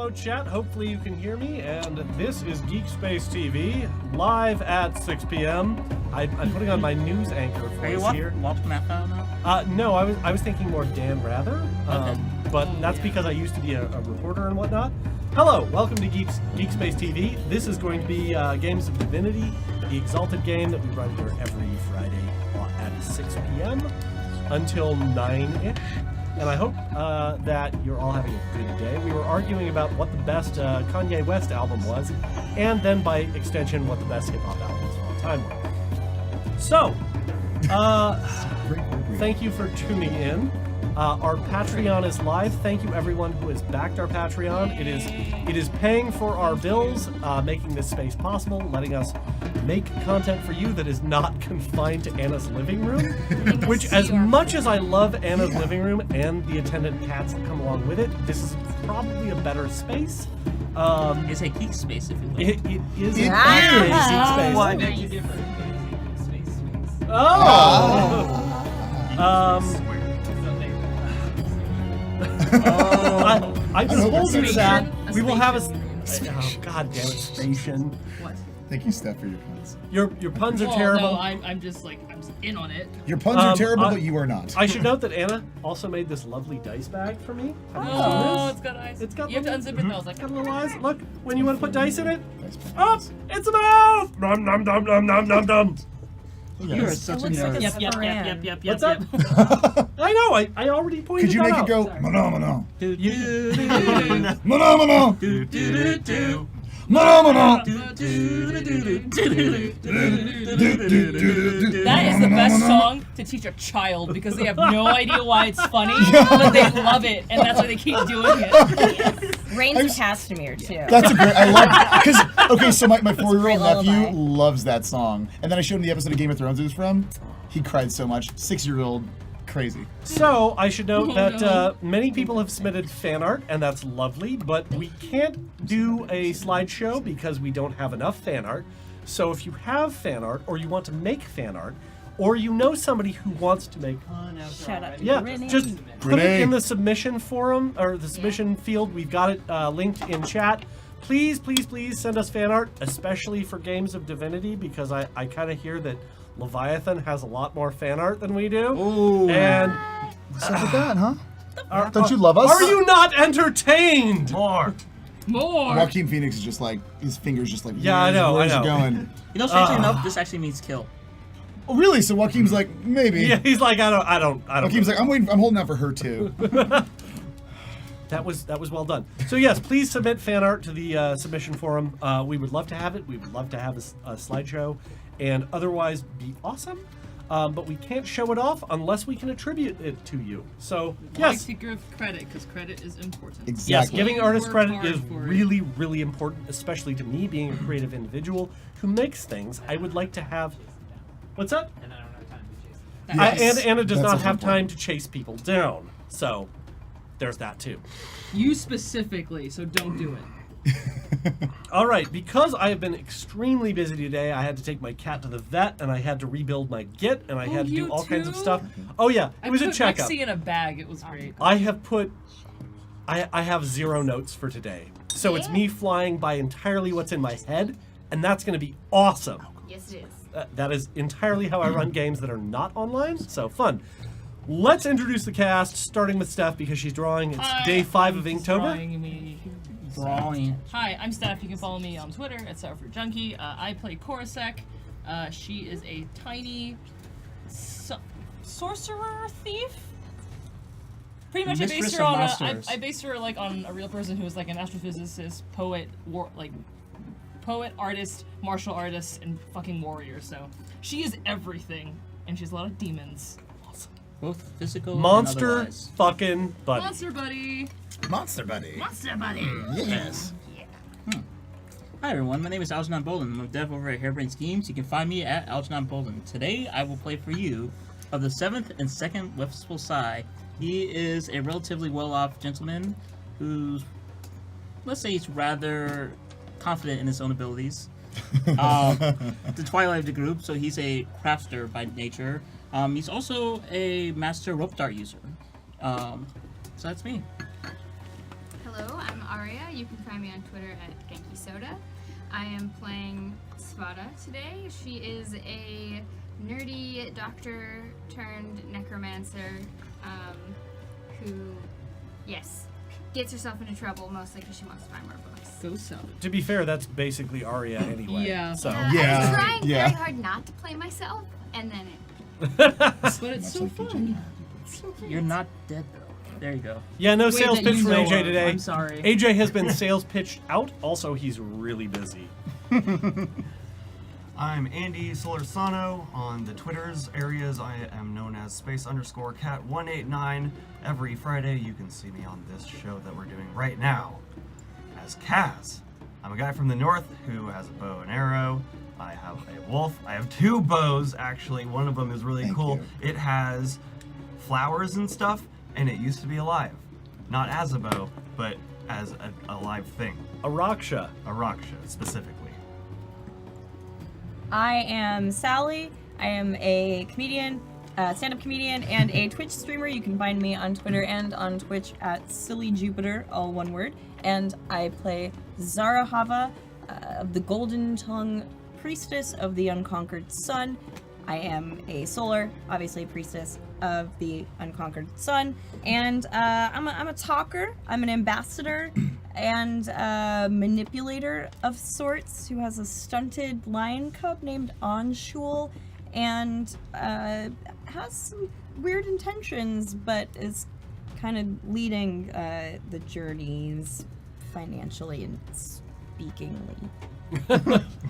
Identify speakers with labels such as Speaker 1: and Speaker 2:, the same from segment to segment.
Speaker 1: Hello, chat. Hopefully you can hear me. And this is Geek Space TV, live at 6 p.m. I'm putting on my news anchor voice here.
Speaker 2: Watching that file now?
Speaker 1: No, I was thinking more Dan Rather.
Speaker 2: Okay.
Speaker 1: But that's because I used to be a reporter and whatnot. Hello, welcome to Geek Space TV. This is going to be Games of Divinity, the Exalted game that we run here every Friday at 6 p.m. until 9-ish. And I hope that you're all having a good day. We were arguing about what the best Kanye West album was, and then by extension, what the best hip-hop albums of all time were. So, thank you for tuning in. Our Patreon is live. Thank you everyone who has backed our Patreon. It is paying for our bills, making this space possible, letting us make content for you that is not confined to Anna's living room. Which, as much as I love Anna's living room and the attendant cats that come along with it, this is probably a better space.
Speaker 2: It's a geek space, if you will.
Speaker 1: It is a geek space.
Speaker 3: What makes you different? Space.
Speaker 1: Oh! I told you that we will have a. Oh, God damn it, station.
Speaker 3: What?
Speaker 4: Thank you, Steph, for your puns.
Speaker 1: Your puns are terrible.
Speaker 3: No, I'm just in on it.
Speaker 4: Your puns are terrible, but you are not.
Speaker 1: I should note that Anna also made this lovely dice bag for me. Have you seen
Speaker 3: Oh,
Speaker 1: this?
Speaker 3: it's got eyes.
Speaker 1: It's got
Speaker 3: you have to
Speaker 1: little-
Speaker 3: unzip it though. I was like,
Speaker 1: Got little eyes. Look, when you want to put dice in it,
Speaker 4: Dice
Speaker 1: oh,
Speaker 4: puns.
Speaker 1: it's a mouth. Nom nom nom nom nom nom nom.
Speaker 2: You are such a
Speaker 5: looks like
Speaker 2: nerd.
Speaker 5: a
Speaker 3: yep.
Speaker 1: What's that? I know. I already pointed
Speaker 4: Could you
Speaker 1: that
Speaker 4: make
Speaker 1: out.
Speaker 4: it go,
Speaker 3: Sorry.
Speaker 4: mono,
Speaker 1: You-
Speaker 4: mono,
Speaker 3: That is the best song to teach a child because they have no idea why it's funny, but they love it, and that's why they keep doing it.
Speaker 5: Rain's Castamere too.
Speaker 4: That's a great, I love, because, okay, so my 4-year-old
Speaker 5: great
Speaker 4: nephew
Speaker 5: lullaby.
Speaker 4: loves that song. And then I showed him the episode of Game of Thrones it was from. He cried so much. 6-year-old, crazy.
Speaker 1: So, I should note
Speaker 3: Oh,
Speaker 1: that
Speaker 3: no.
Speaker 1: many people have submitted fan art, and that's lovely, but we can't do a slideshow because we don't have enough fan art. So if you have fan art, or you want to make fan art, or you know somebody who wants to make...
Speaker 5: Shut up.
Speaker 1: Yeah,
Speaker 5: Renee.
Speaker 1: just put it
Speaker 4: Renee.
Speaker 1: in the submission forum, or the submission field. We've got it linked in chat. Please, please, please send us fan art, especially for Games of Divinity, because I kind of hear that Leviathan has a lot more fan art than we do.
Speaker 4: Ooh.
Speaker 1: And
Speaker 4: What's up with that, huh? Don't you love us?
Speaker 1: are you not entertained?
Speaker 3: More.
Speaker 4: Joaquin Phoenix is just like, his fingers just like,
Speaker 1: Yeah, I know,
Speaker 4: where's
Speaker 1: I
Speaker 4: it
Speaker 1: know.
Speaker 4: going?
Speaker 2: You know, strangely enough, this actually means kill.
Speaker 4: Oh, really? So Joaquin's like, maybe.
Speaker 1: Yeah, he's like, I don't.
Speaker 4: Joaquin's like, I'm holding out for her too.
Speaker 1: That was well done. So yes, please submit fan art to the submission forum. We would love to have it. We would love to have a slideshow, and otherwise be awesome. But we can't show it off unless we can attribute it to you. So
Speaker 3: Like
Speaker 1: yes,
Speaker 3: to give credit because credit is important.
Speaker 1: yes,
Speaker 4: Exactly.
Speaker 1: giving artists
Speaker 3: Work
Speaker 1: credit
Speaker 3: hard
Speaker 1: is
Speaker 3: for it.
Speaker 1: really, really important, especially to me being a creative individual who makes things. I would like to have. What's that?
Speaker 3: And I don't have time to chase it.
Speaker 4: Yes,
Speaker 1: and Anna does
Speaker 4: that's
Speaker 1: not
Speaker 4: also
Speaker 1: have
Speaker 4: important.
Speaker 1: time to chase people down. So there's that too.
Speaker 3: You specifically, so don't do it.
Speaker 1: All right, because I have been extremely busy today, I had to take my cat to the vet, and I had to rebuild my Git, and I had to do
Speaker 3: you
Speaker 1: all kinds of
Speaker 3: too?
Speaker 1: stuff. Oh yeah, it was a
Speaker 3: put
Speaker 1: checkup.
Speaker 3: Lexi in a bag. It was great.
Speaker 1: I have put, I have 0 notes for today, so it's me flying by entirely what's in my head, and that's going to be awesome.
Speaker 5: Yes, it is.
Speaker 1: That is entirely how I run games that are not online, so fun. Let's introduce the cast, starting with Steph because she's drawing. It's
Speaker 3: Hi,
Speaker 1: day 5
Speaker 3: I'm
Speaker 1: of
Speaker 3: just
Speaker 1: Inktober.
Speaker 3: drawing me.
Speaker 2: Drawing.
Speaker 3: Hi, I'm Steph. You can follow me on Twitter at SourFruitJunkie. I play Korosek. She is a tiny sorcerer thief. Pretty much,
Speaker 2: Mistress of monsters.
Speaker 3: I based her like on a real person who was like an astrophysicist, poet, poet, artist, martial artist, and fucking warrior. So she is everything, and she has a lot of demons.
Speaker 2: Both physical and
Speaker 1: Monster
Speaker 2: otherwise.
Speaker 1: fucking buddy.
Speaker 3: Monster buddy.
Speaker 4: Monster Buddy.
Speaker 3: Monster buddy.
Speaker 4: Yes.
Speaker 2: Hi everyone, my name is Algernon Bolin. I'm a dev over at Hairbrain Schemes. You can find me at Algernon Bolin. Today I will play for you of the 7th and 2nd Westful Psi. He is a relatively well-off gentleman who's, let's say he's rather confident in his own abilities. The twilight of the group, so he's a crafter by nature. He's also a master rope dart user. So that's me.
Speaker 6: Hello, I'm Aria. You can find me on Twitter at Genki Soda. I am playing Svada today. She is a nerdy doctor turned necromancer who, yes, gets herself into trouble mostly because she wants to find more books.
Speaker 3: Go so.
Speaker 1: To be fair, that's basically Arya anyway.
Speaker 3: Yeah.
Speaker 1: So.
Speaker 6: I
Speaker 4: Yeah,
Speaker 6: was trying
Speaker 4: yeah.
Speaker 6: very hard not to play myself, and then
Speaker 3: But it's so
Speaker 4: like the
Speaker 3: fun.
Speaker 2: You're not dead though. There you go.
Speaker 1: Yeah, no
Speaker 3: Wait,
Speaker 1: sales
Speaker 3: that
Speaker 1: pitch
Speaker 3: you
Speaker 1: from
Speaker 3: know
Speaker 1: AJ
Speaker 3: of.
Speaker 1: today.
Speaker 3: I'm sorry.
Speaker 1: AJ has been sales pitched out. Also, he's really busy.
Speaker 7: I'm Andy Solorsano. On the Twitter's areas, I am known as space_cat189. Every Friday, you can see me on this show that we're doing right now as Kaz. I'm a guy from the north who has a bow and arrow. I have a wolf. I have 2 bows, actually. One of them is really
Speaker 4: Thank
Speaker 7: cool.
Speaker 4: you.
Speaker 7: It has flowers and stuff, and it used to be alive. Not as a bow, but as a live thing.
Speaker 1: A Raksha.
Speaker 7: A raksha, specifically.
Speaker 5: I am Sally. I am a comedian, stand-up comedian, and a Twitch streamer. You can find me on Twitter and on Twitch at Silly Jupiter, all one word. And I play Zara Hava, the Golden Tongue Priestess of the Unconquered Sun. I am a Solar, obviously priestess of the Unconquered Sun, and I'm a talker. I'm an ambassador and a manipulator of sorts who has a stunted lion cub named Anshul, and has some weird intentions, but is kind of leading the journeys financially and speakingly.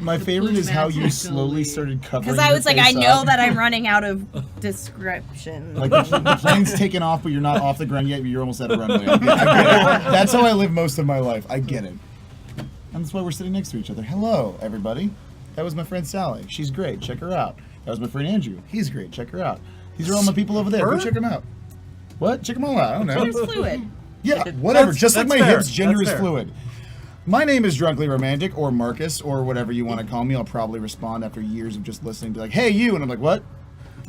Speaker 4: My favorite is how you
Speaker 3: Romantically.
Speaker 4: slowly started covering.
Speaker 5: Because I
Speaker 4: your
Speaker 5: was like,
Speaker 4: face
Speaker 5: I know
Speaker 4: up.
Speaker 5: that I'm running out of description.
Speaker 4: Like the plane's taken off, but you're not off the ground yet. But you're almost at a runway. I get it. That's how I live most of my life. I get it. And that's why we're sitting next to each other. Hello, everybody. That was my friend Sally. She's great. Check her out. That was my friend Andrew. He's great. Check her out. These are all my people over there. Go
Speaker 1: Her?
Speaker 4: check them out. What? Check them all out. I don't know.
Speaker 5: Gender's fluid.
Speaker 4: Yeah, whatever.
Speaker 1: That's-
Speaker 4: Just like
Speaker 1: that's
Speaker 4: my
Speaker 1: fair.
Speaker 4: hips, gender
Speaker 1: That's
Speaker 4: is
Speaker 1: fair.
Speaker 4: fluid. My name is Drunkly Romantic, or Marcus, or whatever you want to call me. I'll probably respond after years of just listening, be like, hey, you, and I'm like, what?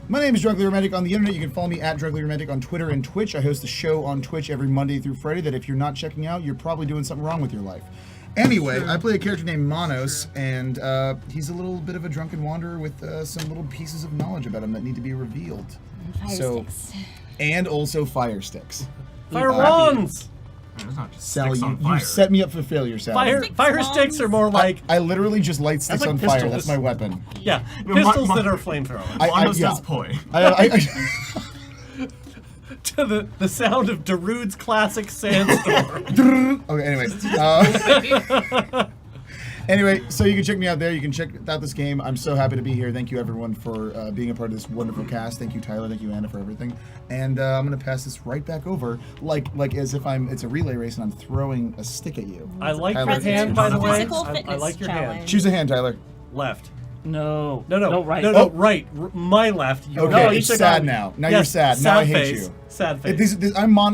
Speaker 4: My name is Drunkly Romantic. On the internet, you can follow me at Drunkly Romantic on Twitter and Twitch. I host a show on Twitch every Monday through Friday that if you're not checking out, you're probably doing something wrong with your life. Anyway, I play a character named Manos, and he's a little bit of a drunken wanderer with some little pieces of knowledge about him that need to be revealed. And also fire sticks.
Speaker 1: Fire wands.
Speaker 7: It's not just
Speaker 4: Sally,
Speaker 7: sticks on
Speaker 4: you
Speaker 7: fire.
Speaker 4: set me up for failure, Sally.
Speaker 1: Fire sticks are more like
Speaker 4: I literally just light sticks
Speaker 1: like
Speaker 4: on fire.
Speaker 1: pistols.
Speaker 4: That's my weapon.
Speaker 1: yeah
Speaker 7: No,
Speaker 1: pistols
Speaker 7: my-
Speaker 1: that are flamethrowers.
Speaker 7: Mono
Speaker 4: yeah.
Speaker 7: says poi.
Speaker 1: To the sound of Darude's classic sandstorm.
Speaker 4: Okay, anyway, so you can check me out there. You can check out this game. I'm so happy to be here. Thank you, everyone, for being a part of this wonderful cast. Thank you, Tyler. Thank you, Anna, for everything. And I'm gonna pass this right back over, like as if it's a relay race and I'm throwing a stick at you.
Speaker 1: I like your
Speaker 4: President
Speaker 1: hand, by the way.
Speaker 5: Physical
Speaker 1: I
Speaker 5: fitness
Speaker 1: like your hand.
Speaker 5: challenge.
Speaker 4: Choose a hand, Tyler.
Speaker 1: Left.
Speaker 2: No.
Speaker 1: No,
Speaker 2: right.
Speaker 1: No, right. My left. Your
Speaker 4: Okay,
Speaker 2: No, you
Speaker 4: it's
Speaker 2: should
Speaker 4: sad
Speaker 2: go.
Speaker 4: now. Now
Speaker 1: Yes,
Speaker 4: you're sad. Now I hate
Speaker 1: face.
Speaker 4: you.
Speaker 1: Sad face.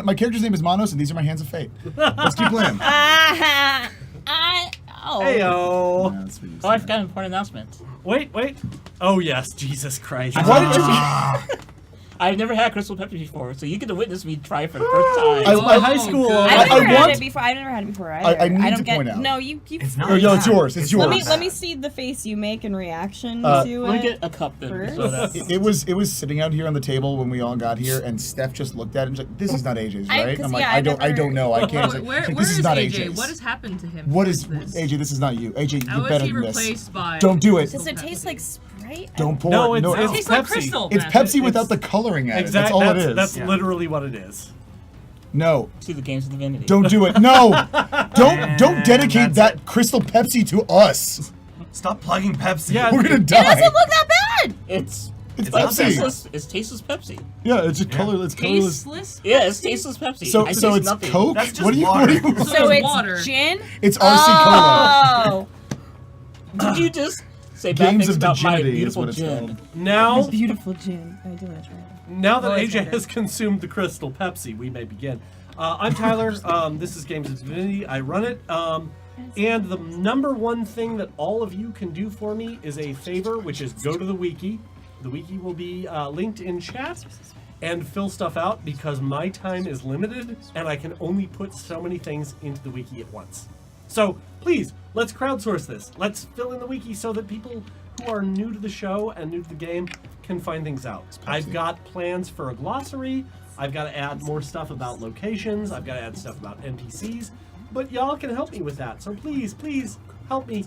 Speaker 4: My character's name is Manos, and these are my hands of fate. Let's keep playing.
Speaker 5: Oh.
Speaker 1: Heyo.
Speaker 4: Yeah, that's what you
Speaker 2: Oh, I
Speaker 4: said.
Speaker 2: forgot an important announcement.
Speaker 1: Wait. Oh yes, Jesus Christ.
Speaker 4: Why did you?
Speaker 2: I've never had Crystal Pepsi before, so you get to witness me try for the first time.
Speaker 1: It's my high
Speaker 3: Oh,
Speaker 1: school.
Speaker 3: good.
Speaker 5: I've never had
Speaker 4: want-
Speaker 5: it before. I've never had it before either.
Speaker 4: I need
Speaker 5: don't
Speaker 4: to
Speaker 5: get,
Speaker 4: point out.
Speaker 5: No, you.
Speaker 7: It's not
Speaker 4: Oh, yo, it's
Speaker 7: bad.
Speaker 4: yours. It's yours.
Speaker 5: Let me
Speaker 7: not
Speaker 5: see the face you make in reaction
Speaker 4: Uh,
Speaker 5: to
Speaker 2: Let me
Speaker 5: it.
Speaker 2: get a cup then.
Speaker 5: First?
Speaker 2: So that,
Speaker 4: It was sitting out here on the table when we all got here, and Steph just looked at it and was like, "This is not AJ's,
Speaker 5: I-
Speaker 4: right?"
Speaker 5: 'cause,
Speaker 4: I'm like,
Speaker 5: yeah,
Speaker 4: "I
Speaker 5: I've
Speaker 4: don't
Speaker 5: never-
Speaker 4: know. I can't." She's like,
Speaker 3: Where
Speaker 4: "This is
Speaker 3: is
Speaker 4: not
Speaker 3: AJ?
Speaker 4: AJ's."
Speaker 3: What has happened to him?
Speaker 4: What is
Speaker 3: since this?
Speaker 4: AJ? This is not you. AJ,
Speaker 3: How
Speaker 4: you're
Speaker 3: was
Speaker 4: better
Speaker 3: he
Speaker 4: than this.
Speaker 3: replaced by?
Speaker 4: Don't do it.
Speaker 5: Does it taste like Sprite?
Speaker 4: Don't pour
Speaker 1: No,
Speaker 4: it.
Speaker 1: it's-
Speaker 3: It
Speaker 1: it's
Speaker 3: tastes like
Speaker 1: Pepsi.
Speaker 3: Crystal.
Speaker 4: It's
Speaker 3: Meth.
Speaker 4: Pepsi
Speaker 1: It's-
Speaker 4: without the coloring at it.
Speaker 1: Exactly.
Speaker 4: That's all it is.
Speaker 1: That's
Speaker 7: Yeah.
Speaker 1: literally what it is.
Speaker 4: No,
Speaker 2: see the games of Divinity.
Speaker 4: don't do it. No, don't
Speaker 7: And
Speaker 4: dedicate
Speaker 7: that's
Speaker 4: that Crystal Pepsi to us.
Speaker 7: Stop plugging Pepsi.
Speaker 1: Yeah.
Speaker 4: We're gonna
Speaker 5: It
Speaker 4: die.
Speaker 5: doesn't look that bad.
Speaker 2: It's
Speaker 4: It's
Speaker 7: not
Speaker 4: Pepsi.
Speaker 2: tasteless. It's tasteless Pepsi.
Speaker 4: Yeah, it's just colorless. Colorless.
Speaker 3: Tasteless.
Speaker 2: Yeah, it's tasteless Pepsi.
Speaker 4: So
Speaker 2: I
Speaker 4: so
Speaker 2: taste
Speaker 4: it's
Speaker 2: nothing.
Speaker 4: Coke.
Speaker 7: That's just
Speaker 4: What do you?
Speaker 7: water.
Speaker 4: What do you?
Speaker 5: So it's
Speaker 3: water.
Speaker 5: gin.
Speaker 4: It's RC Cola.
Speaker 5: Oh,
Speaker 2: Did you just say bad
Speaker 4: Games
Speaker 2: things
Speaker 4: of
Speaker 2: about my
Speaker 4: Divinity is
Speaker 2: beautiful
Speaker 4: what it's
Speaker 2: gin?
Speaker 4: called.
Speaker 1: Now,
Speaker 5: beautiful gin. I do want to try it.
Speaker 1: now that
Speaker 5: Oh, it's
Speaker 1: AJ
Speaker 5: better.
Speaker 1: has consumed the Crystal Pepsi, we may begin. I'm Tyler. This is Games of Divinity. I run it. And the number one thing that all of you can do for me is a favor, which is go to the wiki. The wiki will be linked in chat. and fill stuff out because my time is limited and I can only put so many things into the wiki at once. So please, let's crowdsource this. Let's fill in the wiki so that people who are new to the show and new to the game can find things out. I've got plans for a glossary. I've got to add more stuff about locations. I've got to add stuff about NPCs. But y'all can help me with that. So please, please help me.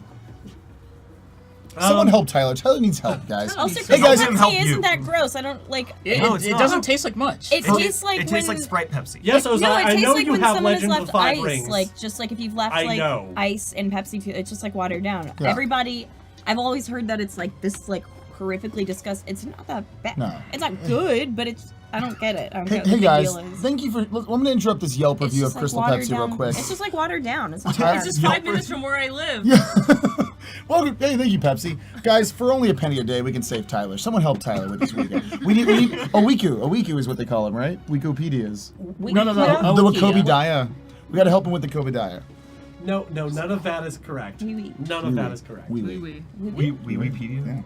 Speaker 4: Someone help Tyler. Tyler needs help, guys.
Speaker 5: Also,
Speaker 4: Hey, guys,
Speaker 5: Pepsi
Speaker 7: help
Speaker 5: isn't
Speaker 7: you.
Speaker 5: that gross. I don't like.
Speaker 2: It,
Speaker 7: No, it's
Speaker 2: it
Speaker 7: not.
Speaker 2: doesn't taste like much.
Speaker 5: It tastes like
Speaker 7: it tastes
Speaker 5: when-
Speaker 7: like Sprite Pepsi.
Speaker 1: Yes, Ozai,
Speaker 5: No, it
Speaker 1: I
Speaker 5: tastes
Speaker 1: know
Speaker 5: like
Speaker 1: you
Speaker 5: when
Speaker 1: have
Speaker 5: someone has
Speaker 1: Legend of
Speaker 5: left
Speaker 1: the Five
Speaker 5: ice,
Speaker 1: Rings.
Speaker 5: like just like if you've left
Speaker 1: I
Speaker 5: like
Speaker 1: know.
Speaker 5: ice and Pepsi, it's just like watered down.
Speaker 4: Yeah.
Speaker 5: Everybody, I've always heard that it's like this, like horrifically disgusting. It's not that bad.
Speaker 4: No.
Speaker 5: It's not good, but it's. I don't get it. I don't
Speaker 4: Hey,
Speaker 5: get what
Speaker 4: hey
Speaker 5: the
Speaker 4: guys,
Speaker 5: big deal is.
Speaker 4: thank you for. I'm going to interrupt this Yelp
Speaker 5: It's
Speaker 4: review
Speaker 5: just
Speaker 4: of
Speaker 5: like
Speaker 4: Crystal
Speaker 5: watered
Speaker 4: Pepsi
Speaker 5: down.
Speaker 4: real quick.
Speaker 5: It's just like watered down. It's not
Speaker 4: Tyler-
Speaker 5: bad.
Speaker 3: It's just
Speaker 4: Yep.
Speaker 3: 5 minutes from where I live.
Speaker 4: Well, hey, thank you, Pepsi. Guys, for only a penny a day, we can save Tyler. Someone help Tyler with this weekend. We need a Wiku. A Wiku is what they call him, right? Wikipedias.
Speaker 2: No.
Speaker 4: The
Speaker 2: Wiki, yeah.
Speaker 4: Wikobidaya. We got to help him with the Kobidaya.
Speaker 1: No, none of that is correct.
Speaker 5: Wee-wee.
Speaker 1: None of that is correct.
Speaker 3: Wee-wee.
Speaker 7: Wikipedia.
Speaker 4: Yeah.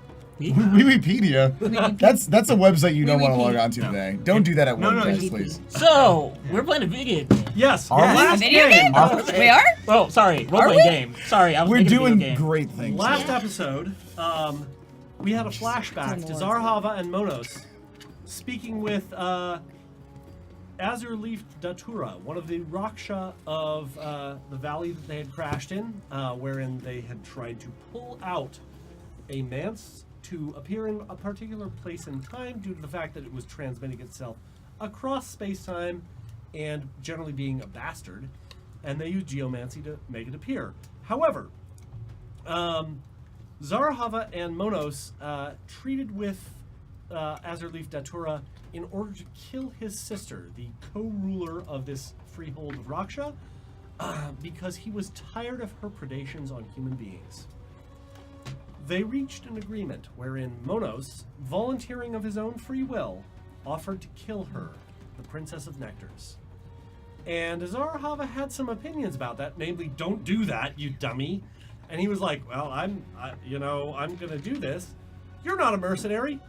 Speaker 4: Wikipedia. That's a website you don't want to log on to today. Don't do that at work,
Speaker 7: no,
Speaker 4: guys,
Speaker 5: Wiki.
Speaker 4: please.
Speaker 2: So, we're playing a video game.
Speaker 1: Yes,
Speaker 4: Are we?
Speaker 1: last
Speaker 5: Video
Speaker 1: game.
Speaker 5: game? We are?
Speaker 2: Oh, sorry,
Speaker 5: Are
Speaker 2: role-playing
Speaker 5: we?
Speaker 2: game. Sorry, I was
Speaker 4: We're
Speaker 2: thinking video
Speaker 4: doing
Speaker 2: game.
Speaker 4: great things.
Speaker 1: Last episode, we had a flashback to Zarhava and Monos speaking with Azurleaf Datura, one of the Raksha of the valley that they had crashed in, wherein they had tried to pull out a manse to appear in a particular place and time due to the fact that it was transmitting itself across space-time and generally being a bastard, and they used geomancy to make it appear. However, Zarhava and Monos treated with Azurleaf Datura in order to kill his sister, the co-ruler of this freehold of Raksha, because he was tired of her predations on human beings. They reached an agreement wherein Monos, volunteering of his own free will, offered to kill her, the Princess of Nectars. And Zarhava had some opinions about that, namely, don't do that, you dummy. And he was like, well, I'm gonna do this. You're not a mercenary.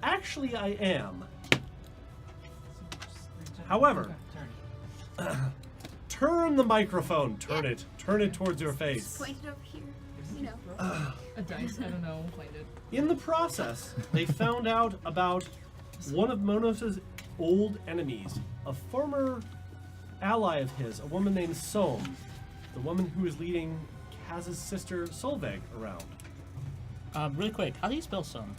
Speaker 1: Actually, I am. However, turn the microphone. Turn it towards your face.
Speaker 6: Point it over here. You know.
Speaker 3: A dice, I don't know, played it.
Speaker 1: In the process, they found out about one of Monos's old enemies, a former ally of his, a woman named Som, the woman who is leading Kaz's sister Solveig around.
Speaker 2: Really quick, how do you spell Som?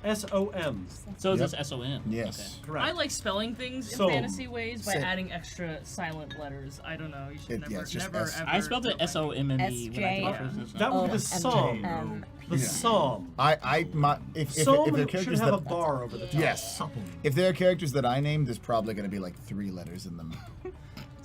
Speaker 1: S-O-M.
Speaker 2: So is
Speaker 4: Yep.
Speaker 2: this S-O-M?
Speaker 4: Yes.
Speaker 1: Correct.
Speaker 3: I like spelling things in
Speaker 1: So-
Speaker 3: fantasy ways by
Speaker 4: Say-
Speaker 3: adding extra silent letters. I don't know. You should
Speaker 4: Yeah, it's just
Speaker 3: never
Speaker 4: S.
Speaker 3: ever.
Speaker 2: I spelled it
Speaker 3: do
Speaker 2: S-O-M-M-E when I did
Speaker 5: S-J-
Speaker 2: first this.
Speaker 1: That would be the psalm. The
Speaker 4: Yeah.
Speaker 1: psalm.
Speaker 4: If
Speaker 1: Som
Speaker 4: they're
Speaker 1: should
Speaker 4: characters
Speaker 1: have a
Speaker 4: that
Speaker 1: bar over the top.
Speaker 4: yes, if they're characters that I named, there's probably going to be like 3 letters in them.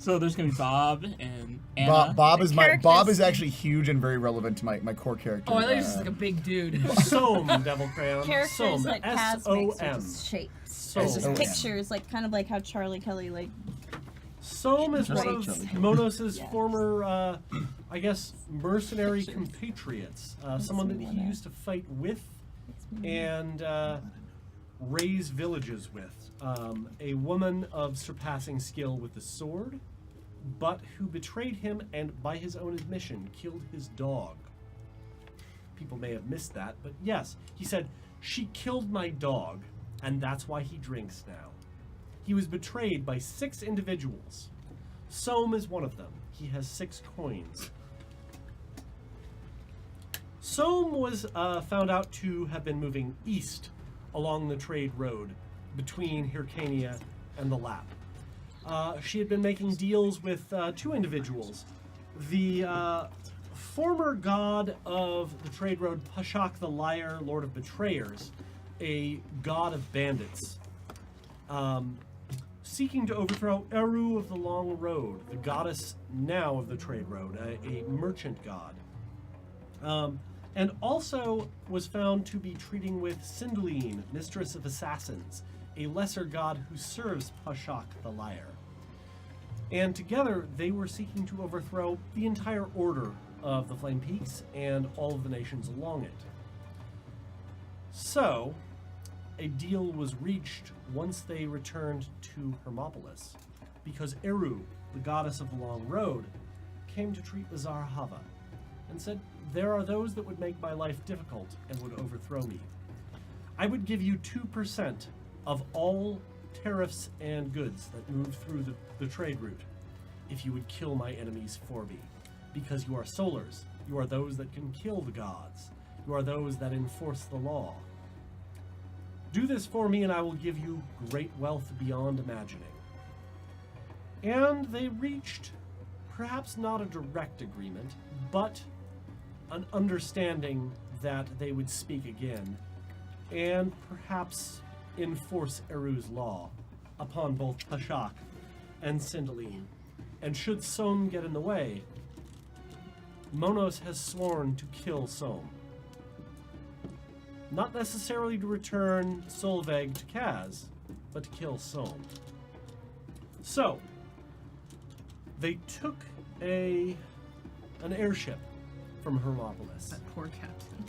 Speaker 2: So there's gonna be Bob and Anna.
Speaker 4: Bob is Bob is
Speaker 5: characters-
Speaker 4: actually huge and very relevant to my core character.
Speaker 3: Oh, I thought he was just like a big dude.
Speaker 1: Som, Devil Crayon.
Speaker 5: Characters
Speaker 1: Som.
Speaker 5: that Kaz makes are
Speaker 1: S-O-M.
Speaker 5: just shapes.
Speaker 1: Som.
Speaker 5: It's just
Speaker 4: S-O-M.
Speaker 5: pictures, like kind of like how Charlie Kelly like.
Speaker 1: Som is one
Speaker 5: Right.
Speaker 1: of Monos's
Speaker 5: Yes.
Speaker 1: former, I guess, mercenary compatriots. Someone that he used to fight with and raise villages with. A woman of surpassing skill with the sword, but who betrayed him and, by his own admission, killed his dog. People may have missed that, but yes, he said, she killed my dog, and that's why he drinks now. He was betrayed by 6 individuals. Som is one of them. He has 6 coins. Som was found out to have been moving east along the trade road between Hyrcania and the Lap. She had been making deals with 2 individuals. The former god of the trade road, Pashak the Liar, Lord of Betrayers, a god of bandits, seeking to overthrow Eru of the Long Road, the goddess now of the trade road, a merchant god. And also was found to be treating with Sindaline, mistress of assassins, a lesser god who serves Pashak the Liar. And together they were seeking to overthrow the entire order of the Flame Peaks and all of the nations along it. So, a deal was reached once they returned to Hermopolis, because Eru, the goddess of the long road, came to treat the Zarahava and said, "There are those that would make my life difficult and would overthrow me. I would give you 2% of all tariffs and goods that move through the trade route if you would kill my enemies for me, because you are solars. You are those that can kill the gods. You are those that enforce the law. Do this for me, and I will give you great wealth beyond imagining." And they reached perhaps not a direct agreement, but an understanding that they would speak again, and perhaps enforce Eru's law upon both Pashak and Sindaline. And should Som get in the way, Monos has sworn to kill Som. Not necessarily to return Solveig to Kaz, but to kill Som. So, they took an airship from Hermopolis.
Speaker 3: That poor captain.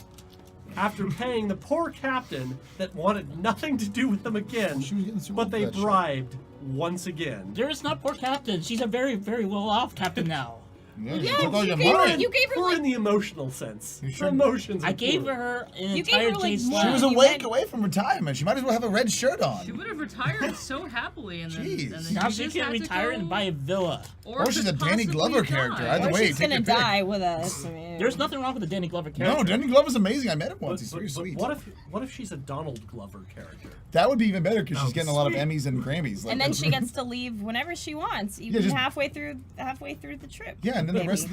Speaker 1: After paying the poor captain that wanted nothing to do with them again,
Speaker 4: She was getting super
Speaker 1: but they
Speaker 4: that shit.
Speaker 1: bribed once again.
Speaker 2: There's not poor captain. She's a very, very well-off captain now.
Speaker 4: Yeah,
Speaker 5: Yeah,
Speaker 4: took all
Speaker 5: you
Speaker 4: your
Speaker 5: gave her-
Speaker 4: money.
Speaker 5: you gave her
Speaker 1: Poor
Speaker 5: like
Speaker 1: in the emotional sense.
Speaker 4: You
Speaker 1: Her
Speaker 4: sure-
Speaker 1: emotions.
Speaker 2: I
Speaker 1: are
Speaker 2: gave
Speaker 1: poor.
Speaker 2: her an
Speaker 5: You gave
Speaker 2: entire
Speaker 5: her, like,
Speaker 2: Jade
Speaker 5: more-
Speaker 4: She
Speaker 2: slab.
Speaker 4: was a
Speaker 5: You
Speaker 4: week
Speaker 5: went-
Speaker 4: away from retirement. She might as well have a red shirt on.
Speaker 3: She would have retired so happily, and then,
Speaker 4: Jeez.
Speaker 3: and then
Speaker 2: Now
Speaker 3: you
Speaker 2: she
Speaker 3: just
Speaker 2: can
Speaker 3: had to
Speaker 2: retire
Speaker 3: go,
Speaker 2: and buy a villa.
Speaker 4: Or she's a
Speaker 3: just
Speaker 4: Danny
Speaker 3: possibly
Speaker 4: Glover
Speaker 3: die.
Speaker 4: character. Either
Speaker 5: or
Speaker 4: way,
Speaker 5: she's
Speaker 4: take
Speaker 5: gonna
Speaker 4: your pick.
Speaker 5: die with us. I mean,
Speaker 2: There's nothing wrong with the Danny Glover
Speaker 4: No,
Speaker 2: character.
Speaker 4: Danny Glover's amazing. I met him
Speaker 1: But,
Speaker 4: once. He's very sweet.
Speaker 1: what if she's a Donald Glover character?
Speaker 4: That would be even better because she's
Speaker 1: Oh,
Speaker 4: getting a lot of
Speaker 1: sweet.
Speaker 4: Emmys and Grammys. Like,
Speaker 5: and then she gets to leave whenever she wants, even
Speaker 4: just-
Speaker 5: halfway through the trip.
Speaker 4: Yeah, and then the
Speaker 5: maybe.
Speaker 4: rest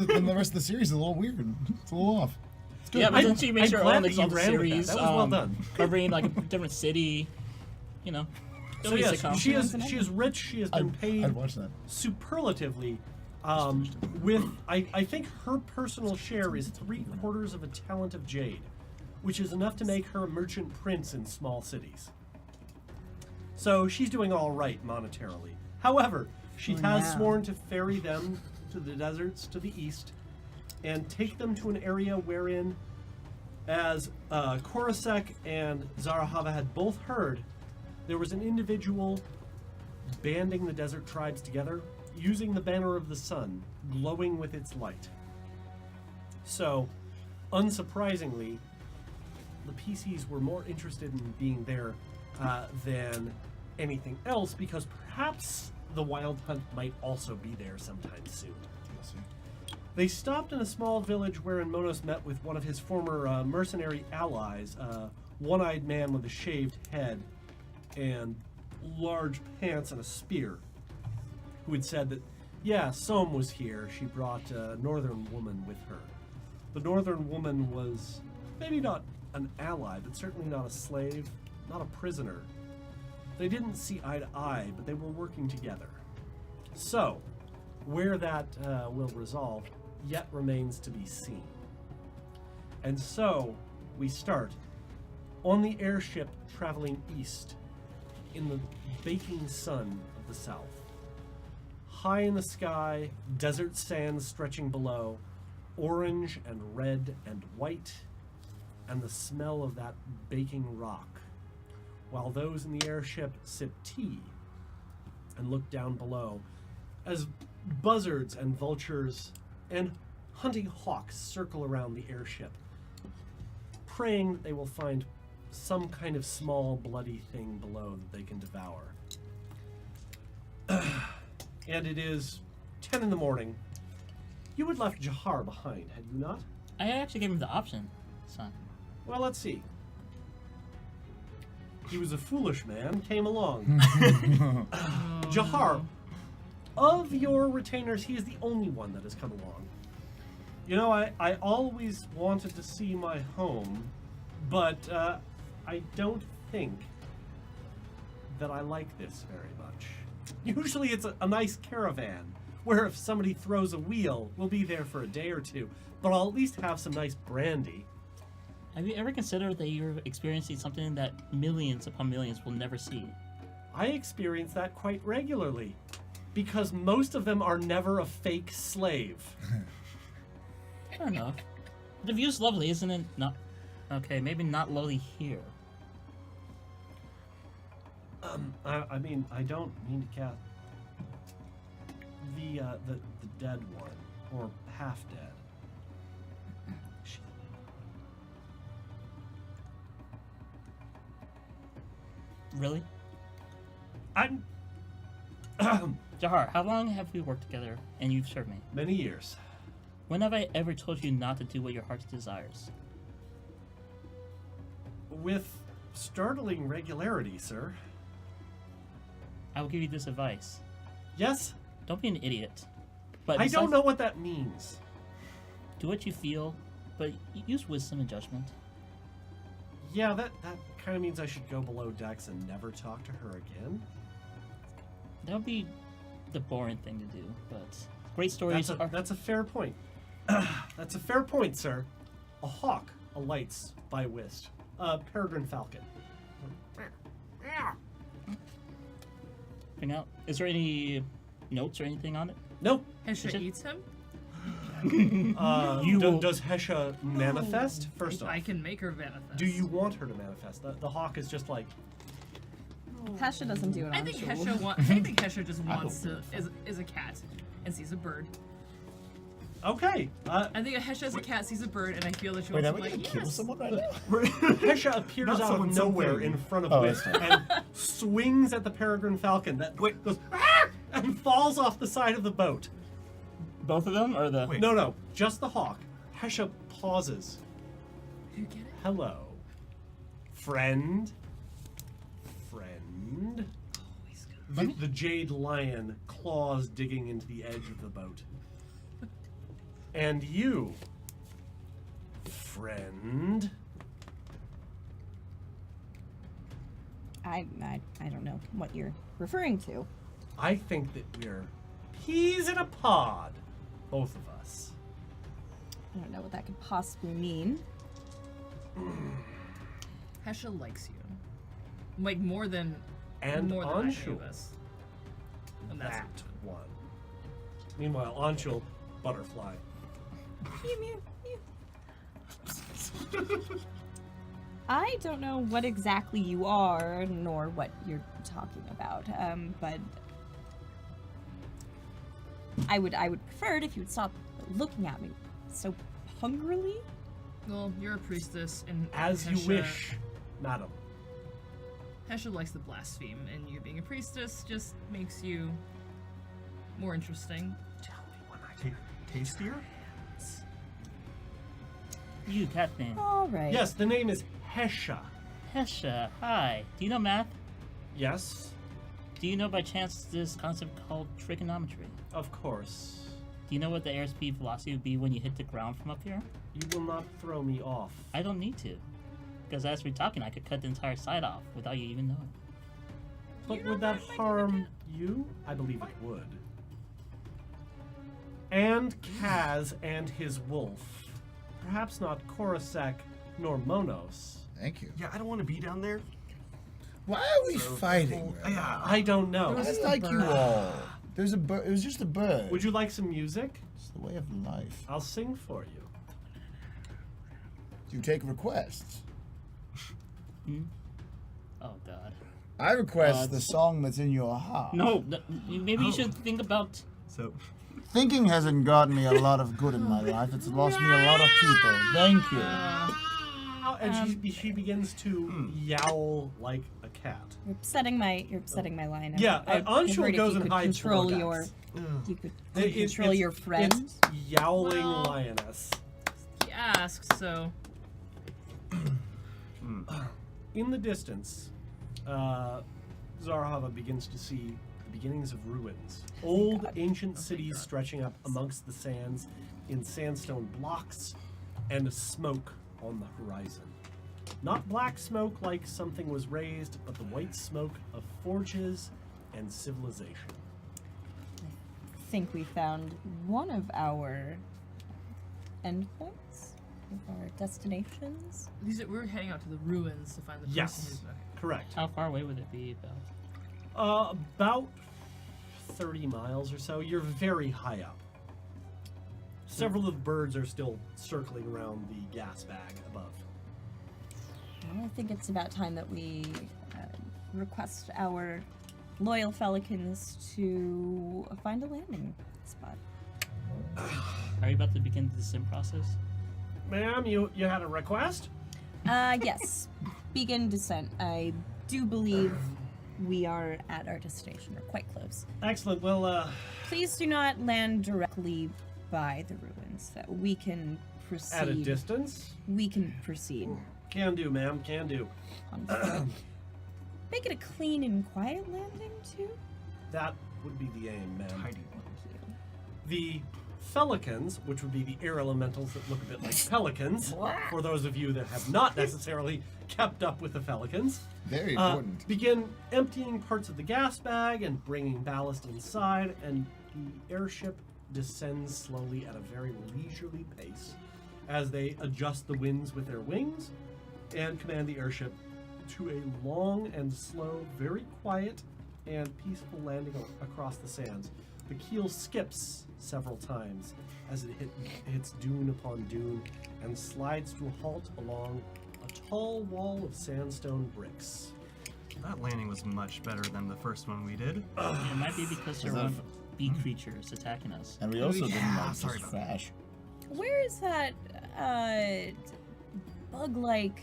Speaker 4: of the series is a little weird. It's a little off. It's good.
Speaker 2: Yeah, but
Speaker 1: I'm-
Speaker 2: then she makes
Speaker 1: I'm
Speaker 2: her
Speaker 1: glad
Speaker 2: own
Speaker 1: that you
Speaker 2: exalted
Speaker 1: ran with that.
Speaker 2: series.
Speaker 1: That was well done.
Speaker 2: Covering like a different city. You know.
Speaker 1: So
Speaker 2: It'll be a
Speaker 1: yes,
Speaker 2: sitcom.
Speaker 1: she is rich. She has been paid
Speaker 4: I'd watch that.
Speaker 1: superlatively. With I think her personal share is 3/4 of a talent of jade, which is enough to make her a merchant prince in small cities. So she's doing all right monetarily. However, she has
Speaker 5: Wow.
Speaker 1: sworn to ferry them to the deserts to the east and take them to an area wherein, as Korosek and Zarahava had both heard, there was an individual banding the desert tribes together, using the banner of the sun, glowing with its light. So, unsurprisingly, the PCs were more interested in being there than anything else, because perhaps the Wild Hunt might also be there sometime soon. They stopped in a small village wherein Monos met with one of his former mercenary allies, a one-eyed man with a shaved head and large pants and a spear, who had said that, yeah, Som was here. She brought a northern woman with her. The northern woman was maybe not an ally, but certainly not a slave, not a prisoner. They didn't see eye to eye, but they were working together. So, where that will resolve yet remains to be seen. And so, we start on the airship traveling east in the baking sun of the south. High in the sky, desert sands stretching below, orange and red and white, and the smell of that baking rock, while those in the airship sip tea and look down below as buzzards and vultures and hunting hawks circle around the airship, praying that they will find some kind of small bloody thing below that they can devour. And it is 10 in the morning. You had left Jahar behind, had you not?
Speaker 2: I actually gave him the option, son.
Speaker 1: Well, let's see. He was a foolish man, came along. Jahar, of your retainers, he is the only one that has come along. You know, I always wanted to see my home, but I don't think that I like this very much. Usually it's a nice caravan, where if somebody throws a wheel, we'll be there for a day or two, but I'll at least have some nice brandy.
Speaker 2: Have you ever considered that you're experiencing something that millions upon millions will never see?
Speaker 1: I experience that quite regularly, because most of them are never a fake slave.
Speaker 2: Fair enough. The view's lovely, isn't it? No. Okay, maybe not lovely here.
Speaker 1: I mean, I don't mean to cast the dead one, or half dead.
Speaker 2: Really?
Speaker 1: I'm
Speaker 2: Jahar, how long have we worked together and you've served me?
Speaker 1: many years.
Speaker 2: When have I ever told you not to do what your heart desires?
Speaker 1: With startling regularity, sir.
Speaker 2: I will give you this advice.
Speaker 1: Yes,
Speaker 2: Don't be an idiot. But
Speaker 1: I don't
Speaker 2: besides-
Speaker 1: know what that means.
Speaker 2: Do what you feel, but use wisdom and judgment.
Speaker 1: Yeah, that kind of means I should go below decks and never talk to her again.
Speaker 2: That would be the boring thing to do, but great stories are...
Speaker 1: That's a fair point. That's a fair point, sir. A hawk alights by whist. A peregrine falcon.
Speaker 2: Bring out. Is there any notes or anything on it?
Speaker 1: Nope.
Speaker 3: Hesha
Speaker 2: it-
Speaker 3: eats him?
Speaker 2: You will-
Speaker 1: Does Hesha manifest? First off,
Speaker 3: I can make her manifest.
Speaker 1: do you want her to manifest? The hawk is just like,
Speaker 5: Hesha doesn't do it
Speaker 3: I
Speaker 5: on
Speaker 3: think
Speaker 5: Shul.
Speaker 3: Hesha just wants to is a cat and sees a bird.
Speaker 1: okay.
Speaker 3: I think Hesha as a cat sees a bird and I feel that she
Speaker 4: Wait,
Speaker 3: wants
Speaker 4: are
Speaker 3: to
Speaker 4: we
Speaker 3: like
Speaker 4: gonna kill
Speaker 3: yes.
Speaker 4: someone right now?
Speaker 1: Hesha appears
Speaker 7: Not
Speaker 1: out of
Speaker 7: someone,
Speaker 1: nowhere
Speaker 7: something.
Speaker 1: in front of
Speaker 4: Oh,
Speaker 1: Whist
Speaker 4: that's
Speaker 1: and swings at the peregrine falcon that goes "Ah!" and falls off the side of the boat.
Speaker 2: Both of them, or the...
Speaker 7: Wait.
Speaker 1: No, just the hawk. Hesha pauses.
Speaker 3: Do you get it?
Speaker 1: Hello, friend. The jade lion claws digging into the edge of the boat. And you, friend.
Speaker 5: I don't know what you're referring to.
Speaker 1: I think that we're peas in a pod, both of us.
Speaker 5: I don't know what that could possibly mean.
Speaker 3: Hesha likes you. Like more than
Speaker 1: And
Speaker 3: more than any
Speaker 1: Anshul,
Speaker 3: of us. And that's
Speaker 1: that one. Meanwhile, Anshul, butterfly.
Speaker 5: Mew, mew, mew. I don't know what exactly you are, nor what you're talking about, but I would prefer it if you would stop looking at me so hungrily.
Speaker 3: well, you're a priestess and
Speaker 1: As you
Speaker 3: Hesha-
Speaker 1: wish, madam.
Speaker 3: Hesha likes to blaspheme, and you being a priestess just makes you more interesting.
Speaker 1: Tell me when I
Speaker 7: Tastier?
Speaker 2: You, cat thing.
Speaker 5: All right.
Speaker 1: Yes, the name is Hesha.
Speaker 2: Hesha, hi. Do you know math?
Speaker 1: Yes,
Speaker 2: Do you know by chance this concept called trigonometry?
Speaker 1: of course.
Speaker 2: Do you know what the airspeed velocity would be when you hit the ground from up here?
Speaker 1: You will not throw me off.
Speaker 2: I don't need to. Because as we're talking, I could cut the entire side off without you even knowing.
Speaker 1: But would that harm you? I believe it would. And Kaz and his wolf. Perhaps not Korosek nor Monos.
Speaker 4: Thank you.
Speaker 7: Yeah, I don't want to be down there.
Speaker 4: Why are we fighting? right now?
Speaker 7: Yeah,
Speaker 1: I don't know.
Speaker 3: There was
Speaker 4: I
Speaker 3: just a
Speaker 4: like you
Speaker 3: bird.
Speaker 4: all. There's a bird. It was just a bird.
Speaker 1: Would you like some music?
Speaker 4: It's the way of life.
Speaker 1: I'll sing for you.
Speaker 4: Do you take requests?
Speaker 2: Oh, God.
Speaker 4: I request
Speaker 2: Uh,
Speaker 4: the song that's in your heart.
Speaker 2: No, maybe you should think about...
Speaker 7: so
Speaker 4: Thinking hasn't gotten me a lot of good in my life. It's lost me a lot of people. Thank you.
Speaker 1: And she begins to yowl like a cat.
Speaker 5: You're upsetting my line.
Speaker 1: Yeah,
Speaker 5: I
Speaker 1: Anshul
Speaker 5: preferred if
Speaker 1: goes
Speaker 5: you
Speaker 1: and
Speaker 5: could
Speaker 1: hides for
Speaker 5: control
Speaker 1: decks.
Speaker 5: your. You could
Speaker 1: It-
Speaker 5: control your friend.
Speaker 1: It's yowling
Speaker 3: Well-
Speaker 1: lioness.
Speaker 3: He asked, so
Speaker 1: In the distance, Zarhava begins to see the beginnings of ruins. Old, ancient cities stretching up amongst the sands in sandstone blocks and smoke on the horizon. Not black smoke like something was raised, but the white smoke of forges and civilization.
Speaker 5: I think we found one of our endpoints, our destinations.
Speaker 3: we're heading out to the ruins to find the
Speaker 1: Yes.
Speaker 3: person who's okay.
Speaker 1: Correct.
Speaker 2: How far away would it be, Belle?
Speaker 1: About 30 miles or so. You're very high up. Several of the birds are still circling around the gas bag above.
Speaker 5: Well, I think it's about time that we request our loyal Felicans to find a landing spot.
Speaker 2: Are you about to begin the sim process?
Speaker 1: Ma'am, you had a request?
Speaker 5: Yes. Begin descent. I do believe we are at our destination, or quite close.
Speaker 1: Excellent. Well,
Speaker 5: Please do not land directly by the ruins. That we can proceed.
Speaker 1: at a distance?
Speaker 5: We can proceed.
Speaker 1: Can do, ma'am, can do.
Speaker 5: On foot. Make it a clean and quiet landing, too.
Speaker 1: That would be the aim, ma'am.
Speaker 7: Tidy.
Speaker 1: The Felicans, which would be the air elementals that look a bit like pelicans, for those of you that have not necessarily kept up with the Felicans,
Speaker 4: Very important.
Speaker 1: begin emptying parts of the gas bag and bringing ballast inside, and the airship descends slowly at a very leisurely pace as they adjust the winds with their wings and command the airship to a long and slow, very quiet and peaceful landing across the sands. The keel skips several times as it hits dune upon dune and slides to a halt along a tall wall of sandstone bricks.
Speaker 7: That landing was much better than the first one we did.
Speaker 2: It might be because there
Speaker 4: that
Speaker 2: are bee creatures attacking us.
Speaker 4: And we also didn't
Speaker 7: yeah,
Speaker 4: like
Speaker 7: sorry
Speaker 4: just
Speaker 7: about that.
Speaker 4: crash.
Speaker 5: Where is that bug-like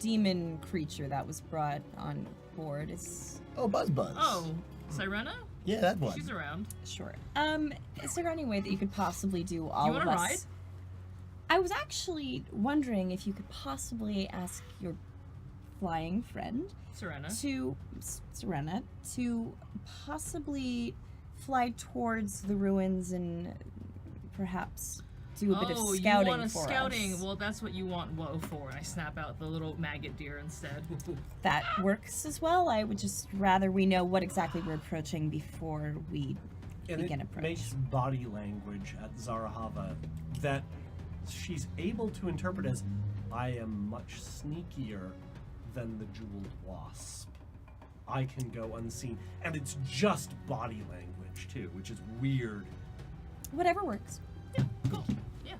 Speaker 5: demon creature that was brought on board? Is
Speaker 4: Oh, Buzz.
Speaker 3: Oh, Sirena?
Speaker 4: Yeah, that one.
Speaker 3: She's around.
Speaker 5: sure. Is there any way that you could possibly do all
Speaker 3: You
Speaker 5: of
Speaker 3: wanna
Speaker 5: us?
Speaker 3: ride?
Speaker 5: I was actually wondering if you could possibly ask your flying friend Serena to possibly fly towards the ruins and perhaps do a bit of scouting
Speaker 3: you want
Speaker 5: for
Speaker 3: scouting?
Speaker 5: us.
Speaker 3: Well, that's what you want woe for. And I snap out the little maggot deer instead.
Speaker 5: That works as well. I would just rather we know what exactly we're approaching before we
Speaker 1: And
Speaker 5: begin
Speaker 1: it
Speaker 5: approach.
Speaker 1: makes body language at Zarahava that she's able to interpret as, I am much sneakier than the jeweled wasp. I can go unseen. And it's just body language, too, which is weird.
Speaker 5: Whatever works.
Speaker 3: Cool. Yeah.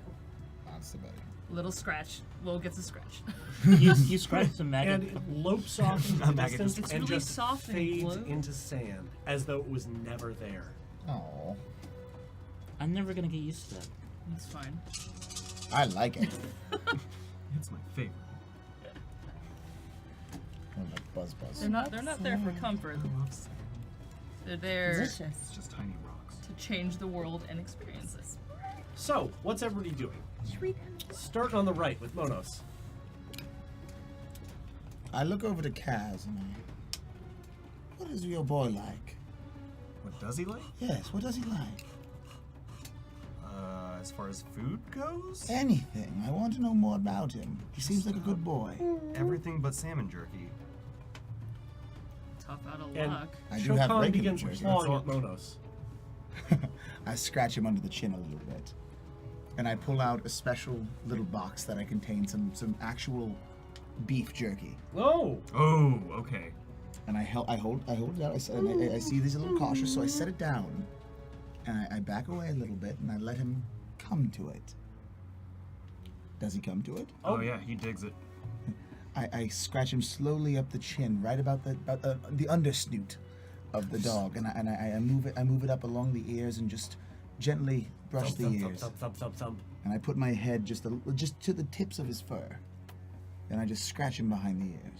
Speaker 4: That's the better.
Speaker 3: Little scratch. Woe gets a scratch.
Speaker 2: You scratch the
Speaker 1: And
Speaker 2: maggot.
Speaker 1: it lopes off into the
Speaker 7: Maggot
Speaker 1: distance
Speaker 3: It's
Speaker 1: and
Speaker 3: really
Speaker 1: just
Speaker 3: soft and
Speaker 1: fades
Speaker 3: blue.
Speaker 1: into sand, as though it was never there.
Speaker 4: Oh,
Speaker 2: I'm never gonna get used to that.
Speaker 3: It's fine.
Speaker 4: I like it.
Speaker 7: It's my favorite.
Speaker 4: I like Buzz.
Speaker 3: They're not there for comfort. They're there
Speaker 5: Delicious.
Speaker 7: It's just tiny rocks.
Speaker 3: to change the world and experience it.
Speaker 1: So, what's everybody doing?
Speaker 5: Treat
Speaker 1: Starting on the right with Monos.
Speaker 4: I look over to Kaz and I. What is your boy like?
Speaker 7: What does he like?
Speaker 4: Yes, what does he like?
Speaker 7: As far as food goes,
Speaker 4: Anything. I want to know more about him. He seems like a good boy.
Speaker 7: everything but salmon jerky.
Speaker 3: Tough out of
Speaker 1: And
Speaker 3: luck.
Speaker 4: I do have
Speaker 1: Shokan
Speaker 4: regular
Speaker 1: begins
Speaker 4: jerky.
Speaker 1: clawing
Speaker 7: That's
Speaker 1: at Monos.
Speaker 4: I scratch him under the chin a little bit. And I pull out a special little box that I contain some actual beef jerky.
Speaker 1: Oh!
Speaker 7: Oh, okay.
Speaker 4: And I hold it out. I see these a little cautious, so I set it down. And I back away a little bit, and I let him come to it. Does he come to it?
Speaker 7: Oh yeah, he digs it.
Speaker 4: I scratch him slowly up the chin, right about the undersnoot of the dog, and I move it up along the ears and just gently brush
Speaker 1: Thump,
Speaker 4: the
Speaker 1: thump, thump,
Speaker 4: ears.
Speaker 1: thump, thump, thump, thump.
Speaker 4: And I put my head just to the tips of his fur, and I just scratch him behind the ears.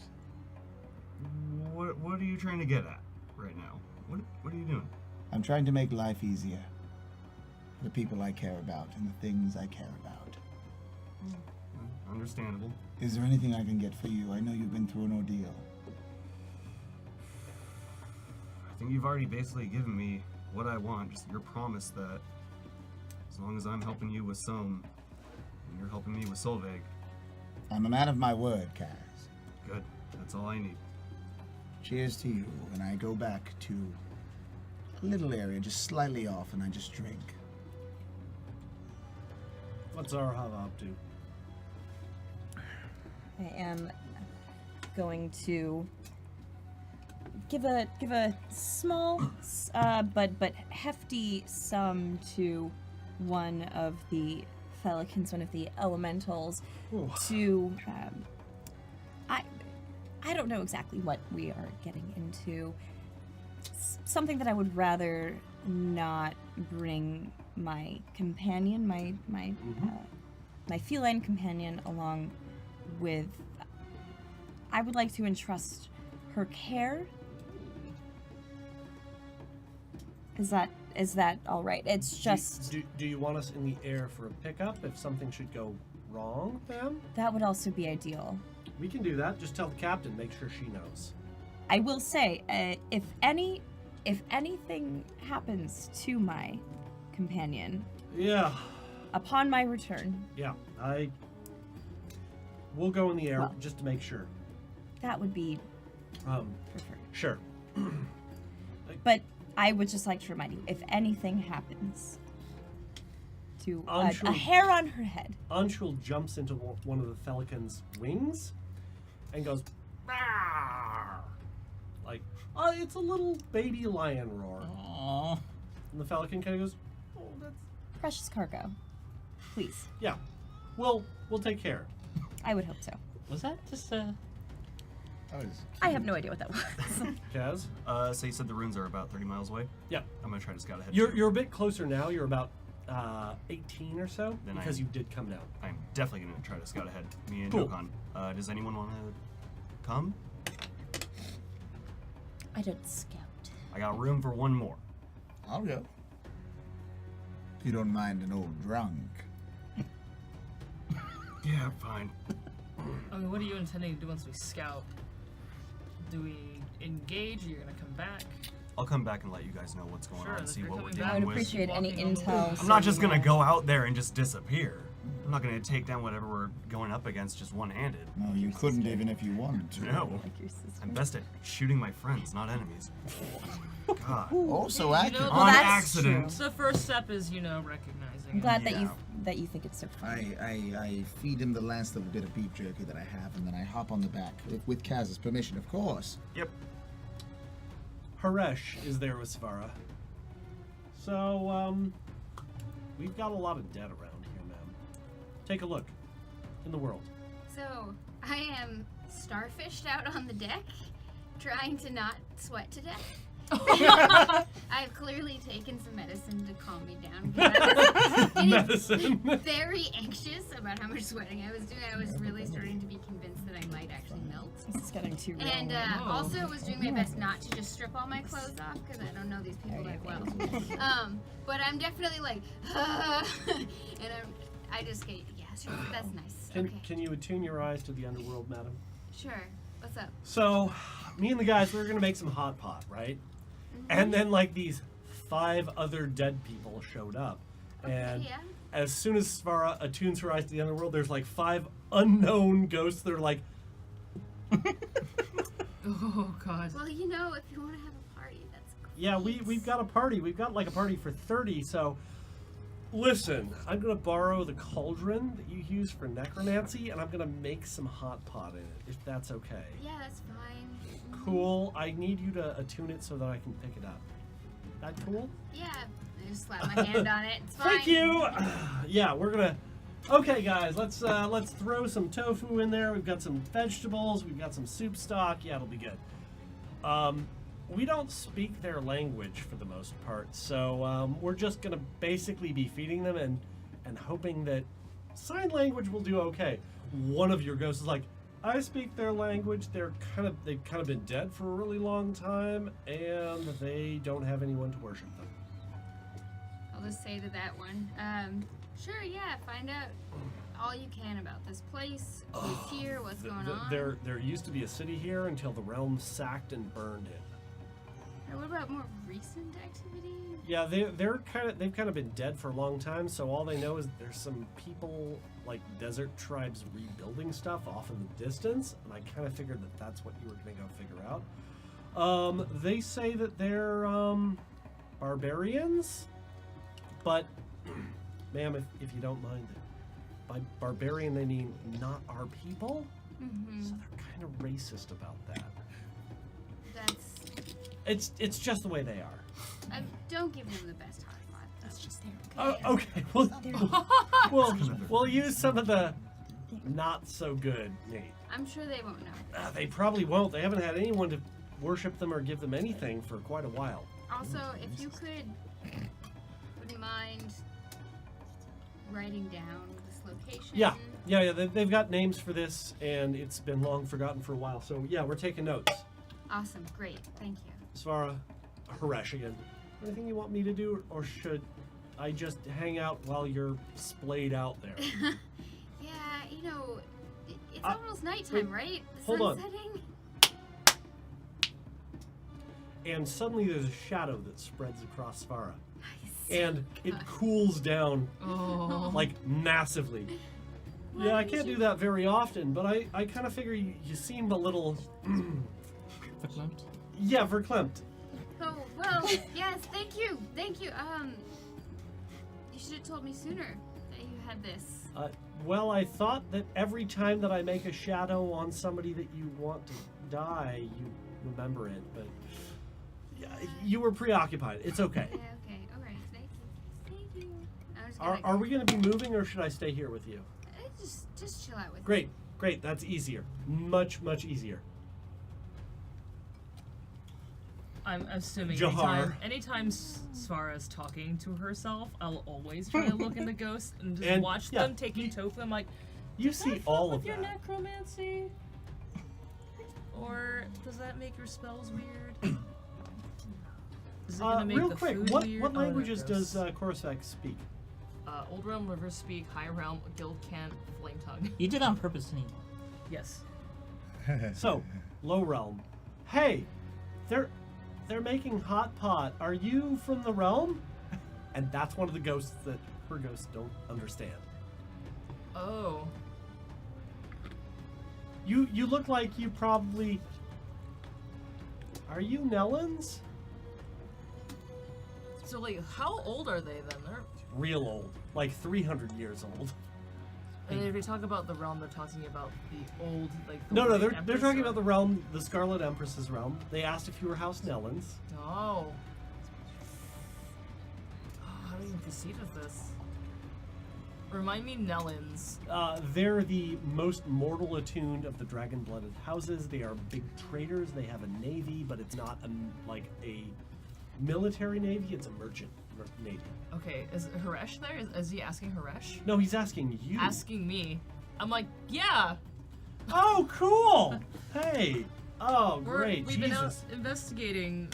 Speaker 7: What are you trying to get at right now? What are you doing?
Speaker 4: I'm trying to make life easier for the people I care about and the things I care about.
Speaker 7: Understandable.
Speaker 4: Is there anything I can get for you? I know you've been through an ordeal.
Speaker 7: I think you've already basically given me what I want. Just your promise that as long as I'm helping you with Sohm, and you're helping me with Solveig,
Speaker 4: I'm a man of my word, Kaz.
Speaker 7: good. That's all I need.
Speaker 4: Cheers to you, and I go back to a little area just slightly off, and I just drink.
Speaker 1: What's Zarahava up to?
Speaker 5: I am going to give a small but hefty sum to one of the Felicans, one of the elementals, to I don't know exactly what we are getting into. Something that I would rather not bring my companion, my feline companion, along with. I would like to entrust her care. Is that all right? It's just
Speaker 1: Do you want us in the air for a pickup if something should go wrong, ma'am?
Speaker 5: that would also be ideal.
Speaker 1: We can do that. Just tell the captain. Make sure she knows.
Speaker 5: I will say, if anything happens to my companion
Speaker 1: Yeah.
Speaker 5: upon my return,
Speaker 1: Yeah. We'll go in the air
Speaker 5: Well.
Speaker 1: just to make sure.
Speaker 5: that would be
Speaker 1: Um,
Speaker 5: preferred.
Speaker 1: sure.
Speaker 5: But I would just like to remind you, if anything happens to a
Speaker 1: Anshul-
Speaker 5: hair on her head,
Speaker 1: Anshul jumps into one of the Felican's wings and goes, "Rawr!" Like, it's a little baby lion roar.
Speaker 2: Aww.
Speaker 1: And the Felican kind of goes, "Oh, that's
Speaker 5: precious cargo, please.
Speaker 1: yeah. We'll take care."
Speaker 5: I would hope so.
Speaker 2: Was that just
Speaker 5: I have no idea what that was.
Speaker 1: Kaz?
Speaker 7: So you said the runes are about 30 miles away?
Speaker 1: Yeah.
Speaker 7: I'm gonna try to scout ahead.
Speaker 1: You're a bit closer now. You're about 18 or so
Speaker 7: Then
Speaker 1: because
Speaker 7: I-
Speaker 1: you did come down.
Speaker 7: I'm definitely gonna try to scout ahead. Me and
Speaker 1: Cool.
Speaker 7: Jokan. Does anyone want to come?
Speaker 5: I don't scout.
Speaker 7: I got room for one more.
Speaker 4: I'll go. If you don't mind an old drunk.
Speaker 7: Yeah, fine.
Speaker 3: I mean, what are you intending to do once we scout? Do we engage? Or you're gonna come back?
Speaker 7: I'll come back and let you guys know what's going
Speaker 3: Sure,
Speaker 7: on and
Speaker 3: if
Speaker 7: see
Speaker 3: you're
Speaker 7: what we're
Speaker 3: coming
Speaker 7: dealing
Speaker 3: back-
Speaker 5: I would
Speaker 7: with.
Speaker 5: appreciate any
Speaker 3: Walking on the
Speaker 5: intel.
Speaker 3: woods.
Speaker 7: I'm not just
Speaker 5: so you
Speaker 7: gonna
Speaker 5: know.
Speaker 7: go out there and just disappear. I'm not gonna take down whatever we're going up against just one-handed.
Speaker 4: No, you couldn't even if you wanted to.
Speaker 7: No.
Speaker 5: Like your sister.
Speaker 7: I'm best at shooting my friends, not enemies. God.
Speaker 4: Oh, so
Speaker 3: You
Speaker 4: accurate.
Speaker 3: know,
Speaker 7: On
Speaker 5: that's
Speaker 7: accident.
Speaker 3: So the first step is, recognizing.
Speaker 5: I'm
Speaker 3: it.
Speaker 5: glad
Speaker 7: Yeah.
Speaker 5: that you think it's so funny.
Speaker 4: I feed him the last little bit of beef jerky that I have, and then I hop on the back, with Kaz's permission, of course.
Speaker 7: Yep.
Speaker 1: Haresh is there with Svara. So, we've got a lot of dead around here, ma'am. Take a look. In the world.
Speaker 6: So, I am starfished out on the deck, trying to not sweat to death. I've clearly taken some medicine to calm me down. 'Cause I was getting
Speaker 1: Medicine.
Speaker 6: very anxious about how much sweating I was doing. I was really starting to be convinced that I might actually melt.
Speaker 5: This is getting too real.
Speaker 6: And
Speaker 3: Oh.
Speaker 6: also was doing my best not to just strip all my clothes off because I don't know these people that well. But I'm definitely like, and I just get, yeah, sure, that's nice. Okay,
Speaker 1: Can you attune your eyes to the underworld, madam?
Speaker 6: sure. What's up?
Speaker 1: So, me and the guys, we were gonna make some hot pot, right? And then, like, these 5 other dead people showed up. And
Speaker 6: Yeah.
Speaker 1: as soon as Svara attunes her eyes to the underworld, there's like 5 unknown ghosts that are like,
Speaker 3: Oh God.
Speaker 6: Well, if you want to have a party, that's great.
Speaker 1: yeah, we've got a party. We've got like a party for 30, so listen, I'm gonna borrow the cauldron that you use for necromancy, and I'm gonna make some hot pot in it, if that's okay.
Speaker 6: Yeah, that's fine.
Speaker 1: Cool. I need you to attune it so that I can pick it up. That cool?
Speaker 6: Yeah, I just slap my hand on it. It's fine.
Speaker 1: Thank you. Yeah, we're gonna. Okay, guys, let's throw some tofu in there. We've got some vegetables. We've got some soup stock. Yeah, it'll be good. We don't speak their language for the most part, so we're just gonna basically be feeding them and hoping that sign language will do okay. One of your ghosts is like, I speak their language. They've kind of been dead for a really long time, and they don't have anyone to worship them.
Speaker 6: I'll just say to that one, sure, yeah, find out all you can about this place, who's here, what's going on.
Speaker 1: There used to be a city here until the realm sacked and burned it.
Speaker 6: And what about more recent activity?
Speaker 1: Yeah, they've kind of been dead for a long time. So all they know is there's some people like desert tribes rebuilding stuff off in the distance, and I kind of figured that that's what you were gonna go figure out. They say that they're barbarians, but ma'am, if you don't mind, by barbarian they mean not our people.
Speaker 6: Mm-hmm.
Speaker 1: So they're kind of racist about that.
Speaker 6: That's.
Speaker 1: It's just the way they are.
Speaker 6: Don't give them the best hot pot. That's just there.
Speaker 1: Okay, we'll use some of the not so good, Nate.
Speaker 6: I'm sure they won't know.
Speaker 1: They probably won't. They haven't had anyone to worship them or give them anything for quite a while.
Speaker 6: Also, if you wouldn't mind writing down this location.
Speaker 1: Yeah. They've got names for this, and it's been long forgotten for a while. So yeah, we're taking notes.
Speaker 6: Awesome. Great. Thank you.
Speaker 1: Svara, Haresh again. Anything you want me to do, or should I just hang out while you're splayed out there?
Speaker 6: Yeah, you know, it's
Speaker 1: Uh,
Speaker 6: almost nighttime,
Speaker 1: wait,
Speaker 6: right? The
Speaker 1: hold
Speaker 6: sun's
Speaker 1: on.
Speaker 6: setting.
Speaker 1: And suddenly there's a shadow that spreads across Svara.
Speaker 6: Nice.
Speaker 1: And it cools down,
Speaker 3: Oh.
Speaker 1: like, massively.
Speaker 6: Why
Speaker 1: Yeah, I
Speaker 6: did
Speaker 1: can't
Speaker 6: you-
Speaker 1: do that very often, but I kind of figure you seemed a little...
Speaker 2: Verklempt?
Speaker 1: yeah, verklempt.
Speaker 6: Oh, well, yes, thank you. Thank you. You should have told me sooner that you had this.
Speaker 1: Well, I thought that every time that I make a shadow on somebody that you want to die, you remember it, but yeah, you were preoccupied. It's okay.
Speaker 6: Yeah, okay. All right. Thank you. Thank you. I'm just
Speaker 1: Are,
Speaker 6: gonna
Speaker 1: are we going to be moving, or should I stay here with you?
Speaker 6: just chill out with
Speaker 1: Great, great. That's easier. Much, much easier.
Speaker 3: I'm assuming
Speaker 1: Jahar.
Speaker 3: anytime Svara's talking to herself, I'll always try to look in the ghost and just
Speaker 1: And,
Speaker 3: watch
Speaker 1: yeah,
Speaker 3: them taking tofu. I'm like,
Speaker 1: You
Speaker 3: does
Speaker 1: see
Speaker 3: that fit
Speaker 1: all
Speaker 3: with
Speaker 1: of
Speaker 3: your
Speaker 1: that.
Speaker 3: necromancy? Or does that make your spells weird? Is it gonna make
Speaker 1: Real
Speaker 3: the
Speaker 1: quick,
Speaker 3: food
Speaker 1: what
Speaker 3: weird? Oh, they're
Speaker 1: languages does
Speaker 3: gross.
Speaker 1: Korosek speak?
Speaker 3: Old Realm, River Speak, High Realm, Guild Cant, Flame Tongue.
Speaker 2: You did it on purpose, didn't you?
Speaker 3: Yes.
Speaker 1: So, Low Realm. Hey, they're making hot pot. Are you from the realm? And that's one of the ghosts that her ghosts don't understand.
Speaker 3: Oh.
Speaker 1: You look like you probably... Are you Nellens?
Speaker 3: So, like, how old are they then? They're.
Speaker 1: Real old. Like 300 years old.
Speaker 3: And if we talk about the realm, they're talking about the old, like. The
Speaker 1: No,
Speaker 3: White
Speaker 1: they're
Speaker 3: Empress,
Speaker 1: talking
Speaker 3: or-
Speaker 1: about the realm, the Scarlet Empress's realm. They asked if you were House Nellens.
Speaker 3: Oh. How do you proceed with this? Remind me, Nellens.
Speaker 1: They're the most mortal attuned of the dragon-blooded houses. They are big traders. They have a navy, but it's not like a military navy. It's a merchant navy.
Speaker 3: Okay, is Haresh there? Is he asking Haresh?
Speaker 1: No, he's asking you.
Speaker 3: Asking me. I'm like, yeah.
Speaker 1: Oh, cool! Hey. Oh,
Speaker 3: We've
Speaker 1: great.
Speaker 3: been out
Speaker 1: Jesus.
Speaker 3: investigating.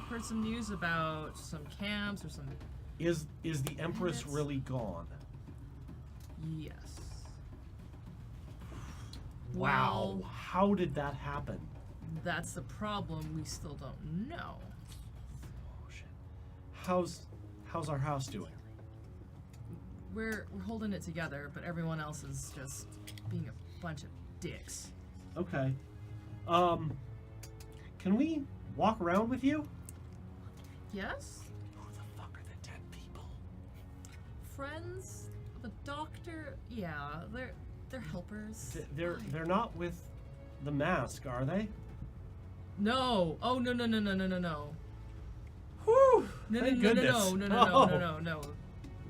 Speaker 3: Heard some news about some camps or some.
Speaker 1: Is the Empress
Speaker 3: That's-
Speaker 1: really gone?
Speaker 3: Yes.
Speaker 1: Wow.
Speaker 3: Well,
Speaker 1: How did that happen?
Speaker 3: that's the problem. We still don't know.
Speaker 1: Oh, shit. How's our house doing?
Speaker 3: We're holding it together, but everyone else is just being a bunch of dicks.
Speaker 1: Okay. Can we walk around with you?
Speaker 3: Yes?
Speaker 1: Who the fuck are the dead people?
Speaker 3: Friends? The doctor? Yeah, they're helpers.
Speaker 1: They're not with the mask, are they?
Speaker 3: No. Oh no.
Speaker 1: Whew!
Speaker 3: No,
Speaker 1: Thank
Speaker 3: no,
Speaker 1: goodness.
Speaker 3: no, no, no,
Speaker 1: Oh,
Speaker 3: no, no, no, no.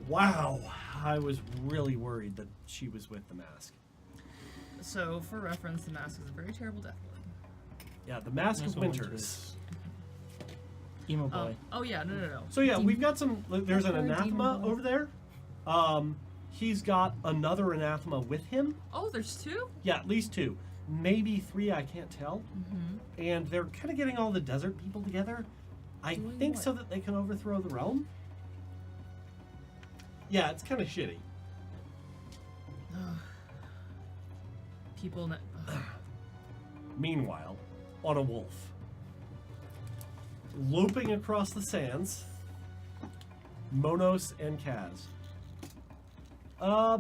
Speaker 1: Wow. I was really worried that she was with the mask.
Speaker 3: So, for reference, the mask is a very terrible death blow.
Speaker 1: Yeah, the Mask
Speaker 2: That's
Speaker 1: of
Speaker 2: what
Speaker 1: Winters.
Speaker 2: Emo boy.
Speaker 3: Oh yeah, no.
Speaker 1: So yeah, we've got some. There's an
Speaker 5: That's very
Speaker 1: anathema
Speaker 5: demon.
Speaker 1: over there. He's got another anathema with him.
Speaker 3: Oh, there's two?
Speaker 1: Yeah, at least two, maybe three. I can't tell.
Speaker 3: Mm-hmm.
Speaker 1: And they're kind of getting all the desert people together. I
Speaker 3: Doing
Speaker 1: think
Speaker 3: what?
Speaker 1: so that they can overthrow the realm. Yeah, it's kind of shitty.
Speaker 3: People.
Speaker 1: Meanwhile, on a wolf, loping across the sands, Monos and Kaz.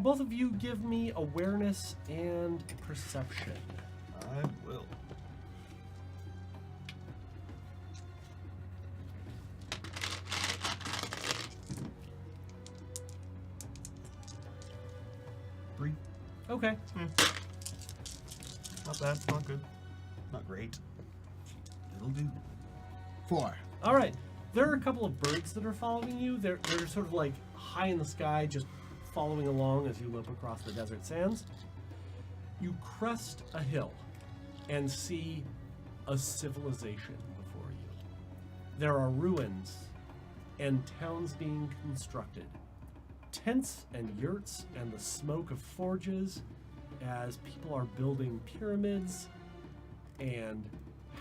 Speaker 1: Both of you give me awareness and perception.
Speaker 7: I will. Three.
Speaker 1: Okay.
Speaker 7: Not bad. Not good. Not great. It'll do.
Speaker 4: 4.
Speaker 1: All right. There are a couple of birds that are following you. They're sort of like high in the sky, just following along as you lope across the desert sands. You crest a hill and see a civilization before you. There are ruins and towns being constructed. Tents and yurts and the smoke of forges as people are building pyramids and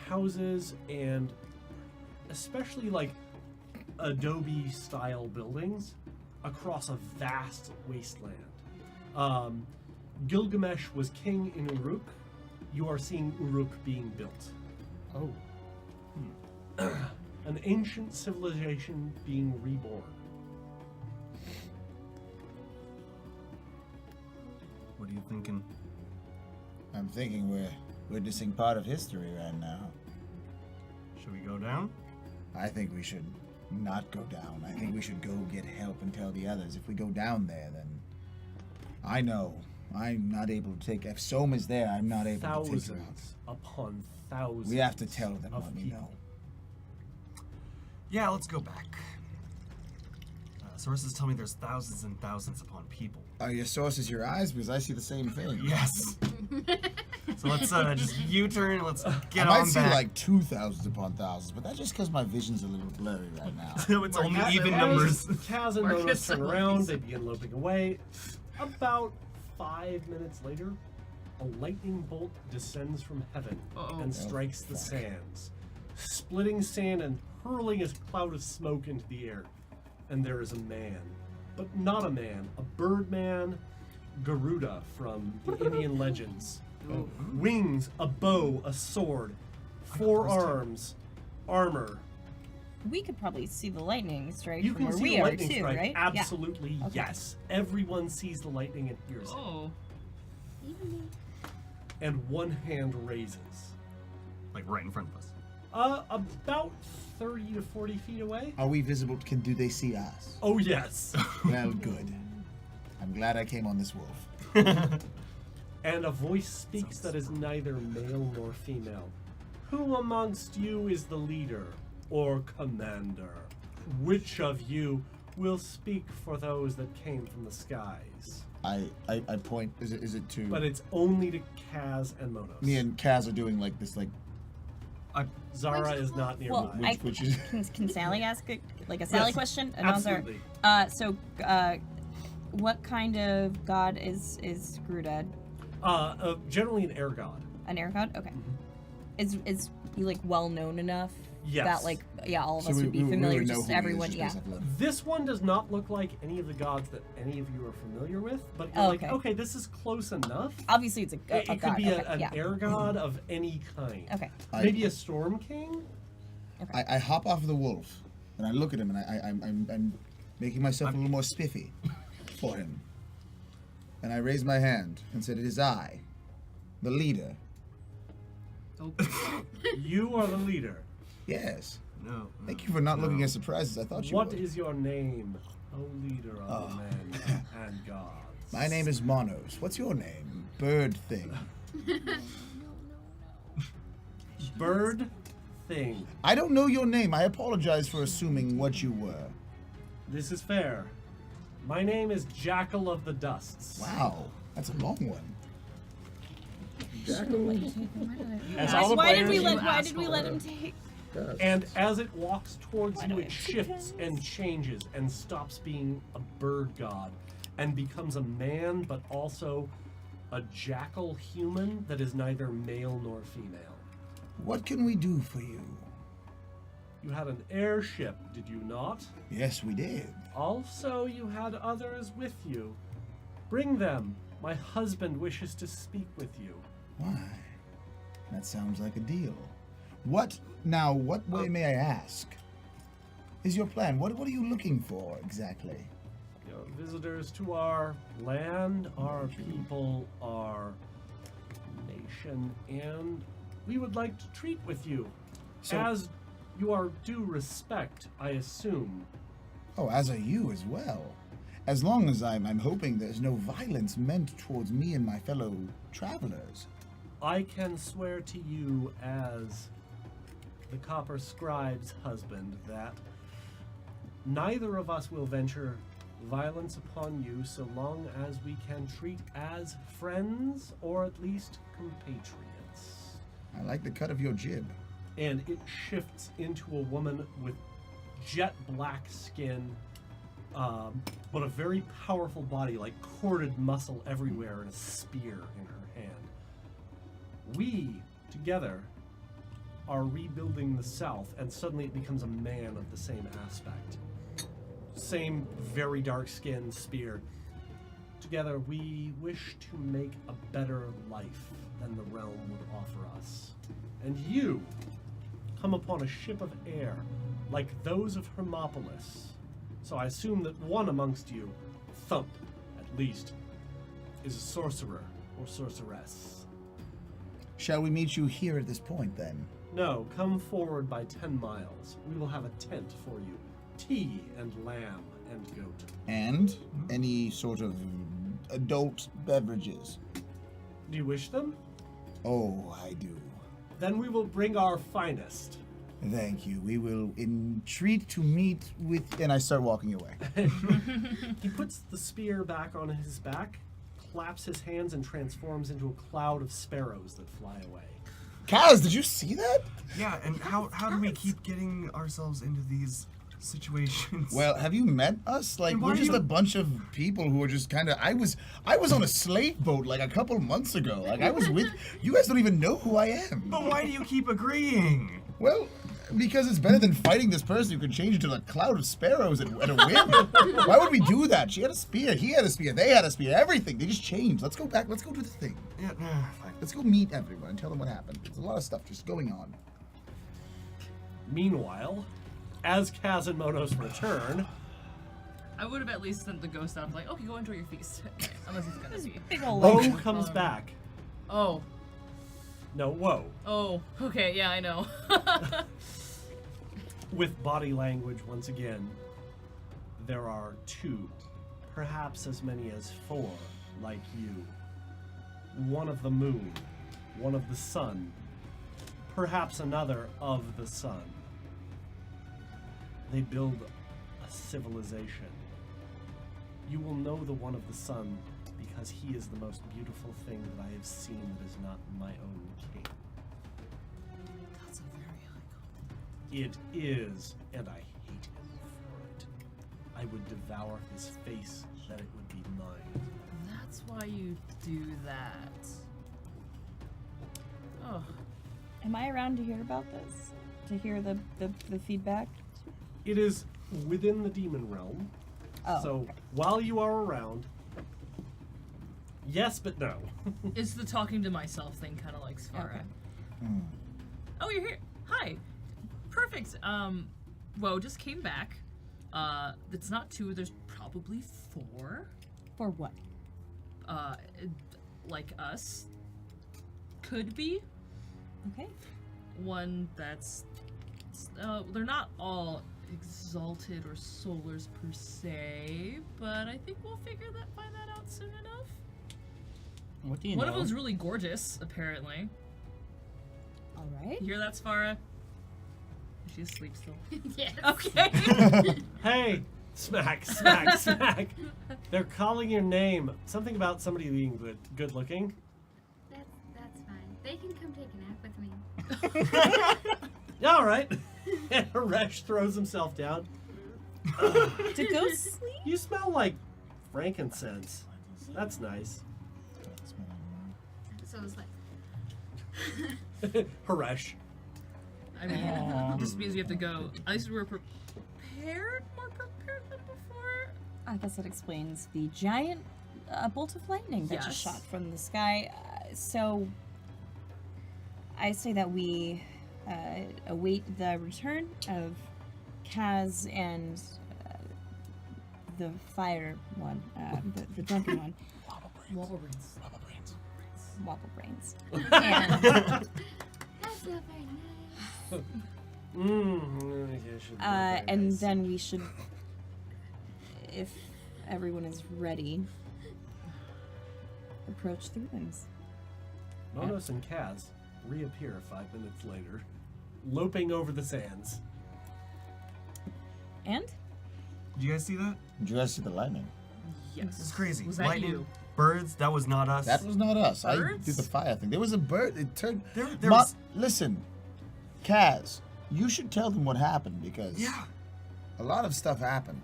Speaker 1: houses and especially like adobe style buildings across a vast wasteland. Gilgamesh was king in Uruk. You are seeing Uruk being built.
Speaker 2: Oh.
Speaker 1: An ancient civilization being reborn.
Speaker 7: What are you thinking?
Speaker 4: I'm thinking we're witnessing part of history right now.
Speaker 7: Should we go down?
Speaker 4: I think we should not go down. I think we should go get help and tell the others. If we go down there, then I know I'm not able to take. If Soma's there, I'm not able to take her out.
Speaker 1: Thousands upon thousands.
Speaker 4: We have to tell them.
Speaker 1: of
Speaker 4: Let me
Speaker 1: people.
Speaker 4: know.
Speaker 7: Yeah, let's go back. Sources tell me there's thousands and thousands upon people.
Speaker 4: Are your sources your eyes? Because I see the same thing.
Speaker 7: Yes. So let's just U-turn. Let's get
Speaker 4: I might
Speaker 7: on
Speaker 4: see
Speaker 7: back.
Speaker 4: like 2,000s upon thousands, but that's just because my vision's a little blurry right now.
Speaker 7: So it's only
Speaker 1: As-
Speaker 7: even
Speaker 1: as
Speaker 7: numbers.
Speaker 1: Kaz and
Speaker 3: Marcus
Speaker 1: Monos turn
Speaker 3: always-
Speaker 1: around, they begin loping away. About 5 minutes later, a lightning bolt descends from heaven
Speaker 3: Uh-oh.
Speaker 1: and strikes the
Speaker 4: fuck.
Speaker 1: sands, splitting sand and hurling a cloud of smoke into the air. And there is a man, but not a man, a birdman, Garuda from the Indian legends. Wings, a bow, a sword, 4 arms, armor.
Speaker 5: We could probably see the lightning strike
Speaker 1: You
Speaker 5: from
Speaker 1: can
Speaker 5: where
Speaker 1: see
Speaker 5: we
Speaker 1: the
Speaker 5: are
Speaker 1: lightning
Speaker 5: too,
Speaker 1: strike.
Speaker 5: right?
Speaker 1: Absolutely,
Speaker 5: Okay.
Speaker 1: yes. Everyone sees the lightning and hears it.
Speaker 3: Oh.
Speaker 6: Even me.
Speaker 1: And one hand raises.
Speaker 7: Like right in front of us.
Speaker 1: About 30 to 40 feet away.
Speaker 4: Are we visible? Do they see us?
Speaker 1: Oh, yes.
Speaker 4: Well, good. I'm glad I came on this wolf.
Speaker 1: And a voice speaks that is neither male nor female. Who amongst you is the leader or commander? Which of you will speak for those that came from the skies?
Speaker 4: I point. Is it to?
Speaker 1: But it's only to Kaz and Monos.
Speaker 4: Me and Kaz are doing like this,
Speaker 1: Zara is not nearby.
Speaker 5: Well, I,
Speaker 4: which is
Speaker 5: can Sally ask a Sally
Speaker 1: Yes,
Speaker 5: question?
Speaker 1: absolutely.
Speaker 5: So, what kind of god is Grudad?
Speaker 1: Generally an air god.
Speaker 5: An air god? Okay. Is he like well known enough
Speaker 1: Yes.
Speaker 5: that like all of
Speaker 4: so
Speaker 5: us would be
Speaker 4: we
Speaker 5: familiar?
Speaker 4: would know
Speaker 5: Just
Speaker 4: who he is
Speaker 5: everyone,
Speaker 4: just
Speaker 5: yeah.
Speaker 4: based off of-
Speaker 1: This one does not look like any of the gods that any of you are familiar with, but you're
Speaker 5: Oh,
Speaker 1: like,
Speaker 5: okay.
Speaker 1: okay, this is close enough.
Speaker 5: Obviously, it's a
Speaker 1: It could
Speaker 5: god.
Speaker 1: be
Speaker 5: Okay,
Speaker 1: an
Speaker 5: yeah.
Speaker 1: air god of any kind.
Speaker 5: Okay.
Speaker 1: Maybe a storm king?
Speaker 4: I hop off of the wolf and I look at him and I'm making myself a little more spiffy for him. And I raise my hand and said, "It is I, the leader."
Speaker 3: Oh.
Speaker 1: You are the leader.
Speaker 4: Yes.
Speaker 7: No.
Speaker 4: Thank you for not looking as surprised as I thought you
Speaker 1: What
Speaker 4: would.
Speaker 1: is your name, O leader of the men and gods?
Speaker 4: My name is Monos. What's your name? Bird thing.
Speaker 1: Bird Thing.
Speaker 4: I don't know your name. I apologize for assuming what you were.
Speaker 1: This is fair. My name is Jackal of the Dusts.
Speaker 4: Wow, that's a long one.
Speaker 2: As all the
Speaker 5: Why did
Speaker 2: players,
Speaker 5: we
Speaker 2: you
Speaker 5: let him take?
Speaker 1: And as it walks towards
Speaker 5: Why
Speaker 1: you,
Speaker 5: do
Speaker 1: it
Speaker 5: I-
Speaker 1: shifts and changes and stops being a bird god and becomes a man, but also a jackal human that is neither male nor female.
Speaker 4: What can we do for you?
Speaker 1: You had an airship, did you not?
Speaker 4: Yes, we did.
Speaker 1: Also, you had others with you. Bring them. My husband wishes to speak with you.
Speaker 4: Why? That sounds like a deal. What way may I ask? Is your plan? What are you looking for exactly?
Speaker 1: You're visitors to our land, our people, our nation, and we would like to treat with you.
Speaker 4: So-
Speaker 1: as you are due respect, I assume.
Speaker 4: Oh, as are you as well. As long as I'm hoping there's no violence meant towards me and my fellow travelers.
Speaker 1: I can swear to you as the Copper Scribe's husband that neither of us will venture violence upon you so long as we can treat as friends or at least compatriots.
Speaker 4: I like the cut of your jib.
Speaker 1: And it shifts into a woman with jet black skin, but a very powerful body, like corded muscle everywhere, and a spear in her hand. We, together, are rebuilding the South, and suddenly it becomes a man of the same aspect. Same very dark skin, spear. Together, we wish to make a better life than the realm would offer us. And you come upon a ship of air, like those of Hermopolis. So I assume that one amongst you, Thump, at least, is a sorcerer or sorceress.
Speaker 4: Shall we meet you here at this point, then?
Speaker 1: No, come forward by 10 miles. We will have a tent for you. Tea and lamb and goat.
Speaker 4: And any sort of adult beverages?
Speaker 1: Do you wish them?
Speaker 4: Oh, I do.
Speaker 1: Then we will bring our finest.
Speaker 4: Thank you. We will entreat to meet with... And I start walking away.
Speaker 1: He puts the spear back on his back, claps his hands, and transforms into a cloud of sparrows that fly away.
Speaker 4: Kaz, did you see that?
Speaker 7: Yeah, and how do we keep getting ourselves into these situations?
Speaker 4: Well, have you met us? Like,
Speaker 7: And why
Speaker 4: we're
Speaker 7: are
Speaker 4: just
Speaker 7: you-
Speaker 4: a bunch of people who are just kind of... I was on a slave boat like a couple months ago. Like, I was with... You guys don't even know who I am.
Speaker 7: But why do you keep agreeing?
Speaker 4: Well, because it's better than fighting this person who can change into a cloud of sparrows at a whim. Why would we do that? She had a spear, he had a spear, they had a spear, everything. They just changed. Let's go back. Let's go do the thing.
Speaker 7: Yeah, fine.
Speaker 4: Let's go meet everyone and tell them what happened. There's a lot of stuff just going on.
Speaker 1: Meanwhile, as Kaz and Monos return,
Speaker 3: I would have at least sent the ghost out like, okay, go enjoy your feast. Unless it's gonna be.
Speaker 5: Big ol'
Speaker 1: Bo
Speaker 5: leg.
Speaker 1: comes back.
Speaker 3: Oh.
Speaker 1: No, whoa.
Speaker 3: Oh. Okay, yeah, I know.
Speaker 1: With body language once again, there are 2, perhaps as many as 4, like you. One of the moon, one of the sun, perhaps another of the sun. They build a civilization. You will know the one of the sun because he is the most beautiful thing that I have seen that is not my own king.
Speaker 3: That's a very high compliment.
Speaker 1: It is, and I hate him for it. I would devour his face that it would be mine.
Speaker 3: That's why you do that. Oh.
Speaker 5: Am I around to hear about this? To hear the feedback?
Speaker 1: It is within the demon realm.
Speaker 5: Oh.
Speaker 1: So while you are around, yes, but no.
Speaker 3: It's the talking to myself thing, kind of like Svara.
Speaker 5: Okay.
Speaker 3: Oh, you're here. Hi. Perfect. Well, just came back. It's not 2. There's probably 4.
Speaker 5: For what?
Speaker 3: Like us. Could be.
Speaker 5: Okay.
Speaker 3: One that's. They're not all exalted or solars per se, but I think we'll find that out soon enough.
Speaker 2: What do you
Speaker 3: One
Speaker 2: know?
Speaker 3: of them's really gorgeous, apparently.
Speaker 5: All right.
Speaker 3: You hear that, Svara? Is she asleep still?
Speaker 6: Yes.
Speaker 3: Okay.
Speaker 1: Hey, smack, smack, smack. They're calling your name. Something about somebody being good looking.
Speaker 6: That's fine. They can come take a nap with me.
Speaker 1: Yeah, all right. And Haresh throws himself down.
Speaker 5: Do ghosts sleep?
Speaker 1: You smell like frankincense. That's nice.
Speaker 6: So it's like,
Speaker 1: Haresh.
Speaker 3: I mean,
Speaker 2: Aw.
Speaker 3: just means we have to go. At least we were more prepared than before.
Speaker 5: I guess that explains the giant bolt of lightning that just
Speaker 3: Yes.
Speaker 5: shot from the sky. So I say that we await the return of Kaz and the fire one, the drunken one,
Speaker 3: Wolverines.
Speaker 5: Wobble Brains. And
Speaker 6: that's not very nice.
Speaker 5: and then we should, if everyone is ready, approach the ruins.
Speaker 1: Monos and Kaz reappear 5 minutes later, loping over the sands.
Speaker 5: And?
Speaker 7: Did you guys see that?
Speaker 4: Did you guys see the lightning?
Speaker 3: Yes.
Speaker 7: It's crazy.
Speaker 3: Was that
Speaker 7: Lightning,
Speaker 3: you?
Speaker 7: birds, that was not us.
Speaker 4: That was not us. I
Speaker 3: Birds?
Speaker 4: did the fire thing. There was a bird. It turned.
Speaker 7: There was-
Speaker 4: Listen, Kaz, you should tell them what happened because
Speaker 7: Yeah.
Speaker 4: a lot of stuff happened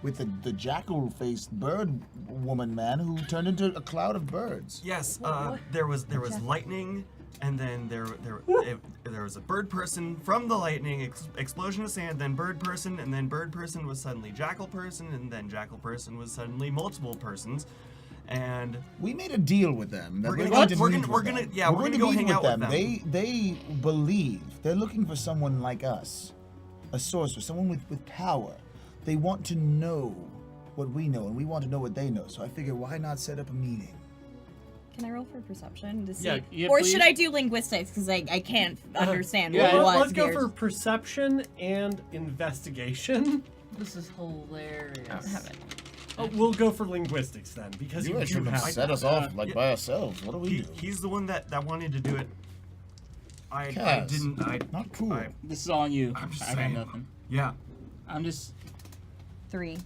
Speaker 4: with the jackal-faced bird woman man who turned into a cloud of birds.
Speaker 7: Yes, there was lightning, and then there was a bird person from the lightning, explosion of sand, then bird person, and then bird person was suddenly jackal person, and then jackal person was suddenly multiple persons, and
Speaker 4: We made a deal with them. that
Speaker 7: We're gonna
Speaker 4: going
Speaker 7: go-
Speaker 4: to
Speaker 7: we're
Speaker 4: meet
Speaker 7: gonna-
Speaker 4: with
Speaker 7: we're gonna-
Speaker 4: them.
Speaker 7: yeah, we're
Speaker 4: going
Speaker 7: gonna
Speaker 4: to
Speaker 7: go
Speaker 4: meet
Speaker 7: hang
Speaker 4: with
Speaker 7: out with
Speaker 4: them.
Speaker 7: them.
Speaker 4: They believe they're looking for someone like us, a sorcerer, someone with power. They want to know what we know, and we want to know what they know. So I figure, why not set up a meeting?
Speaker 5: Can I roll for perception to see?
Speaker 1: Yeah,
Speaker 2: yeah,
Speaker 5: or
Speaker 2: please.
Speaker 5: should I do linguistics because I can't understand
Speaker 2: yeah,
Speaker 5: what it
Speaker 1: Well,
Speaker 5: was.
Speaker 1: let's go
Speaker 5: Gears.
Speaker 1: for perception and investigation.
Speaker 3: This is hilarious.
Speaker 5: I don't have it.
Speaker 1: Oh, we'll go for linguistics then, because you,
Speaker 4: You guys
Speaker 1: do
Speaker 4: shouldn't
Speaker 1: have
Speaker 4: have set us off like
Speaker 7: yeah.
Speaker 4: by ourselves. What do we do?
Speaker 7: he's the one that wanted to do it. I
Speaker 4: Kaz,
Speaker 7: didn't.
Speaker 4: not cool.
Speaker 2: This is all on you.
Speaker 7: I'm just
Speaker 2: I
Speaker 7: saying.
Speaker 2: got nothing.
Speaker 7: Yeah.
Speaker 2: I'm just.
Speaker 5: 3.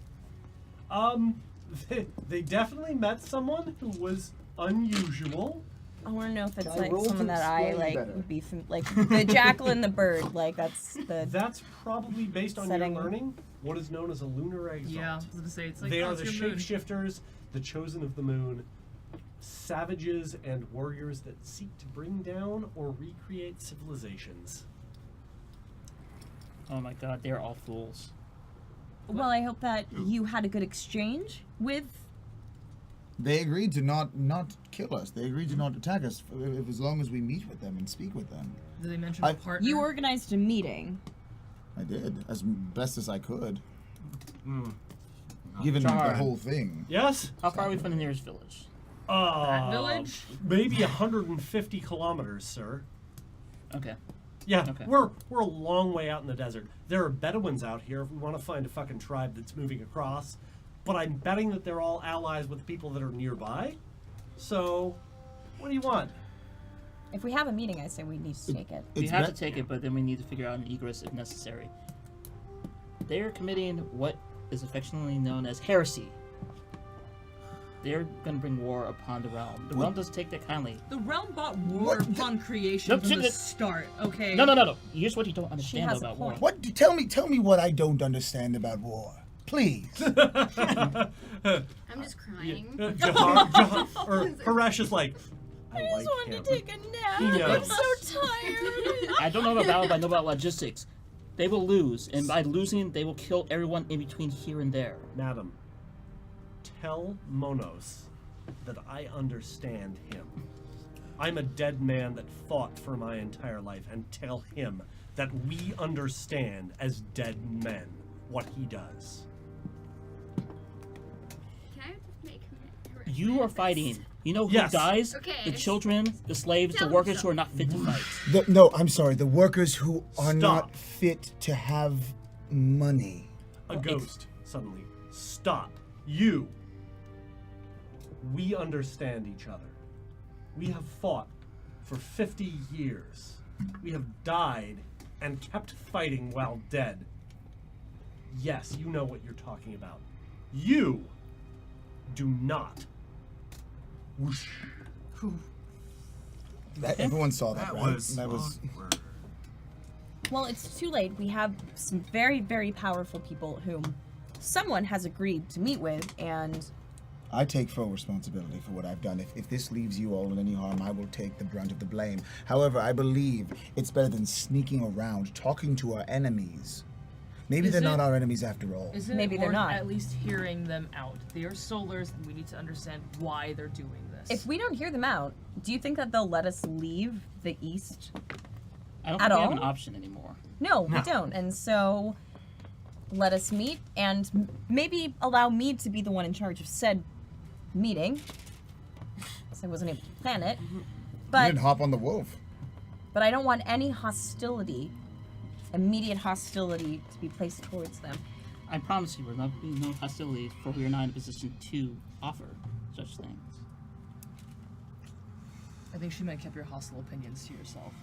Speaker 1: They definitely met someone who was unusual.
Speaker 5: I want to know if it's
Speaker 4: Can I
Speaker 5: like
Speaker 4: roll to
Speaker 5: someone that I
Speaker 4: explain
Speaker 5: like
Speaker 4: better?
Speaker 5: would be like the jackal and the bird. Like that's the.
Speaker 1: That's probably based on
Speaker 5: Setting.
Speaker 1: your learning what is known as a lunar exalt.
Speaker 3: Yeah, I was gonna say it's like
Speaker 1: They
Speaker 3: oh,
Speaker 1: are
Speaker 3: it's
Speaker 1: the
Speaker 3: your moon.
Speaker 1: shapeshifters, the chosen of the moon, savages and warriors that seek to bring down or recreate civilizations.
Speaker 2: Oh my god, they're all fools.
Speaker 5: Well, I hope that you had a good exchange with.
Speaker 4: They agreed to not kill us. They agreed to not attack us as long as we meet with them and speak with them.
Speaker 3: Did they mention
Speaker 4: I-
Speaker 3: a partner?
Speaker 5: You organized a meeting.
Speaker 4: I did as best as I could,
Speaker 7: Mm.
Speaker 4: given the
Speaker 2: Darn.
Speaker 4: whole thing.
Speaker 1: Yes?
Speaker 2: How far are we from the nearest village?
Speaker 3: That village?
Speaker 1: Maybe 150 kilometers, sir.
Speaker 2: Okay.
Speaker 1: Yeah,
Speaker 2: Okay.
Speaker 1: we're a long way out in the desert. There are Bedouins out here if we want to find a fucking tribe that's moving across. But I'm betting that they're all allies with the people that are nearby. So, what do you want?
Speaker 5: If we have a meeting, I say we need to take it.
Speaker 2: We
Speaker 4: It's
Speaker 2: have to
Speaker 4: bet-
Speaker 2: take it, but then we need to figure out an egress if necessary. They're committing what is affectionately known as heresy. They're going to bring war upon the realm. The realm doesn't take that kindly.
Speaker 3: The realm bought war
Speaker 4: What?
Speaker 3: upon creation
Speaker 2: No,
Speaker 3: from
Speaker 2: shit,
Speaker 3: the
Speaker 2: that-
Speaker 3: start. Okay.
Speaker 2: No. Here's what you don't understand
Speaker 5: has a
Speaker 2: about war.
Speaker 5: point.
Speaker 4: What? Tell me what I don't understand about war, please.
Speaker 6: I'm just crying.
Speaker 1: Or Haresh is like, I
Speaker 5: I just
Speaker 1: like
Speaker 5: wanted
Speaker 1: him.
Speaker 5: to take a nap.
Speaker 1: He
Speaker 5: I'm
Speaker 1: knows.
Speaker 5: so tired.
Speaker 2: I don't know about battle, but I know about logistics. They will lose, and by losing, they will kill everyone in between here and there.
Speaker 1: Madam, tell Monos that I understand him. I'm a dead man that fought for my entire life, and tell him that we understand as dead men what he does.
Speaker 6: Can I make a
Speaker 2: You are fighting. You know who
Speaker 1: Yes.
Speaker 2: dies?
Speaker 6: Okay.
Speaker 2: The children, the slaves,
Speaker 6: Tell
Speaker 2: the
Speaker 6: them
Speaker 2: workers
Speaker 6: so.
Speaker 2: who are not fit to fight.
Speaker 4: No, I'm sorry. The workers who are
Speaker 1: Stop.
Speaker 4: not fit to have money.
Speaker 1: A ghost, suddenly. Stop. You. We understand each other. We have fought for 50 years. We have died and kept fighting while dead. Yes, you know what you're talking about. You do not. Whoosh.
Speaker 4: Everyone saw that,
Speaker 7: That
Speaker 4: right?
Speaker 7: was.
Speaker 4: That was.
Speaker 7: awkward.
Speaker 5: Well, it's too late. We have some very, very powerful people whom someone has agreed to meet with, and
Speaker 4: I take full responsibility for what I've done. If this leaves you all in any harm, I will take the brunt of the blame. However, I believe it's better than sneaking around, talking to our enemies. Maybe
Speaker 3: Is
Speaker 4: they're not
Speaker 3: it-
Speaker 4: our enemies after all.
Speaker 3: Isn't
Speaker 5: Maybe
Speaker 3: it
Speaker 5: they're
Speaker 3: worth
Speaker 5: not.
Speaker 3: at least hearing them out? They are solars, and we need to understand why they're doing this.
Speaker 5: if we don't hear them out, do you think that they'll let us leave the East?
Speaker 2: I don't
Speaker 5: At
Speaker 2: think we have an
Speaker 5: all?
Speaker 2: option anymore.
Speaker 5: No, we
Speaker 7: No.
Speaker 5: don't. And so let us meet and maybe allow me to be the one in charge of said meeting. So I wasn't able to plan it.
Speaker 4: You
Speaker 5: But
Speaker 4: didn't hop on the wolf.
Speaker 5: but I don't want any hostility, immediate hostility to be placed towards them.
Speaker 2: I promise you, there will not be no hostility, for we are not in a position to offer such things.
Speaker 3: I think she might have kept your hostile opinions to yourself.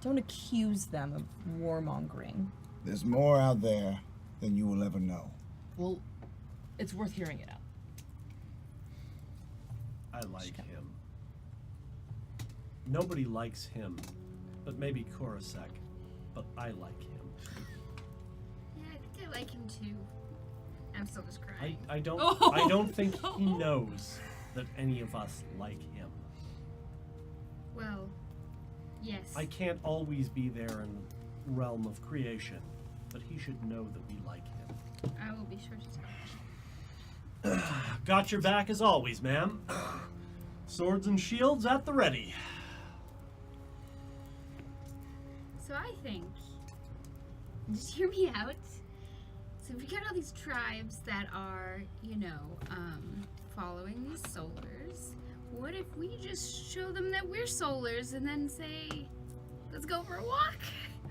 Speaker 5: Don't accuse them of warmongering.
Speaker 4: There's more out there. than you will ever know.
Speaker 3: Well, it's worth hearing it out.
Speaker 1: I like him. Nobody likes him, but maybe Korosek. But I like him.
Speaker 6: Yeah, I think I like him too. I'm still just crying.
Speaker 1: I don't
Speaker 3: Oh,
Speaker 1: I don't think he
Speaker 3: no.
Speaker 1: knows that any of us like him.
Speaker 6: Well, yes.
Speaker 1: I can't always be there in the realm of creation, but he should know that we like him.
Speaker 6: I will be sure to tell him.
Speaker 1: Got your back as always, ma'am. Swords and shields at the ready.
Speaker 6: So I think, just hear me out. So we got all these tribes that are, following these solars. What if we just show them that we're solars and then say, let's go for a walk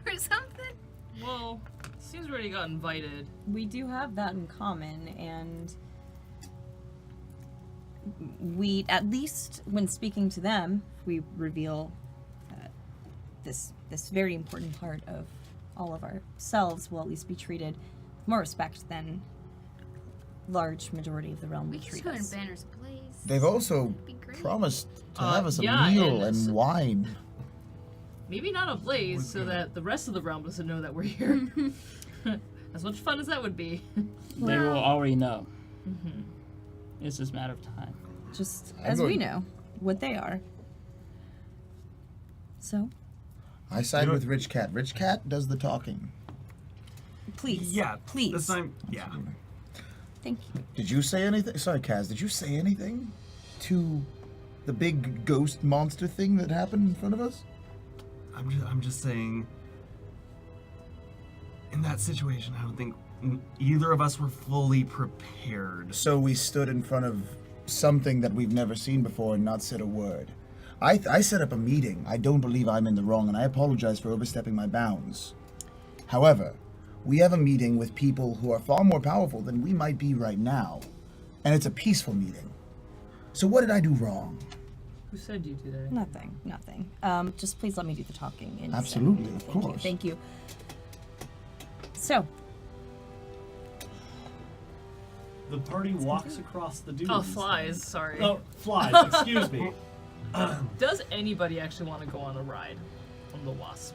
Speaker 6: or something?
Speaker 3: Well, seems we already got invited.
Speaker 5: We do have that in common, and we, at least when speaking to them, we reveal this very important part of all of ourselves will at least be treated with more respect than large majority of the realm
Speaker 6: We
Speaker 5: will
Speaker 6: could
Speaker 5: treat
Speaker 6: just go in
Speaker 5: us.
Speaker 6: banners ablaze.
Speaker 4: They've also
Speaker 6: That'd be great.
Speaker 4: promised to
Speaker 3: Uh,
Speaker 4: have us a
Speaker 3: yeah,
Speaker 4: meal
Speaker 3: and
Speaker 4: and
Speaker 3: so-
Speaker 4: wine.
Speaker 3: Maybe not a blaze, so that the rest of the realm doesn't know that we're here. As much fun as that would be.
Speaker 2: They will already know. It's just a matter of time.
Speaker 5: Just
Speaker 4: I'm
Speaker 5: as we
Speaker 4: going-
Speaker 5: know what they are. So,
Speaker 4: I side with Rich Cat. Rich Cat does the talking.
Speaker 5: please.
Speaker 7: Yeah,
Speaker 5: Please.
Speaker 7: This time, yeah.
Speaker 5: Thank you.
Speaker 4: Did you say anything? Sorry, Kaz. Did you say anything to the big ghost monster thing that happened in front of us?
Speaker 7: I'm just saying. In that situation, I don't think either of us were fully prepared.
Speaker 4: So we stood in front of something that we've never seen before and not said a word. I set up a meeting. I don't believe I'm in the wrong, and I apologize for overstepping my bounds. However, we have a meeting with people who are far more powerful than we might be right now, and it's a peaceful meeting. So what did I do wrong?
Speaker 3: Who said you today?
Speaker 5: Nothing. Just please let me do the talking. And
Speaker 4: Absolutely, of
Speaker 5: Thank you,
Speaker 4: course.
Speaker 5: Thank you. So,
Speaker 1: The party walks across the dunes.
Speaker 3: Oh, flies, sorry.
Speaker 1: Oh, flies, excuse me.
Speaker 3: Does anybody actually want to go on a ride on the Wasp?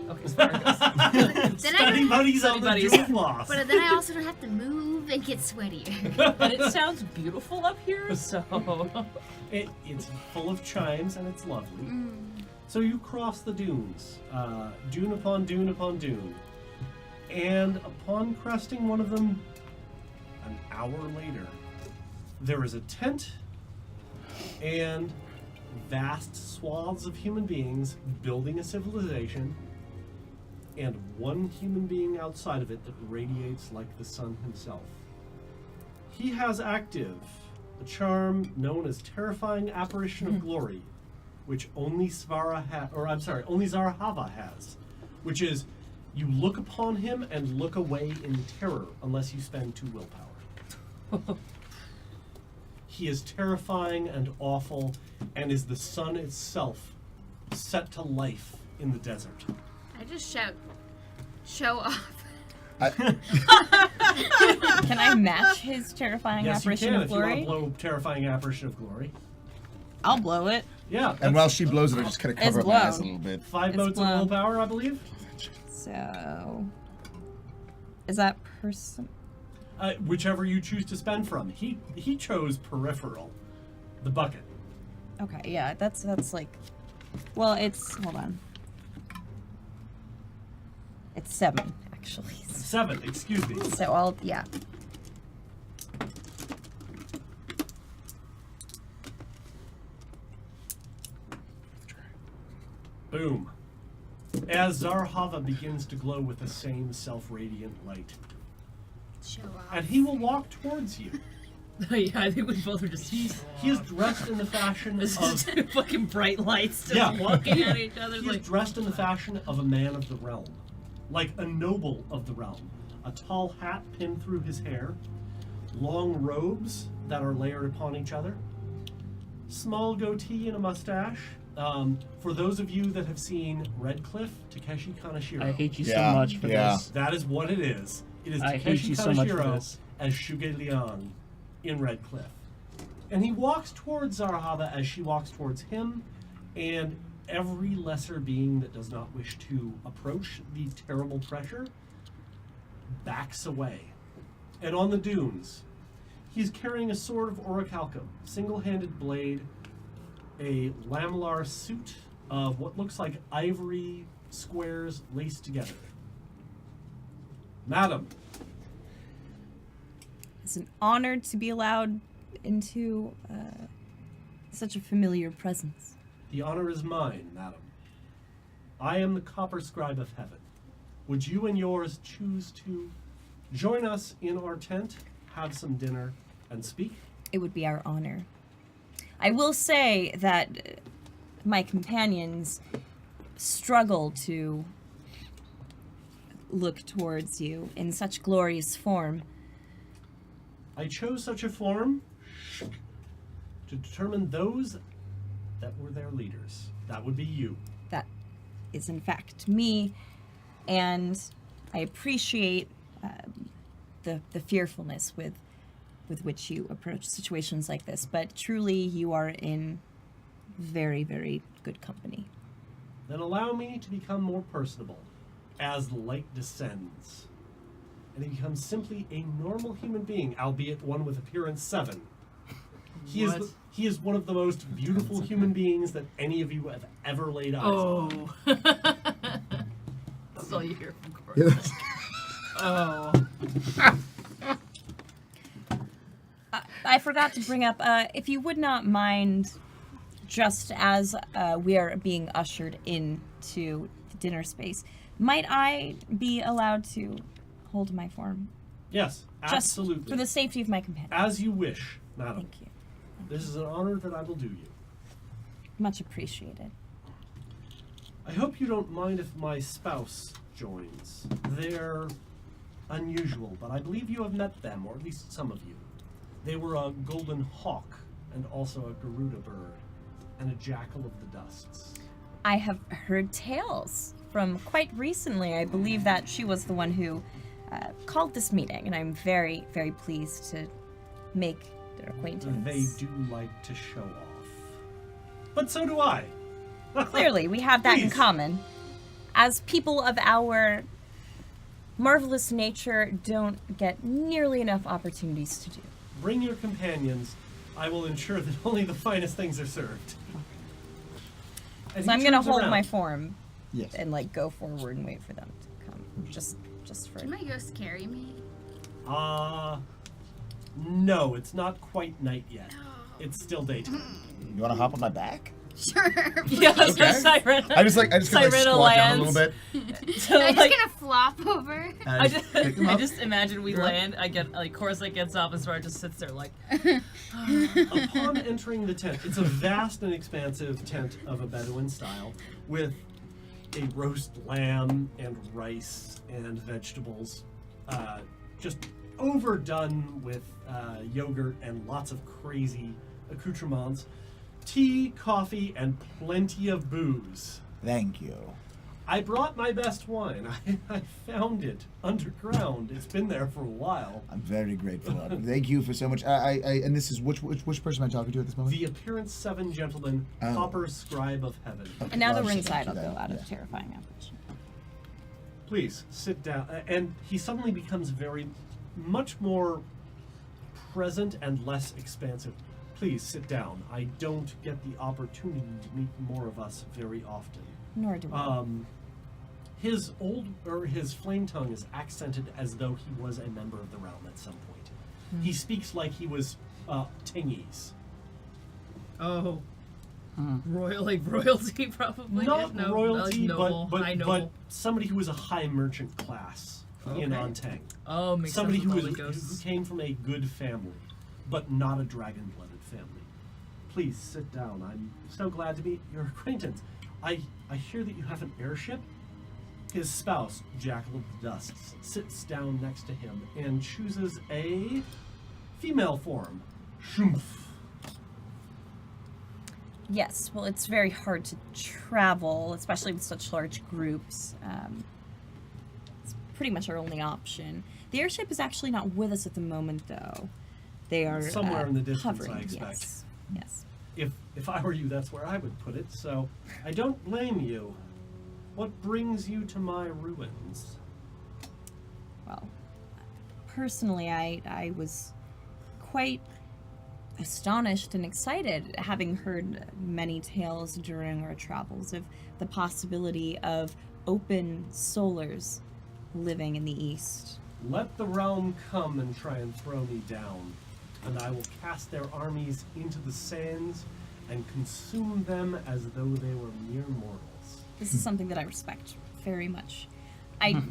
Speaker 3: Okay, sorry.
Speaker 6: Then I
Speaker 1: Study
Speaker 6: don't,
Speaker 1: buddies on the
Speaker 3: buddies.
Speaker 1: dune lost.
Speaker 6: but then I also don't have to move and get sweatier.
Speaker 3: And it sounds beautiful up here, so...
Speaker 1: It's full of chimes and it's lovely. So you cross the dunes, dune upon dune upon dune. And upon cresting one of them, an hour later, there is a tent and vast swaths of human beings building a civilization, and one human being outside of it that radiates like the sun himself. He has active a charm known as Terrifying Apparition of Glory, which only only Zarahava has, which is you look upon him and look away in terror unless you spend 2 willpower. He is terrifying and awful, and is the sun itself set to life in the desert.
Speaker 6: I just shout, show off.
Speaker 5: can I match his terrifying
Speaker 1: Yes, you
Speaker 5: apparition
Speaker 1: can
Speaker 5: of
Speaker 1: if you want
Speaker 5: glory?
Speaker 1: to blow Terrifying Apparition of Glory.
Speaker 5: I'll blow it.
Speaker 1: Yeah.
Speaker 4: And while she blows it, I just kind of
Speaker 5: It's
Speaker 4: cover up my eyes a
Speaker 5: blown.
Speaker 4: little bit.
Speaker 1: 5
Speaker 5: it's
Speaker 1: motes of
Speaker 5: blown.
Speaker 1: willpower, I believe.
Speaker 5: So, is that person?
Speaker 1: Whichever you choose to spend from. He chose peripheral, the bucket.
Speaker 5: Okay, yeah, that's like, well, it's hold on. It's 7 actually.
Speaker 1: 7, excuse me.
Speaker 5: So I'll yeah.
Speaker 1: Boom. As Zarhava begins to glow with the same self-radiant light.
Speaker 6: Show off.
Speaker 1: And he will walk towards you.
Speaker 3: Yeah, I think we both are just...
Speaker 1: He is dressed in the fashion
Speaker 3: This
Speaker 1: of...
Speaker 3: is just fucking bright lights just
Speaker 1: Yeah.
Speaker 3: walking at each other
Speaker 1: He is
Speaker 3: like...
Speaker 1: dressed in the fashion of a man of the realm. Like a noble of the realm. A tall hat pinned through his hair. Long robes that are layered upon each other. Small goatee and a mustache. For those of you that have seen Red Cliff, Takeshi Kaneshiro.
Speaker 2: I hate you
Speaker 4: Yeah,
Speaker 2: so much for
Speaker 4: yeah.
Speaker 2: this.
Speaker 1: That is what it is. It is
Speaker 2: I hate
Speaker 1: Takeshi
Speaker 2: you so much for
Speaker 1: Kaneshiro
Speaker 2: this.
Speaker 1: as Shuge Liang in Red Cliff. And he walks towards Zarahava as she walks towards him, and every lesser being that does not wish to approach the terrible pressure backs away. And on the dunes, he's carrying a sword of orichalcum, single-handed blade, a lamellar suit of what looks like ivory squares laced together. Madam,
Speaker 5: It's an honor to be allowed into such a familiar presence.
Speaker 1: the honor is mine, madam. I am the copper scribe of heaven. Would you and yours choose to join us in our tent, have some dinner, and speak?
Speaker 5: It would be our honor. I will say that my companions struggle to look towards you in such glorious form.
Speaker 1: I chose such a form to determine those that were their leaders. That would be you.
Speaker 5: That is in fact me, and I appreciate the fearfulness with which you approach situations like this, but truly you are in very, very good company.
Speaker 1: Then allow me to become more personable as the light descends. And he becomes simply a normal human being, albeit one with appearance 7. He is one of the most beautiful human beings that any of you have ever laid eyes on.
Speaker 3: Oh. That's all you hear from Corey. Oh.
Speaker 5: I forgot to bring up, if you would not mind, just as we are being ushered into the dinner space, might I be allowed to hold my form?
Speaker 1: Yes,
Speaker 5: Just
Speaker 1: absolutely.
Speaker 5: for the safety of my companion.
Speaker 1: As you wish, madam.
Speaker 5: Thank you.
Speaker 1: This is an honor that I will do you.
Speaker 5: Much appreciated.
Speaker 1: I hope you don't mind if my spouse joins. They're unusual, but I believe you have met them, or at least some of you. They were a golden hawk, and also a Garuda bird, and a jackal of the dusts.
Speaker 5: I have heard tales from quite recently. I believe that she was the one who called this meeting, and I'm very, very pleased to make their acquaintance.
Speaker 1: They do like to show off. But so do I.
Speaker 5: Clearly, we have that in
Speaker 1: Please.
Speaker 5: common. As people of our marvelous nature don't get nearly enough opportunities to do.
Speaker 1: Bring your companions. I will ensure that only the finest things are served. And
Speaker 5: So
Speaker 1: he
Speaker 5: I'm gonna
Speaker 1: turns
Speaker 5: hold
Speaker 1: around.
Speaker 5: my form
Speaker 4: Yes.
Speaker 5: and like go forward and wait for them to come. Just for
Speaker 6: Can my ghost carry me?
Speaker 1: No, it's not quite night yet. It's still daytime.
Speaker 4: You want to hop on my back?
Speaker 6: Sure.
Speaker 3: Yeah, that's
Speaker 4: Okay.
Speaker 3: Siren.
Speaker 4: I just kind of
Speaker 5: Sirena
Speaker 4: squat down a
Speaker 5: lands.
Speaker 4: little bit.
Speaker 3: So,
Speaker 6: I'm
Speaker 3: like,
Speaker 6: just gonna flop over.
Speaker 3: I just,
Speaker 4: pick him
Speaker 3: I
Speaker 4: up.
Speaker 3: just imagine we
Speaker 4: You're up.
Speaker 3: land. I get like Chorus like gets up and Sora just sits there like.
Speaker 1: Upon entering the tent, it's a vast and expansive tent of a Bedouin style with a roast lamb and rice and vegetables, just overdone with yogurt and lots of crazy accoutrements, tea, coffee, and plenty of booze.
Speaker 4: Thank you.
Speaker 1: I brought my best wine. I found it underground. It's been there for a while.
Speaker 4: I'm very grateful. Thank you for so much. And this is which person am I talking to at this moment?
Speaker 1: The Appearance 7 gentleman,
Speaker 4: Oh.
Speaker 1: Copper Scribe of Heaven.
Speaker 4: Okay,
Speaker 5: And now that
Speaker 4: well,
Speaker 5: we're
Speaker 4: I'll
Speaker 5: inside, I'll
Speaker 4: do
Speaker 5: go
Speaker 4: that.
Speaker 5: out of
Speaker 4: Yeah.
Speaker 5: terrifying ambush.
Speaker 1: Please sit down. And he suddenly becomes much more present and less expansive. Please sit down. I don't get the opportunity to meet more of us very often.
Speaker 5: Nor do I.
Speaker 1: His flame tongue is accented as though he was a member of the realm at some point. He speaks like he was Tingese.
Speaker 3: Oh. Royalty probably.
Speaker 1: Not
Speaker 3: no,
Speaker 1: royalty,
Speaker 3: like noble, high
Speaker 1: but
Speaker 3: noble.
Speaker 1: somebody who was a high merchant class in
Speaker 3: Okay.
Speaker 1: Antang.
Speaker 3: Oh, makes
Speaker 1: Somebody
Speaker 3: sense
Speaker 1: who
Speaker 3: with all
Speaker 1: was
Speaker 3: the
Speaker 1: who
Speaker 3: ghosts.
Speaker 1: came from a good family, but not a dragon-blooded family. Please sit down. I'm so glad to meet your acquaintance. I hear that you have an airship. His spouse, Jackal of the Dusts, sits down next to him and chooses a female form. Shumph.
Speaker 5: Yes, well, it's very hard to travel, especially with such large groups. It's pretty much our only option. The airship is actually not with us at the moment, though. They are
Speaker 1: Somewhere in the distance,
Speaker 5: hovering.
Speaker 1: I expect.
Speaker 5: Yes.
Speaker 1: If I were you, that's where I would put it, so I don't blame you. What brings you to my ruins?
Speaker 5: Well, personally, I was quite astonished and excited, having heard many tales during our travels of the possibility of open solars living in the east.
Speaker 1: Let the realm come and try and throw me down, and I will cast their armies into the sands and consume them as though they were mere mortals.
Speaker 5: This is something that I respect very much. I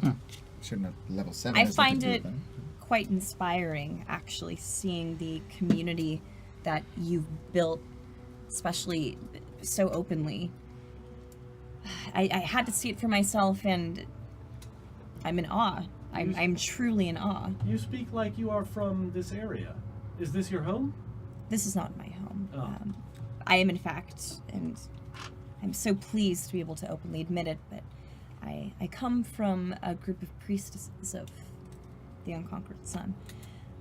Speaker 4: Shouldn't have level 7.
Speaker 5: I
Speaker 4: has nothing
Speaker 5: find
Speaker 4: to do
Speaker 5: it
Speaker 4: with that.
Speaker 5: quite inspiring, actually, seeing the community that you've built, especially so openly. I had to see it for myself, and I'm in awe. I'm truly in awe.
Speaker 1: You speak like you are from this area. Is this your home?
Speaker 5: This is not my home.
Speaker 1: Oh.
Speaker 5: I am, in fact, and I'm so pleased to be able to openly admit it, but I come from a group of priestesses of the Unconquered Sun.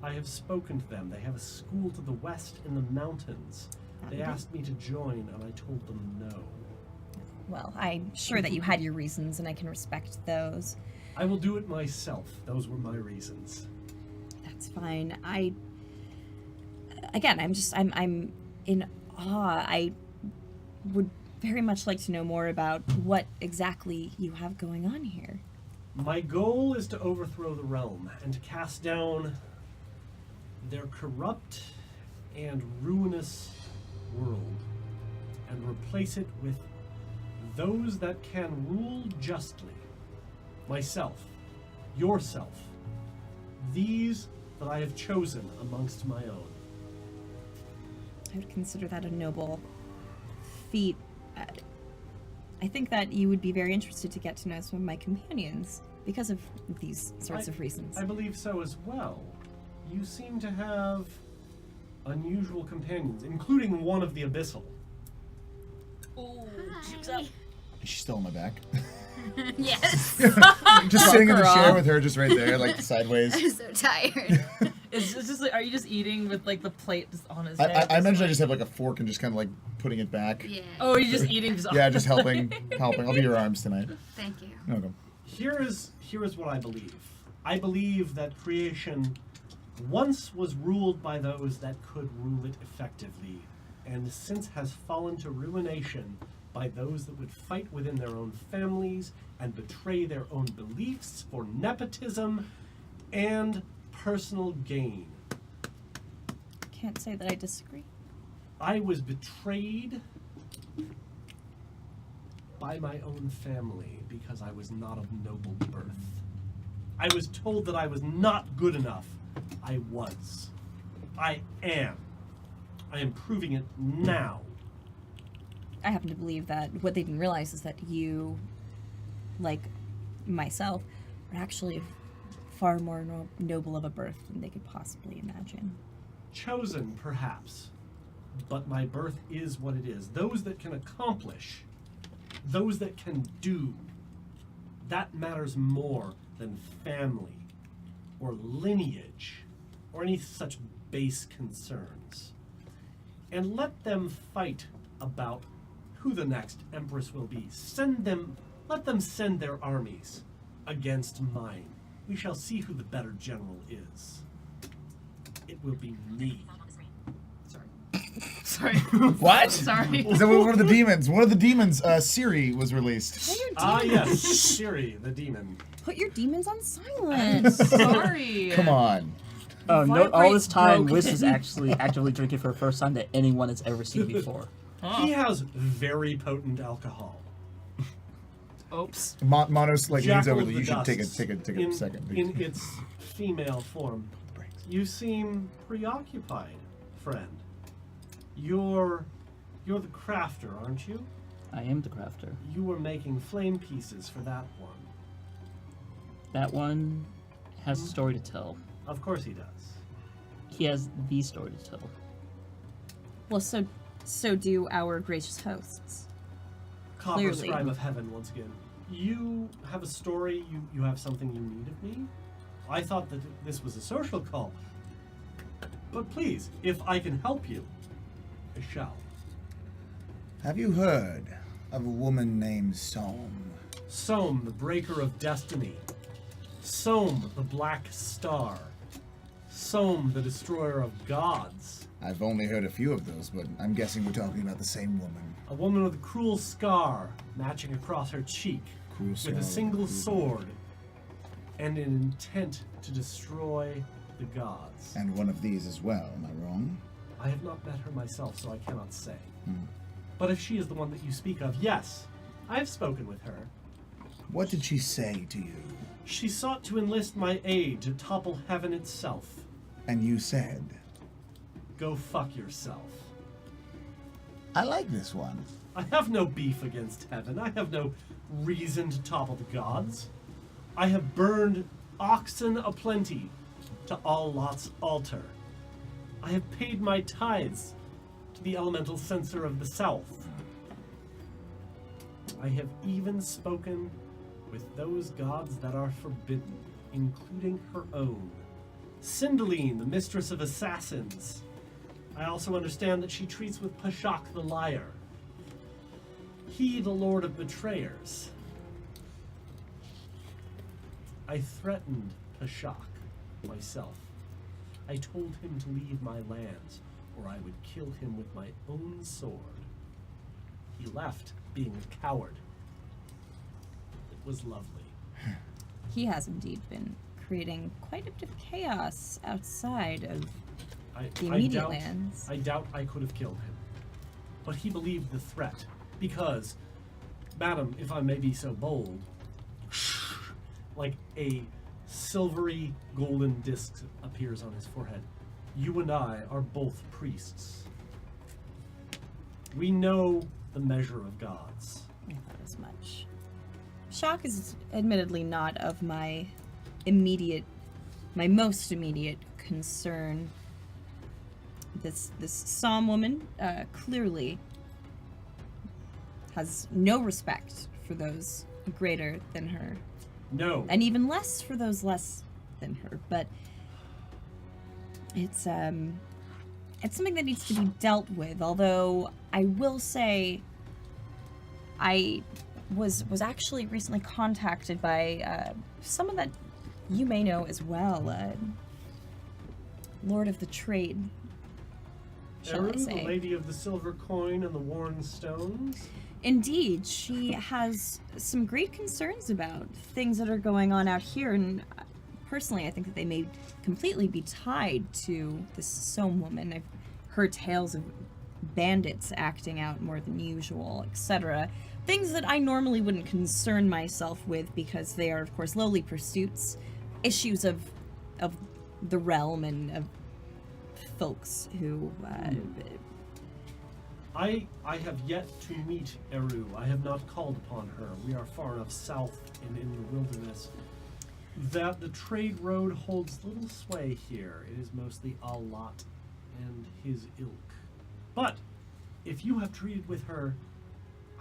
Speaker 1: I have spoken to them. They have a school to the west in the mountains. They asked me to join, and I told them no.
Speaker 5: Well, I'm sure that you had your reasons, and I can respect those.
Speaker 1: I will do it myself. Those were my reasons.
Speaker 5: That's fine. I'm in awe. I would very much like to know more about what exactly you have going on here.
Speaker 1: My goal is to overthrow the realm and to cast down their corrupt and ruinous world and replace it with those that can rule justly. Myself, yourself, these that I have chosen amongst my own.
Speaker 5: I would consider that a noble feat. I think that you would be very interested to get to know some of my companions because of these sorts of reasons.
Speaker 1: I believe so as well. You seem to have unusual companions, including one of the Abyssal.
Speaker 6: Hi.
Speaker 4: Is she still on my back?
Speaker 6: Yes.
Speaker 4: Just sitting in the
Speaker 5: her
Speaker 4: chair
Speaker 5: off.
Speaker 4: with her just right there, like sideways.
Speaker 6: I'm so tired.
Speaker 3: It's just like, are you just eating with like the plate just on his
Speaker 4: I
Speaker 3: head?
Speaker 4: imagine I just have like a fork and just kind of like putting it back.
Speaker 6: Yeah.
Speaker 3: Oh, you're just eating just
Speaker 4: Yeah, just helping. I'll be your arms tonight.
Speaker 6: Thank you.
Speaker 4: You're welcome.
Speaker 1: Here is what I believe. I believe that creation once was ruled by those that could rule it effectively, and since has fallen to ruination by those that would fight within their own families and betray their own beliefs for nepotism and personal gain.
Speaker 5: Can't say that I disagree.
Speaker 1: I was betrayed by my own family because I was not of noble birth. I was told that I was not good enough. I was. I am. I am proving it now.
Speaker 5: I happen to believe that what they didn't realize is that you, like myself, are actually far more noble of a birth than they could possibly imagine.
Speaker 1: Chosen, perhaps, but my birth is what it is. Those that can accomplish, those that can do, that matters more than family or lineage or any such base concerns. And let them fight about who the next empress will be. Let them send their armies against mine. We shall see who the better general is. It will be me.
Speaker 3: Sorry.
Speaker 4: What?
Speaker 3: Sorry.
Speaker 4: Is that one of the demons? One of the demons, Siri, was released.
Speaker 1: Ah, yes, Siri, the demon.
Speaker 5: Put your demons on silent.
Speaker 3: Sorry.
Speaker 4: Come on.
Speaker 2: Note all this time,
Speaker 3: broken.
Speaker 2: Wiz is actually actively drinking for the first time that anyone has ever seen before.
Speaker 1: He has very potent alcohol.
Speaker 3: Oops.
Speaker 4: Monos like leans
Speaker 1: Jackal
Speaker 4: over.
Speaker 1: of the
Speaker 4: You should take
Speaker 1: Dusks.
Speaker 4: a
Speaker 1: in,
Speaker 4: second.
Speaker 1: In its female form. You seem preoccupied, friend. You're the crafter, aren't you?
Speaker 2: I am the crafter.
Speaker 1: You were making flame pieces for that one.
Speaker 2: That one has a story to tell.
Speaker 1: Of course he does.
Speaker 2: He has the story to tell.
Speaker 5: Well, so So do our gracious hosts.
Speaker 1: Copper
Speaker 5: Clearly.
Speaker 1: Scribe of Heaven, once again. You have a story, you have something you need of me? I thought that this was a social call. But please, if I can help you, I shall.
Speaker 4: Have you heard of a woman named Som?
Speaker 1: Som, the breaker of destiny. Som, the black star. Som, the destroyer of gods.
Speaker 4: I've only heard a few of those, but I'm guessing we're talking about the same woman.
Speaker 1: A woman with a cruel scar matching across her cheek,
Speaker 4: Cruel scar
Speaker 1: with a
Speaker 4: with
Speaker 1: single
Speaker 4: cruel-
Speaker 1: sword, and an intent to destroy the gods.
Speaker 4: And one of these as well, am I wrong?
Speaker 1: I have not met her myself, so I cannot say.
Speaker 4: Hmm.
Speaker 1: But if she is the one that you speak of, yes, I have spoken with her.
Speaker 4: What did she say to you?
Speaker 1: She sought to enlist my aid to topple heaven itself.
Speaker 4: And you said,
Speaker 1: Go fuck yourself.
Speaker 4: I like this one.
Speaker 1: I have no beef against heaven. I have no reason to topple the gods. I have burned oxen aplenty to all Lot's altar. I have paid my tithes to the elemental censor of the south. I have even spoken with those gods that are forbidden, including her own. Cindeline, the mistress of assassins. I also understand that she treats with Pashak the liar. He, the lord of betrayers. I threatened Pashak myself. I told him to leave my lands, or I would kill him with my own sword. He left, being a coward. It was lovely.
Speaker 5: He has indeed been creating quite a bit of chaos outside of the immediate lands.
Speaker 1: I doubt I could have killed him. But he believed the threat, because, madam, if I may be so bold, like a silvery golden disc appears on his forehead. You and I are both priests. We know the measure of gods.
Speaker 5: I thought as much. Shock is admittedly not of my most immediate concern. This Som woman clearly has no respect for those greater than her,
Speaker 1: No.
Speaker 5: and even less for those less than her. But it's something that needs to be dealt with. Although I will say, I was actually recently contacted by someone that you may know as well, Lord of the Trade. Shall I
Speaker 1: Eru,
Speaker 5: say?
Speaker 1: the lady of the silver coin and the worn stones?
Speaker 5: Indeed, she has some great concerns about things that are going on out here, and personally, I think that they may completely be tied to this Som woman. I've heard tales of bandits acting out more than usual, etc. Things that I normally wouldn't concern myself with because they are, of course, lowly pursuits, issues of the realm and of folks who.
Speaker 1: I have yet to meet Eru. I have not called upon her. We are far enough south and in the wilderness that the trade road holds little sway here. It is mostly Alat and his ilk. But if you have treated with her,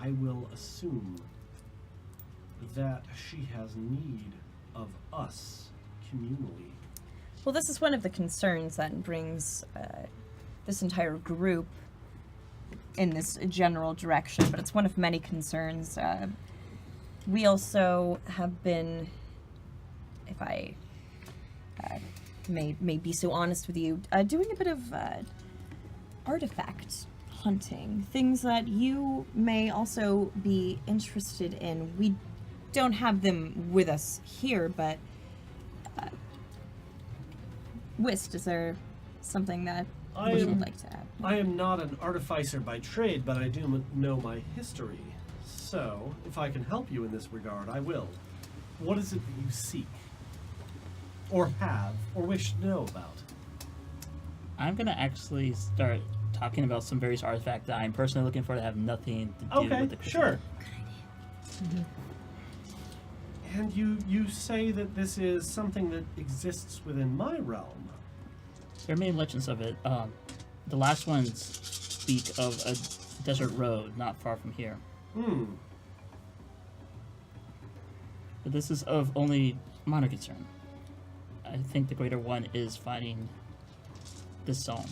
Speaker 1: I will assume that she has need of us communally.
Speaker 5: Well, this is one of the concerns that brings this entire group in this general direction, but it's one of many concerns. We also have been, if I may be so honest with you, doing a bit of artifact hunting, things that you may also be interested in. We don't have them with us here, but Whist, is there something that you would like to add?
Speaker 1: I am not an artificer by trade, but I do know my history. So, if I can help you in this regard, I will. What is it that you seek? Or have, or wish to know about?
Speaker 2: I'm gonna actually start talking about some various artifacts that I'm personally looking for that have nothing to do
Speaker 1: Okay,
Speaker 2: with the
Speaker 1: sure. And you say that this is something that exists within my realm.
Speaker 2: There are many legends of it. The last ones speak of a desert road not far from here. But this is of only minor concern. I think the greater one is finding this song.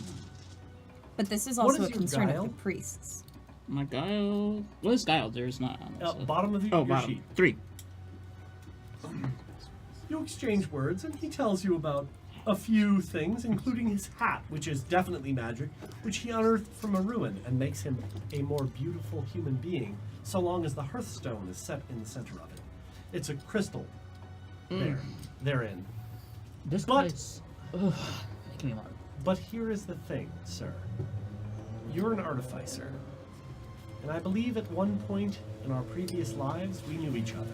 Speaker 5: But this is
Speaker 1: What
Speaker 5: also
Speaker 1: is
Speaker 5: a
Speaker 1: your
Speaker 5: concern
Speaker 1: guile?
Speaker 5: of the priests.
Speaker 2: My guile... What is guile? There's not...
Speaker 1: Bottom of
Speaker 2: Oh,
Speaker 1: your
Speaker 2: bottom.
Speaker 1: sheet.
Speaker 2: 3.
Speaker 1: You exchange words, and he tells you about a few things, including his hat, which is definitely magic, which he unearthed from a ruin and makes him a more beautiful human being, so long as the hearthstone is set in the center of it. It's a crystal therein.
Speaker 2: This
Speaker 1: But-
Speaker 2: guy's... Ugh, making me want...
Speaker 1: But here is the thing, sir. You're an artificer. And I believe at one point in our previous lives, we knew each other.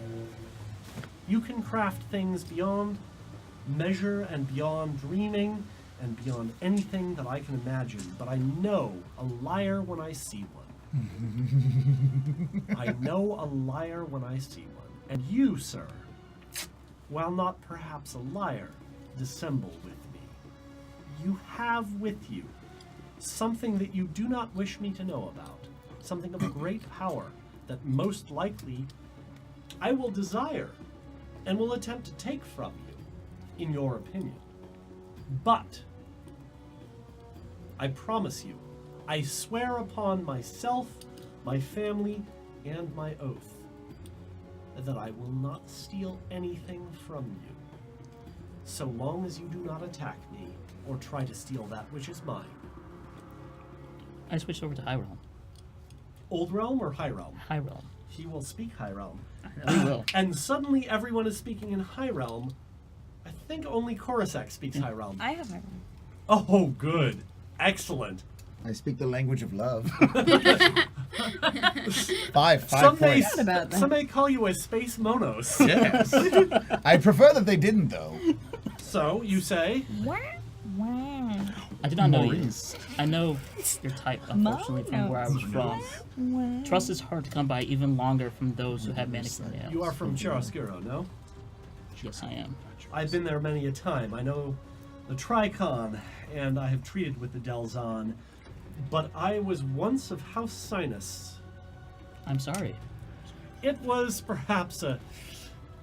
Speaker 1: You can craft things beyond measure and beyond dreaming and beyond anything that I can imagine, but I know a liar when I see one. I know a liar when I see one. And you, sir, while not perhaps a liar, dissemble with me. You have with you something that you do not wish me to know about, something of great power that most likely I will desire and will attempt to take from you, in your opinion. But I promise you, I swear upon myself, my family, and my oath that I will not steal anything from you, so long as you do not attack me or try to steal that which is mine.
Speaker 2: I switched over to High Realm.
Speaker 1: Old Realm or High Realm?
Speaker 2: High Realm.
Speaker 1: He will speak High Realm.
Speaker 2: I know he will.
Speaker 1: And suddenly everyone is speaking in High Realm. I think only Korosek speaks High Realm.
Speaker 5: I have everyone.
Speaker 1: Oh, good. Excellent.
Speaker 4: I speak the language of love. five
Speaker 1: Some may,
Speaker 4: points.
Speaker 5: about that.
Speaker 1: some may call you a Space Monos.
Speaker 4: Yes. I prefer that they didn't, though.
Speaker 1: So, you say,
Speaker 5: Wow.
Speaker 2: I do not know you.
Speaker 4: Maurice.
Speaker 2: I know your type, unfortunately, from where I was from. Trust is hard to come by even longer from those who have manicure nails.
Speaker 1: you are from Chiaroscuro, no?
Speaker 2: Yes, I am.
Speaker 1: I've been there many a time. I know the Tricon, and I have treated with the Delzon. But I was once of House Sinus.
Speaker 2: I'm sorry.
Speaker 1: It was perhaps a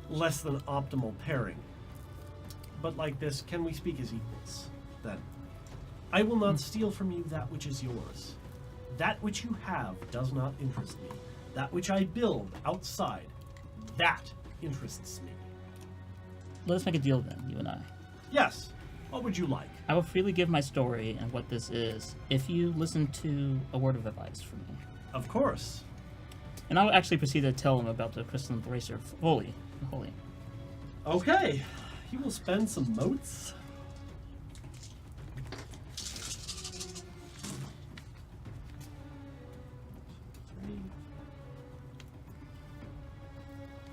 Speaker 1: less than optimal pairing. But like this, can we speak as equals, then? I will not steal from you that which is yours. That which you have does not interest me. That which I build outside, that interests me.
Speaker 2: Let us make a deal then, you and I.
Speaker 1: Yes. What would you like?
Speaker 2: I will freely give my story and what this is if you listen to a word of advice from me.
Speaker 1: Of course.
Speaker 2: And I'll actually proceed to tell him about the crystal embracer fully. Holy.
Speaker 1: Okay. He will spend some motes.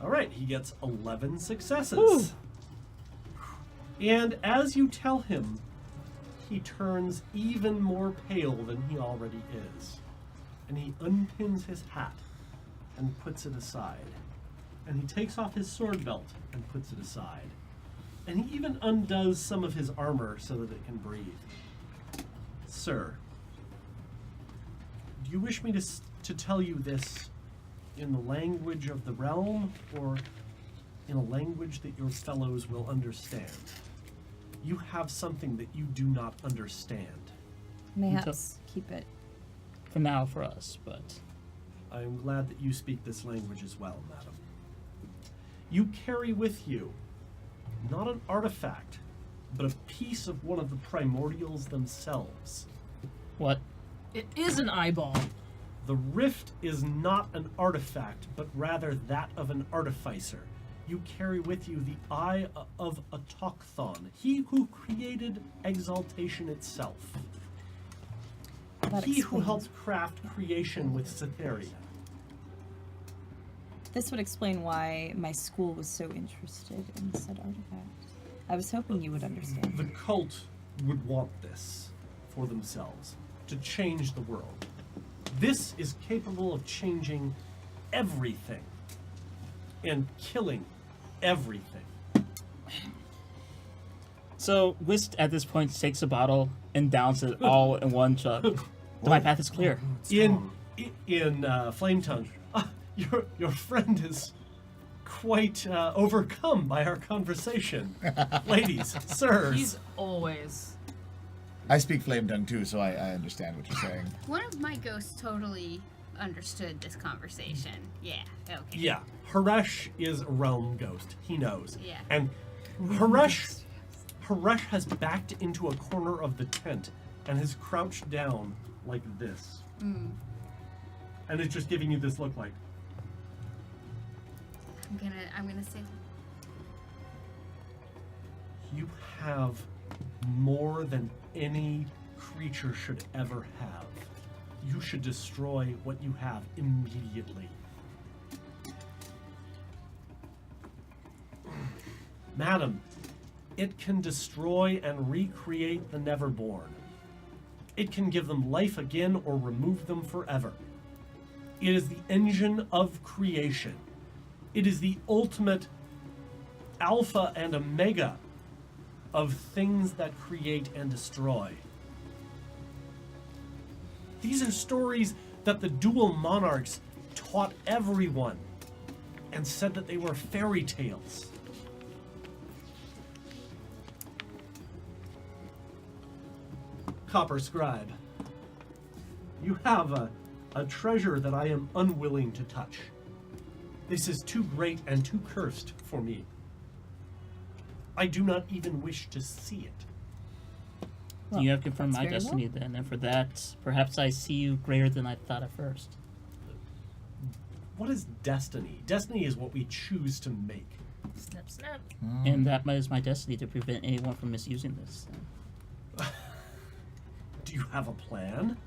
Speaker 1: All right, he gets 11 successes.
Speaker 2: Whew.
Speaker 1: And as you tell him, he turns even more pale than he already is. And he unpins his hat and puts it aside. And he takes off his sword belt and puts it aside. And he even undoes some of his armor so that it can breathe. Sir, do you wish me to tell you this in the language of the realm, or in a language that your fellows will understand? You have something that you do not understand.
Speaker 5: Mayhaps keep it.
Speaker 2: For now, for us, but
Speaker 1: I am glad that you speak this language as well, madam. You carry with you not an artifact, but a piece of one of the primordials themselves.
Speaker 2: what?
Speaker 3: It is an eyeball.
Speaker 1: The rift is not an artifact, but rather that of an artificer. You carry with you the eye of a Tokthon, he who created exaltation itself.
Speaker 5: That
Speaker 1: He who
Speaker 5: explains.
Speaker 1: helped craft creation with Cytheria.
Speaker 5: This would explain why my school was so interested in said artifact. I was hoping you would understand.
Speaker 1: The cult would want this for themselves, to change the world. This is capable of changing everything and killing everything.
Speaker 2: So, Whist at this point takes a bottle and downs it all in one chug. So my path is clear.
Speaker 1: In Flame Tongue, your friend is quite overcome by our conversation. Ladies, sirs.
Speaker 3: He's always.
Speaker 4: I speak flame tongue too, so I understand what you're saying.
Speaker 6: One of my ghosts totally understood this conversation. Yeah, okay.
Speaker 1: Yeah, Haresh is a realm ghost. He knows.
Speaker 6: Yeah.
Speaker 1: And Haresh has backed into a corner of the tent and has crouched down like this.
Speaker 6: Mm.
Speaker 1: And it's just giving you this look like,
Speaker 6: I'm gonna say
Speaker 1: you have more than any creature should ever have. You should destroy what you have immediately. Madam, it can destroy and recreate the Neverborn. It can give them life again or remove them forever. It is the engine of creation. It is the ultimate alpha and omega of things that create and destroy. These are stories that the dual monarchs taught everyone and said that they were fairy tales. Copper Scribe, you have a treasure that I am unwilling to touch. This is too great and too cursed for me. I do not even wish to see it.
Speaker 2: So you have confirmed
Speaker 5: that's
Speaker 2: my
Speaker 5: very
Speaker 2: destiny then, and for that, perhaps I see you greater than I thought at first.
Speaker 1: What is destiny? Destiny is what we choose to make.
Speaker 3: Snap, snap.
Speaker 2: And that is my destiny to prevent anyone from misusing this.
Speaker 1: Do you have a plan?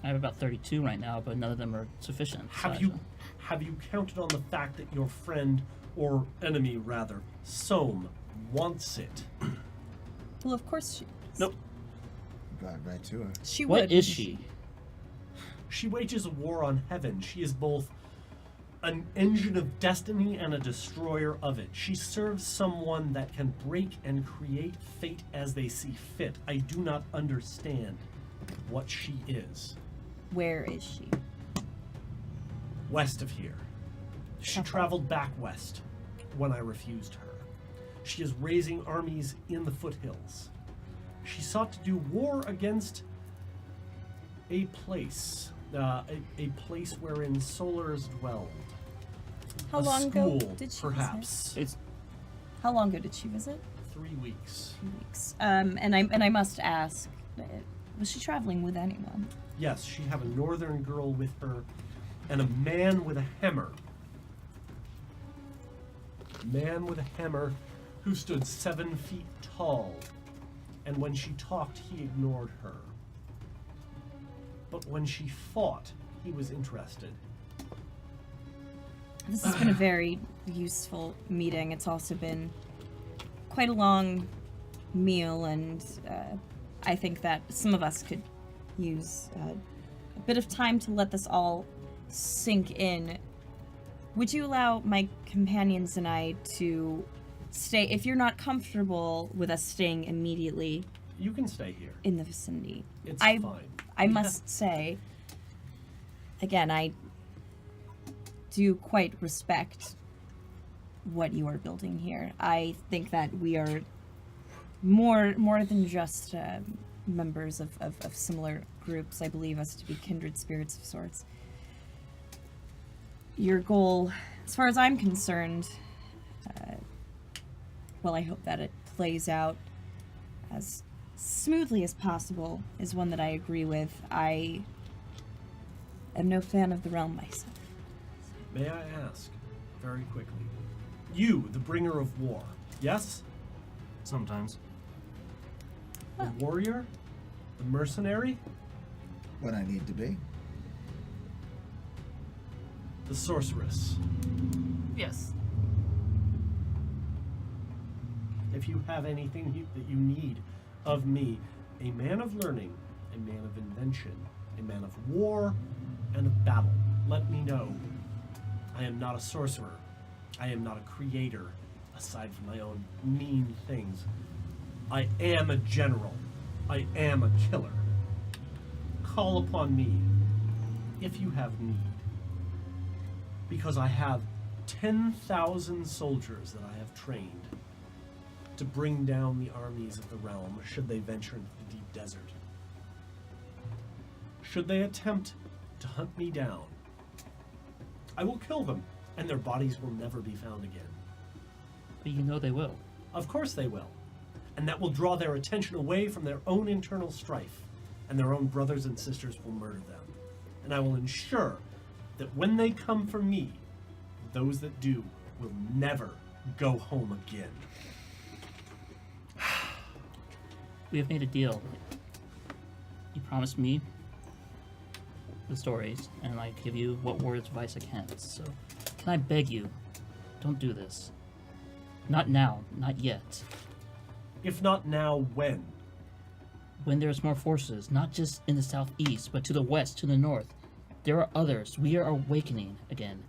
Speaker 2: I have about 32 right now, but none of them are sufficient.
Speaker 1: Have
Speaker 2: so-
Speaker 1: you counted on the fact that your friend, or enemy rather, Soam, wants it?
Speaker 5: Well, of course she does.
Speaker 1: Nope.
Speaker 4: Got right to her.
Speaker 5: She
Speaker 2: What
Speaker 5: would.
Speaker 2: is she?
Speaker 1: She wages a war on heaven. She is both an engine of destiny and a destroyer of it. She serves someone that can break and create fate as they see fit. I do not understand what she is.
Speaker 5: Where is she?
Speaker 1: West of here. She
Speaker 5: Okay.
Speaker 1: traveled back west when I refused her. She is raising armies in the foothills. She sought to do war against a place, a place wherein solars dwelled.
Speaker 5: How
Speaker 1: a
Speaker 5: long
Speaker 1: school,
Speaker 5: ago did she
Speaker 1: perhaps.
Speaker 2: It's
Speaker 5: How long ago did she visit?
Speaker 1: 3 weeks.
Speaker 5: 2 weeks. And I must ask, was she traveling with anyone?
Speaker 1: Yes, she have a northern girl with her, and a man with a hammer. Man with a hammer who stood 7 feet tall, and when she talked, he ignored her. But when she fought, he was interested.
Speaker 5: This has been a very useful meeting. It's also been quite a long meal, and I think that some of us could use a bit of time to let this all sink in. Would you allow my companions and I to stay, if you're not comfortable with us staying immediately
Speaker 1: You can stay here.
Speaker 5: in the vicinity?
Speaker 1: It's
Speaker 5: I
Speaker 1: fine.
Speaker 5: I must say, again, I do quite respect what you are building here. I think that we are more than just members of similar groups. I believe us to be kindred spirits of sorts. Your goal, as far as I'm concerned, well, I hope that it plays out as smoothly as possible, is one that I agree with. I am no fan of the realm myself.
Speaker 1: May I ask, very quickly, you, the bringer of war, yes?
Speaker 7: Sometimes.
Speaker 1: The warrior? The mercenary?
Speaker 4: When I need to be.
Speaker 1: The sorceress?
Speaker 3: Yes.
Speaker 1: If you have anything that you need of me, a man of learning, a man of invention, a man of war, and of battle, let me know. I am not a sorcerer. I am not a creator, aside from my own mean things. I am a general. I am a killer. call upon me if you have need. Because I have 10,000 soldiers that I have trained to bring down the armies of the realm should they venture into the deep desert. Should they attempt to hunt me down, I will kill them, and their bodies will never be found again.
Speaker 2: But you know they will.
Speaker 1: Of course they will. And that will draw their attention away from their own internal strife, and their own brothers and sisters will murder them. And I will ensure that when they come for me, those that do will never go home again.
Speaker 2: We have made a deal. You promised me the stories, and I give you what words of advice I can. So, can I beg you, don't do this. Not now, not yet.
Speaker 1: If not now, when?
Speaker 2: When there's more forces, not just in the southeast, but to the west, to the north. There are others. We are awakening again.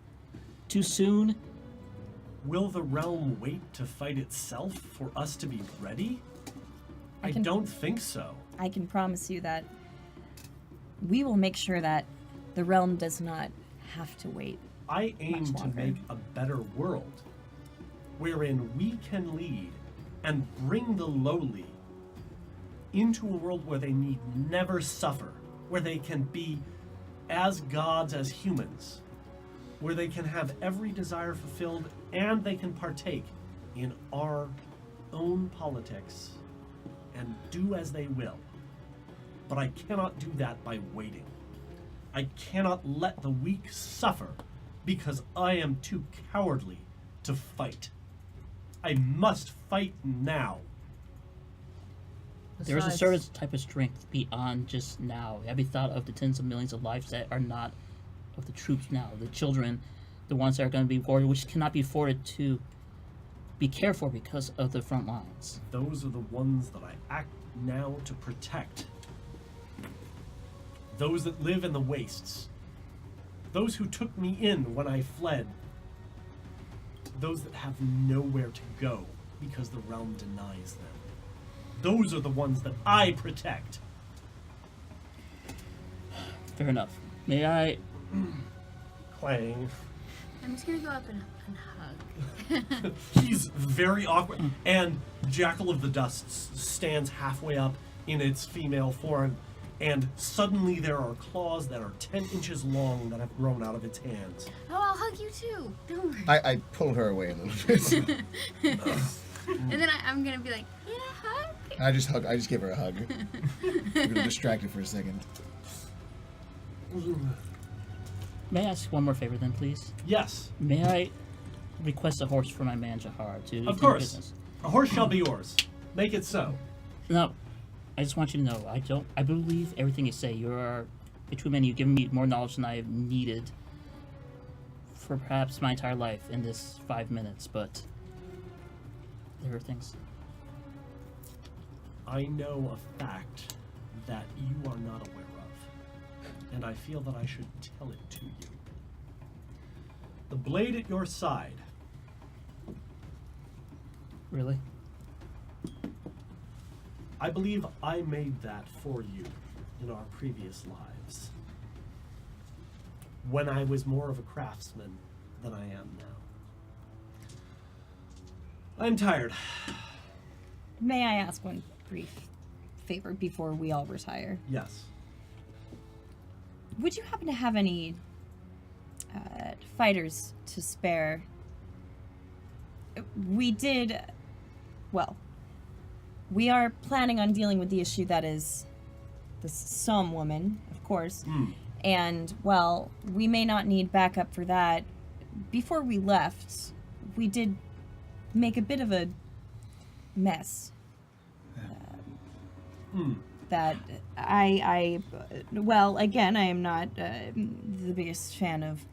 Speaker 2: Too soon?
Speaker 1: Will the realm wait to fight itself for us to be ready? I
Speaker 5: can-
Speaker 1: don't think so.
Speaker 5: I can promise you that we will make sure that the realm does not have to wait.
Speaker 1: I aim
Speaker 5: Much
Speaker 1: to
Speaker 5: longer.
Speaker 1: make a better world wherein we can lead and bring the lowly into a world where they need never suffer, where they can be as gods as humans, where they can have every desire fulfilled and they can partake in our own politics and do as they will. But I cannot do that by waiting. I cannot let the weak suffer because I am too cowardly to fight. I must fight now.
Speaker 2: There is a
Speaker 5: Besides-
Speaker 2: certain type of strength beyond just now. Have you thought of the tens of millions of lives that are not of the troops now? The children, the ones that are going to be warriors, which cannot be afforded to be cared for because of the front lines.
Speaker 1: Those are the ones that I act now to protect. Those that live in the wastes. Those who took me in when I fled. Those that have nowhere to go because the realm denies them. Those are the ones that I protect.
Speaker 2: Fair enough. May I?
Speaker 1: Clang.
Speaker 6: I'm just gonna go up and hug.
Speaker 1: He's very awkward. And Jackal of the Dusts stands halfway up in its female form, and suddenly there are claws that are 10 inches long that have grown out of its hands.
Speaker 6: Oh, I'll hug you too. Don't worry.
Speaker 4: I pull her away a little bit.
Speaker 6: And then I'm gonna be like, yeah, hug.
Speaker 4: I just give her a hug. We're gonna distract her for a second.
Speaker 2: May I ask one more favor then, please?
Speaker 1: Yes,
Speaker 2: May I request a horse for my man Jahar to
Speaker 1: of
Speaker 2: attend
Speaker 1: course.
Speaker 2: business?
Speaker 1: A horse shall be yours. Make it so.
Speaker 2: No, I just want you to know I believe everything you say. You are a true man. You've given me more knowledge than I have needed for perhaps my entire life in this 5 minutes. But there are things.
Speaker 1: I know a fact that you are not aware of, and I feel that I should tell it to you. The blade at your side,
Speaker 2: Really?
Speaker 1: I believe I made that for you in our previous lives, when I was more of a craftsman than I am now. I'm tired.
Speaker 5: May I ask one brief favor before we all retire?
Speaker 1: Yes.
Speaker 5: Would you happen to have any fighters to spare? We are planning on dealing with the issue that is this Somme woman, of course. And, well, we may not need backup for that. Before we left, we did make a bit of a mess. That well, again, I am not the biggest fan of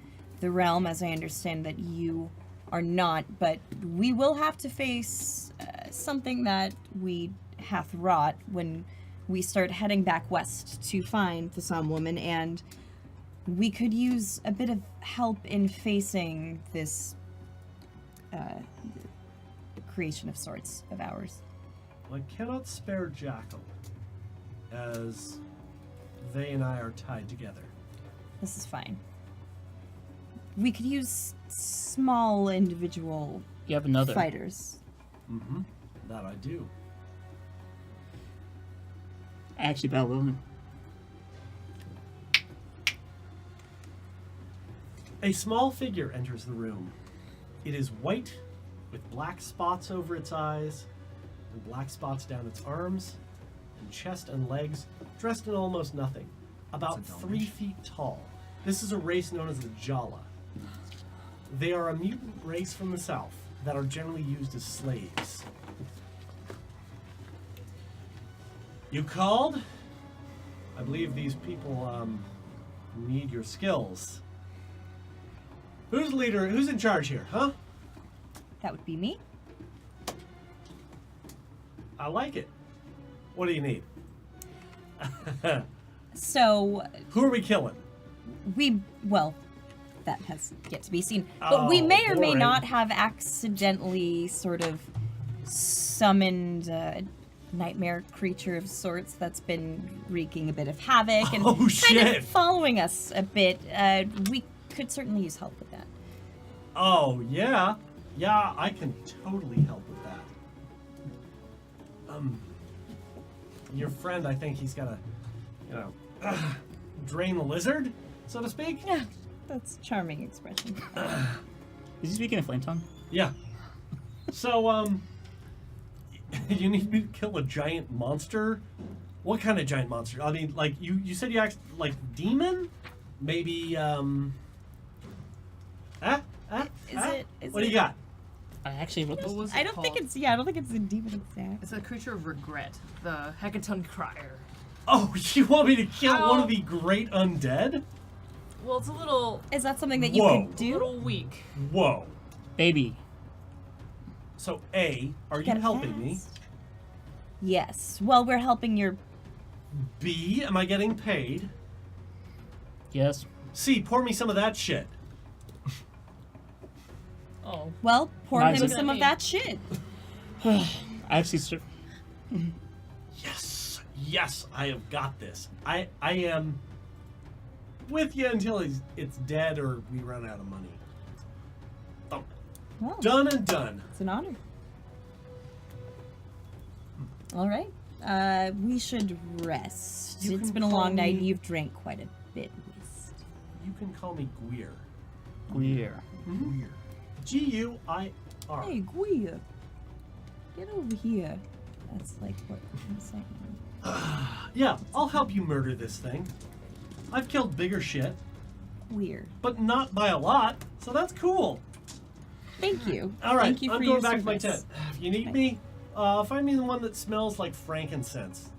Speaker 5: the realm, as I understand that you are not, but we will have to face something that we hath wrought when we start heading back west to find the Somme woman, and we could use a bit of help in facing this creation of sorts of ours.
Speaker 1: I cannot spare Jackal, as They and I are tied together.
Speaker 5: This is fine. We could use small individual
Speaker 2: You have another.
Speaker 5: fighters.
Speaker 1: Mm-hmm. That I do.
Speaker 2: I actually battle women.
Speaker 1: A small figure enters the room. It is white, with black spots over its eyes, and black spots down its arms, and chest and legs, dressed in almost nothing. About
Speaker 7: It's a
Speaker 1: 3 feet tall. This is a race known as the Jala. They are a mutant race from the south that are generally used as slaves. You called? I believe these people need your skills. Who's leader? Who's in charge here, huh?
Speaker 5: That would be me.
Speaker 1: I like it. What do you need?
Speaker 5: So
Speaker 1: Who are we killing?
Speaker 5: well, that has yet to be seen. But we
Speaker 1: Oh,
Speaker 5: may or may
Speaker 1: boring.
Speaker 5: not have accidentally sort of summoned a nightmare creature of sorts that's been wreaking a bit of havoc and
Speaker 1: Oh,
Speaker 5: kind
Speaker 1: shit.
Speaker 5: of following us a bit. We could certainly use help with that.
Speaker 1: Oh, yeah. Yeah, I can totally help with that. Your friend, I think he's got to, drain the lizard, so to speak?
Speaker 5: Yeah, that's a charming expression.
Speaker 2: Is he speaking in flame tongue?
Speaker 1: Yeah. So, you need me to kill a giant monster? What kind of giant monster? I mean, like, you said you asked, like, demon? Maybe,
Speaker 5: Is
Speaker 1: what do
Speaker 5: it-
Speaker 1: you got?
Speaker 2: I actually wrote this.
Speaker 3: What was it
Speaker 5: I don't think
Speaker 3: called?
Speaker 5: it's I don't think it's a demon exact.
Speaker 3: It's a creature of regret, the Hecaton Crier.
Speaker 1: Oh, you want me to kill one
Speaker 3: Ow.
Speaker 1: of the great undead?
Speaker 3: Well, it's a little
Speaker 5: Is that something that you
Speaker 1: Whoa.
Speaker 5: could do?
Speaker 3: weak.
Speaker 1: Whoa.
Speaker 2: Baby.
Speaker 1: So, A, are you
Speaker 5: Gotta
Speaker 1: helping me?
Speaker 5: fast. Yes. Well, we're helping your.
Speaker 1: B, am I getting paid?
Speaker 2: Yes.
Speaker 1: C, pour me some of that shit.
Speaker 3: Oh.
Speaker 5: Well, pour
Speaker 2: Mine's
Speaker 5: him
Speaker 2: a-
Speaker 5: some of that shit.
Speaker 2: I actually.
Speaker 1: Yes. Yes, I have got this. I am with you until it's dead or we run out of money. Thump.
Speaker 5: Well,
Speaker 1: Done and done.
Speaker 5: it's an honor. All right. We should rest.
Speaker 1: You
Speaker 5: It's
Speaker 1: can
Speaker 5: been a
Speaker 1: call
Speaker 5: long night.
Speaker 1: me-
Speaker 5: You've drank quite a bit. Whist.
Speaker 1: You can call me Guir.
Speaker 2: Weird.
Speaker 7: Weird.
Speaker 1: G-U-I-R.
Speaker 5: Hey, Guia. Get over here. That's like what I'm saying.
Speaker 1: Yeah, I'll help you murder this thing. I've killed bigger shit,
Speaker 5: Weird.
Speaker 1: but not by a lot, so that's cool.
Speaker 5: Thank you.
Speaker 1: All right,
Speaker 5: Thank you for
Speaker 1: I'm
Speaker 5: your
Speaker 1: going back to my
Speaker 5: service.
Speaker 1: tent. If you need me, find me the one that smells like frankincense,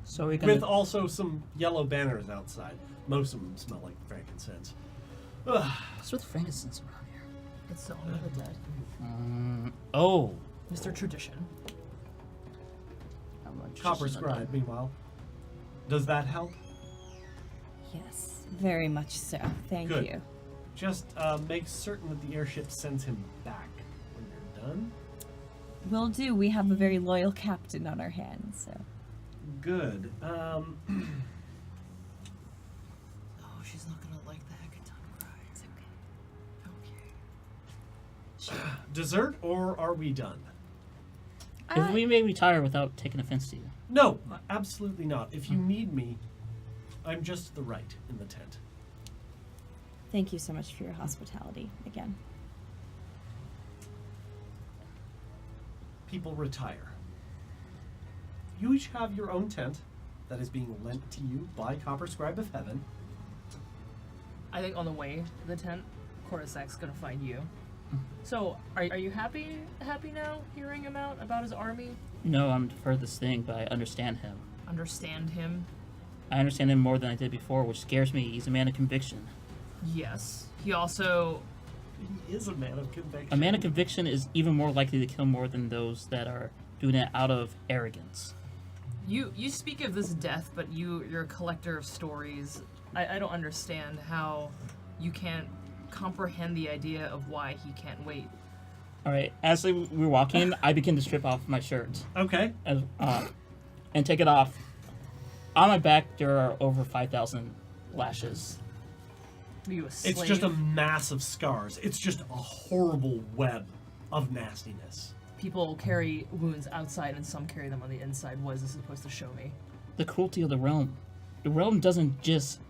Speaker 2: So we're gonna.
Speaker 1: with also some yellow banners outside. Most of them smell like frankincense. Ugh.
Speaker 2: What's with frankincense around here?
Speaker 3: It's the honor of the dead.
Speaker 2: Oh.
Speaker 3: Mr. Tradition.
Speaker 2: I'm a
Speaker 1: Copper
Speaker 2: tradition
Speaker 1: scribe, meanwhile. Does that help?
Speaker 5: Yes, very much so. Thank
Speaker 1: Good.
Speaker 5: you.
Speaker 1: Just make certain that the airship sends him back when you're done.
Speaker 5: Will do. We have a very loyal captain on our hands, so.
Speaker 1: Good.
Speaker 3: Oh, she's not gonna like the Hecaton Crier. It's okay. Okay.
Speaker 1: Dessert, or are we done?
Speaker 2: If we may retire without taking offense to you.
Speaker 1: No, absolutely not. If you need me, I'm just to the right in the tent.
Speaker 5: Thank you so much for your hospitality again.
Speaker 1: People retire. You each have your own tent that is being lent to you by Copper Scribe of Heaven.
Speaker 3: I think on the way to the tent, Coruscant's gonna find you. So, are you happy now, hearing him out about his army?
Speaker 2: No, I'm the furthest thing, but I understand him.
Speaker 3: Understand him?
Speaker 2: I understand him more than I did before, which scares me. He's a man of conviction.
Speaker 3: Yes. He also...
Speaker 1: He is a man of conviction.
Speaker 2: A man of conviction is even more likely to kill more than those that are doing it out of arrogance.
Speaker 3: You speak of this death, but you're a collector of stories. I don't understand how you can't comprehend the idea of why he can't wait.
Speaker 2: All right, as we were walking, I begin to strip off my shirt
Speaker 1: Okay.
Speaker 2: and take it off. On my back, there are over 5,000 lashes.
Speaker 3: Are you a slave?
Speaker 1: It's just a mass of scars. It's just a horrible web of nastiness.
Speaker 3: People carry wounds outside and some carry them on the inside. What is this supposed to show me?
Speaker 2: The cruelty of the realm. The realm doesn't just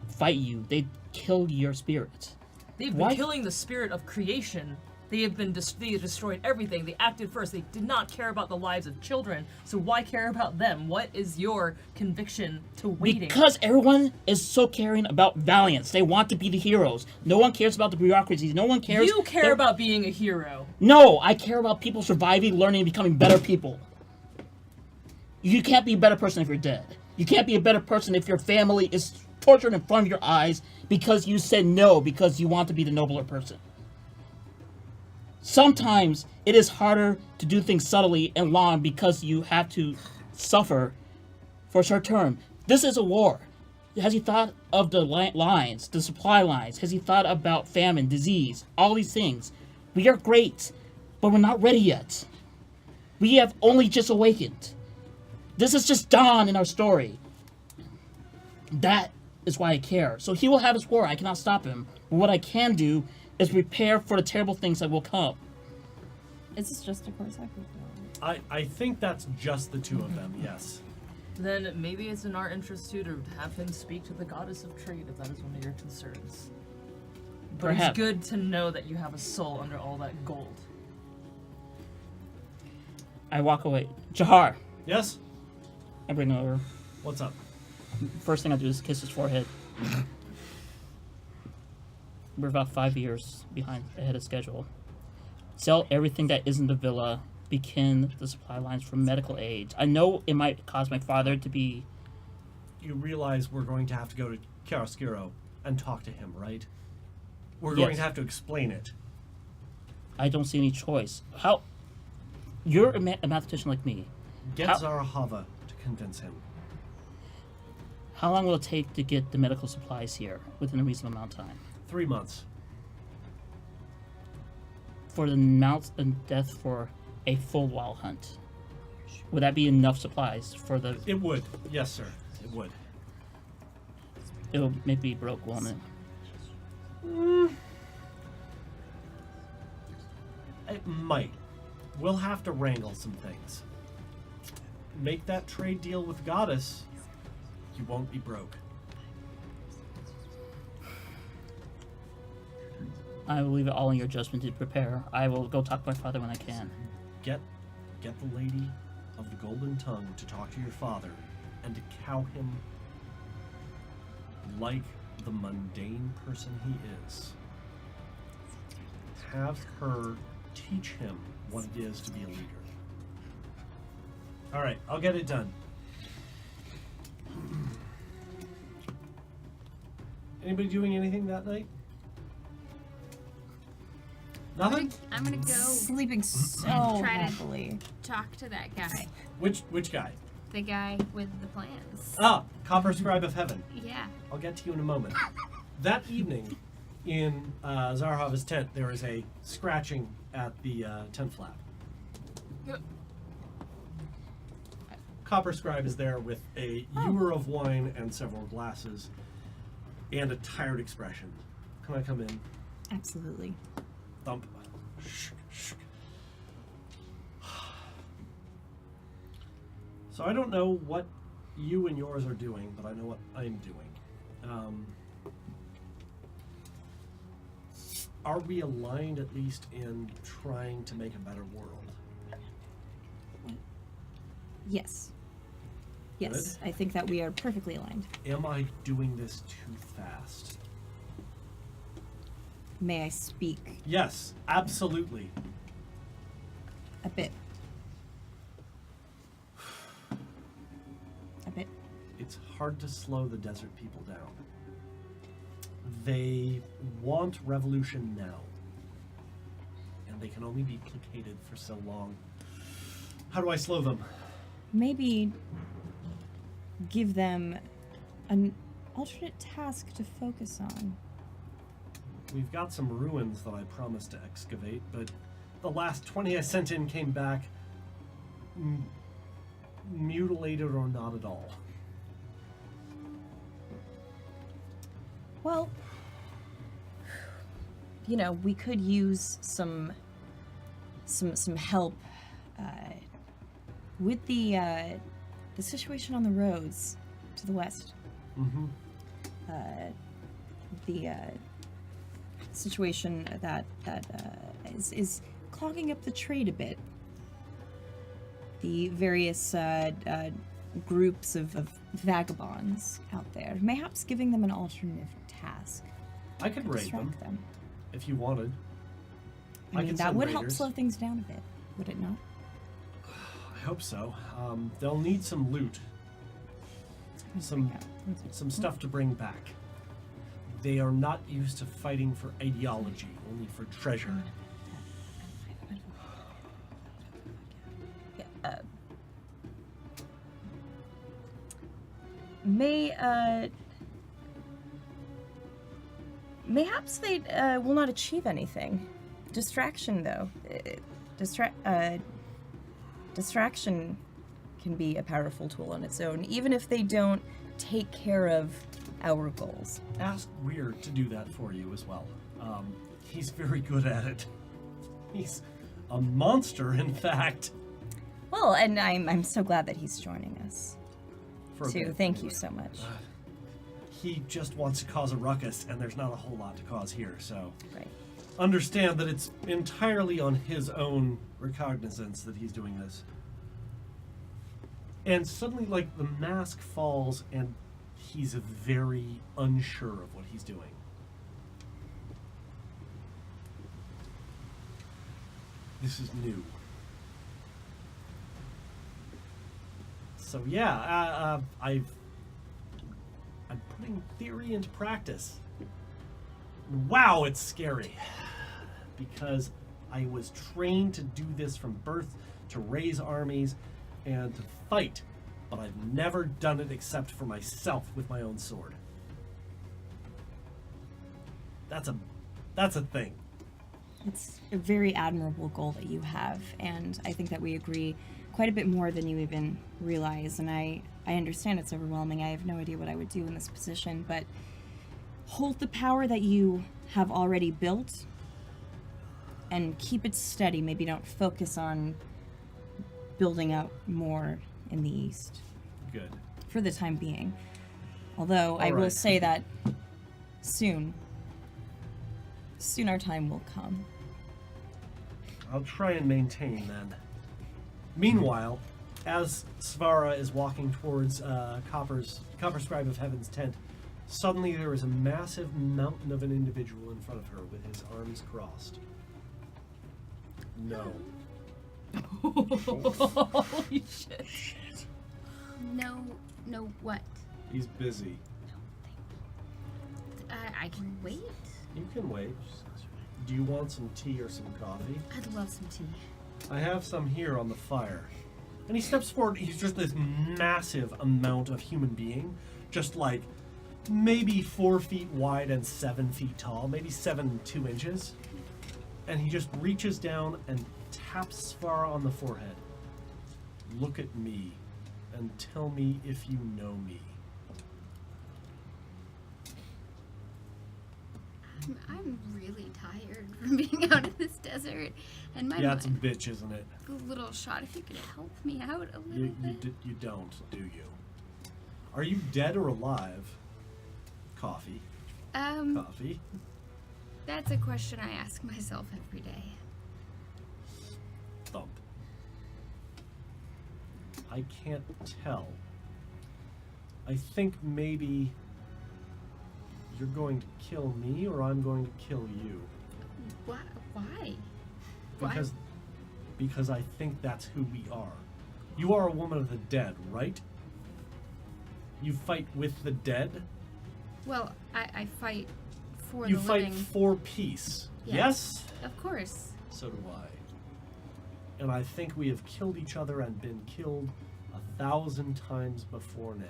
Speaker 2: fight you, they kill your spirit.
Speaker 3: They've been killing the spirit of creation. They have destroyed everything. They acted first. They did not care about the lives of children. So why care about them? What is your conviction to waiting?
Speaker 2: Because everyone is so caring about valiance. They want to be the heroes. No one cares about the bureaucracies. No one cares.
Speaker 3: You care about being a hero.
Speaker 2: No, I care about people surviving, learning, and becoming better people. You can't be a better person if you're dead. You can't be a better person if your family is tortured in front of your eyes because you said no because you want to be the nobler person. Sometimes it is harder to do things subtly and long because you have to suffer for a short term. This is a war. Has he thought of the lines, the supply lines? Has he thought about famine, disease, all these things? We are great, but we're not ready yet. We have only just awakened. This is just dawn in our story. That is why I care. So he will have his war. I cannot stop him. But what I can do is prepare for the terrible things that will come.
Speaker 5: Is this just a course
Speaker 1: I think that's just the two of them, yes.
Speaker 3: Then maybe it's in our interest too to have him speak to the goddess of trade if that is one of your concerns. But
Speaker 2: Perhaps.
Speaker 3: it's good to know that you have a soul under all that gold.
Speaker 2: I walk away. Jahar,
Speaker 1: Yes?
Speaker 2: I bring him over.
Speaker 1: What's up?
Speaker 2: First thing I do is kiss his forehead. We're about 5 years ahead of schedule. Sell everything that isn't the villa. Begin the supply lines for medical aid. I know it might cause my father to be...
Speaker 1: You realize we're going to have to go to Chiaroscuro and talk to him, right? We're going
Speaker 2: Yes.
Speaker 1: to have to explain it.
Speaker 2: I don't see any choice. How... You're a mathematician like me.
Speaker 1: Get
Speaker 2: How-
Speaker 1: Zarahava to convince him.
Speaker 2: How long will it take to get the medical supplies here within a reasonable amount of time?
Speaker 1: 3 months.
Speaker 2: For the amount of death for a full wild hunt, would that be enough supplies for the...
Speaker 1: It would. Yes, sir. It would.
Speaker 2: It will make me broke, won't it?
Speaker 1: It might. We'll have to wrangle some things. Make that trade deal with Goddess. You won't be broke.
Speaker 2: I will leave it all in your judgment to prepare. I will go talk to my father when I can.
Speaker 1: Get the lady of the golden tongue to talk to your father and to cow him like the mundane person he is. Have her teach him what it is to be a leader. All right, I'll get it done. Anybody doing anything that night? Nothing?
Speaker 6: I'm gonna go
Speaker 5: Sleeping so
Speaker 6: Try to-
Speaker 5: happily.
Speaker 6: talk to that guy.
Speaker 1: Which guy?
Speaker 6: The guy with the plans.
Speaker 1: Ah, Copper Scribe of Heaven.
Speaker 6: Yeah.
Speaker 1: I'll get to you in a moment. That evening, in Zarhava's tent, there is a scratching at the tent flap. Copper Scribe is there with a ewer of wine and several glasses, and a tired expression. Can I come in?
Speaker 5: Absolutely.
Speaker 1: Thump. Shh, shh. So I don't know what you and yours are doing, but I know what I'm doing. Are we aligned at least in trying to make a better world?
Speaker 5: Yes. Yes, I think that we are perfectly aligned.
Speaker 1: Am I doing this too fast?
Speaker 5: May I speak
Speaker 1: Yes, absolutely.
Speaker 5: a bit? A bit.
Speaker 1: It's hard to slow the desert people down. They want revolution now. And they can only be placated for so long. How do I slow them?
Speaker 5: Maybe give them an alternate task to focus on.
Speaker 1: We've got some ruins that I promised to excavate, but the last 20 I sent in came back mutilated or not at all.
Speaker 5: Well, you know, we could use some help with the situation on the roads to the west.
Speaker 1: Mm-hmm.
Speaker 5: The situation that is clogging up the trade a bit. The various groups of vagabonds out there. Mayhaps giving them an alternative task.
Speaker 1: I could raid them,
Speaker 5: Distract them.
Speaker 1: if you wanted.
Speaker 5: I mean,
Speaker 1: could
Speaker 5: that
Speaker 1: send
Speaker 5: would help
Speaker 1: raiders.
Speaker 5: slow things down a bit, would it not?
Speaker 1: I hope so. They'll need some loot, some stuff to bring back. They are not used to fighting for ideology, only for treasure.
Speaker 5: Mayhaps they will not achieve anything. Distraction, though. Distraction can be a powerful tool on its own, even if they don't take care of our goals.
Speaker 1: Ask Weir to do that for you as well. He's very good at it. He's a monster, in fact.
Speaker 5: Well, and I'm so glad that he's joining us.
Speaker 1: For a
Speaker 5: Too.
Speaker 1: bit,
Speaker 5: Thank you
Speaker 1: anyway.
Speaker 5: so much.
Speaker 1: He just wants to cause a ruckus, and there's not a whole lot to cause here, so
Speaker 5: Right.
Speaker 1: understand that it's entirely on his own recognizance that he's doing this. And suddenly, like, the mask falls, and he's very unsure of what he's doing. This is new. So yeah, I'm putting theory into practice. Wow, it's scary. Because I was trained to do this from birth, to raise armies and to fight, but I've never done it except for myself with my own sword. That's a thing.
Speaker 5: It's a very admirable goal that you have, and I think that we agree quite a bit more than you even realize, and I understand it's overwhelming. I have no idea what I would do in this position, but hold the power that you have already built and keep it steady. Maybe don't focus on building out more in the east
Speaker 1: Good.
Speaker 5: for the time being. Although I will
Speaker 1: right.
Speaker 5: say that soon our time will come.
Speaker 1: I'll try and maintain then. Meanwhile, as Svara is walking towards Copper Scribe of Heaven's tent, suddenly there is a massive mountain of an individual in front of her with his arms crossed. No.
Speaker 3: Holy shit.
Speaker 6: No, what?
Speaker 1: He's busy.
Speaker 6: I can wait.
Speaker 1: You can wait. Do you want some tea or some coffee?
Speaker 6: I'd love some tea.
Speaker 1: I have some here on the fire. And he steps forward. He's just this massive amount of human being. Just like maybe 4 feet wide and 7 feet tall. Maybe 7 2 inches. And he just reaches down and taps Svara on the forehead. Look at me and tell me if you know me.
Speaker 6: I'm really tired from being out in this desert, and my
Speaker 1: Yeah, it's a
Speaker 6: mind
Speaker 1: bitch, isn't it?
Speaker 6: a little shot. If you could help me out a little bit.
Speaker 1: You don't, do you? Are you dead or alive? Coffee. Coffee.
Speaker 6: That's a question I ask myself every day.
Speaker 1: Thump. I can't tell. I think maybe you're going to kill me or I'm going to kill you.
Speaker 6: Why?
Speaker 1: Because I think that's who we are. You are a woman of the dead, right? You fight with the dead?
Speaker 6: Well, I fight for
Speaker 1: You
Speaker 6: the
Speaker 1: fight
Speaker 6: living.
Speaker 1: for peace. Yes?
Speaker 6: Of course.
Speaker 1: So do I. And I think we have killed each other and been killed 1,000 times before now.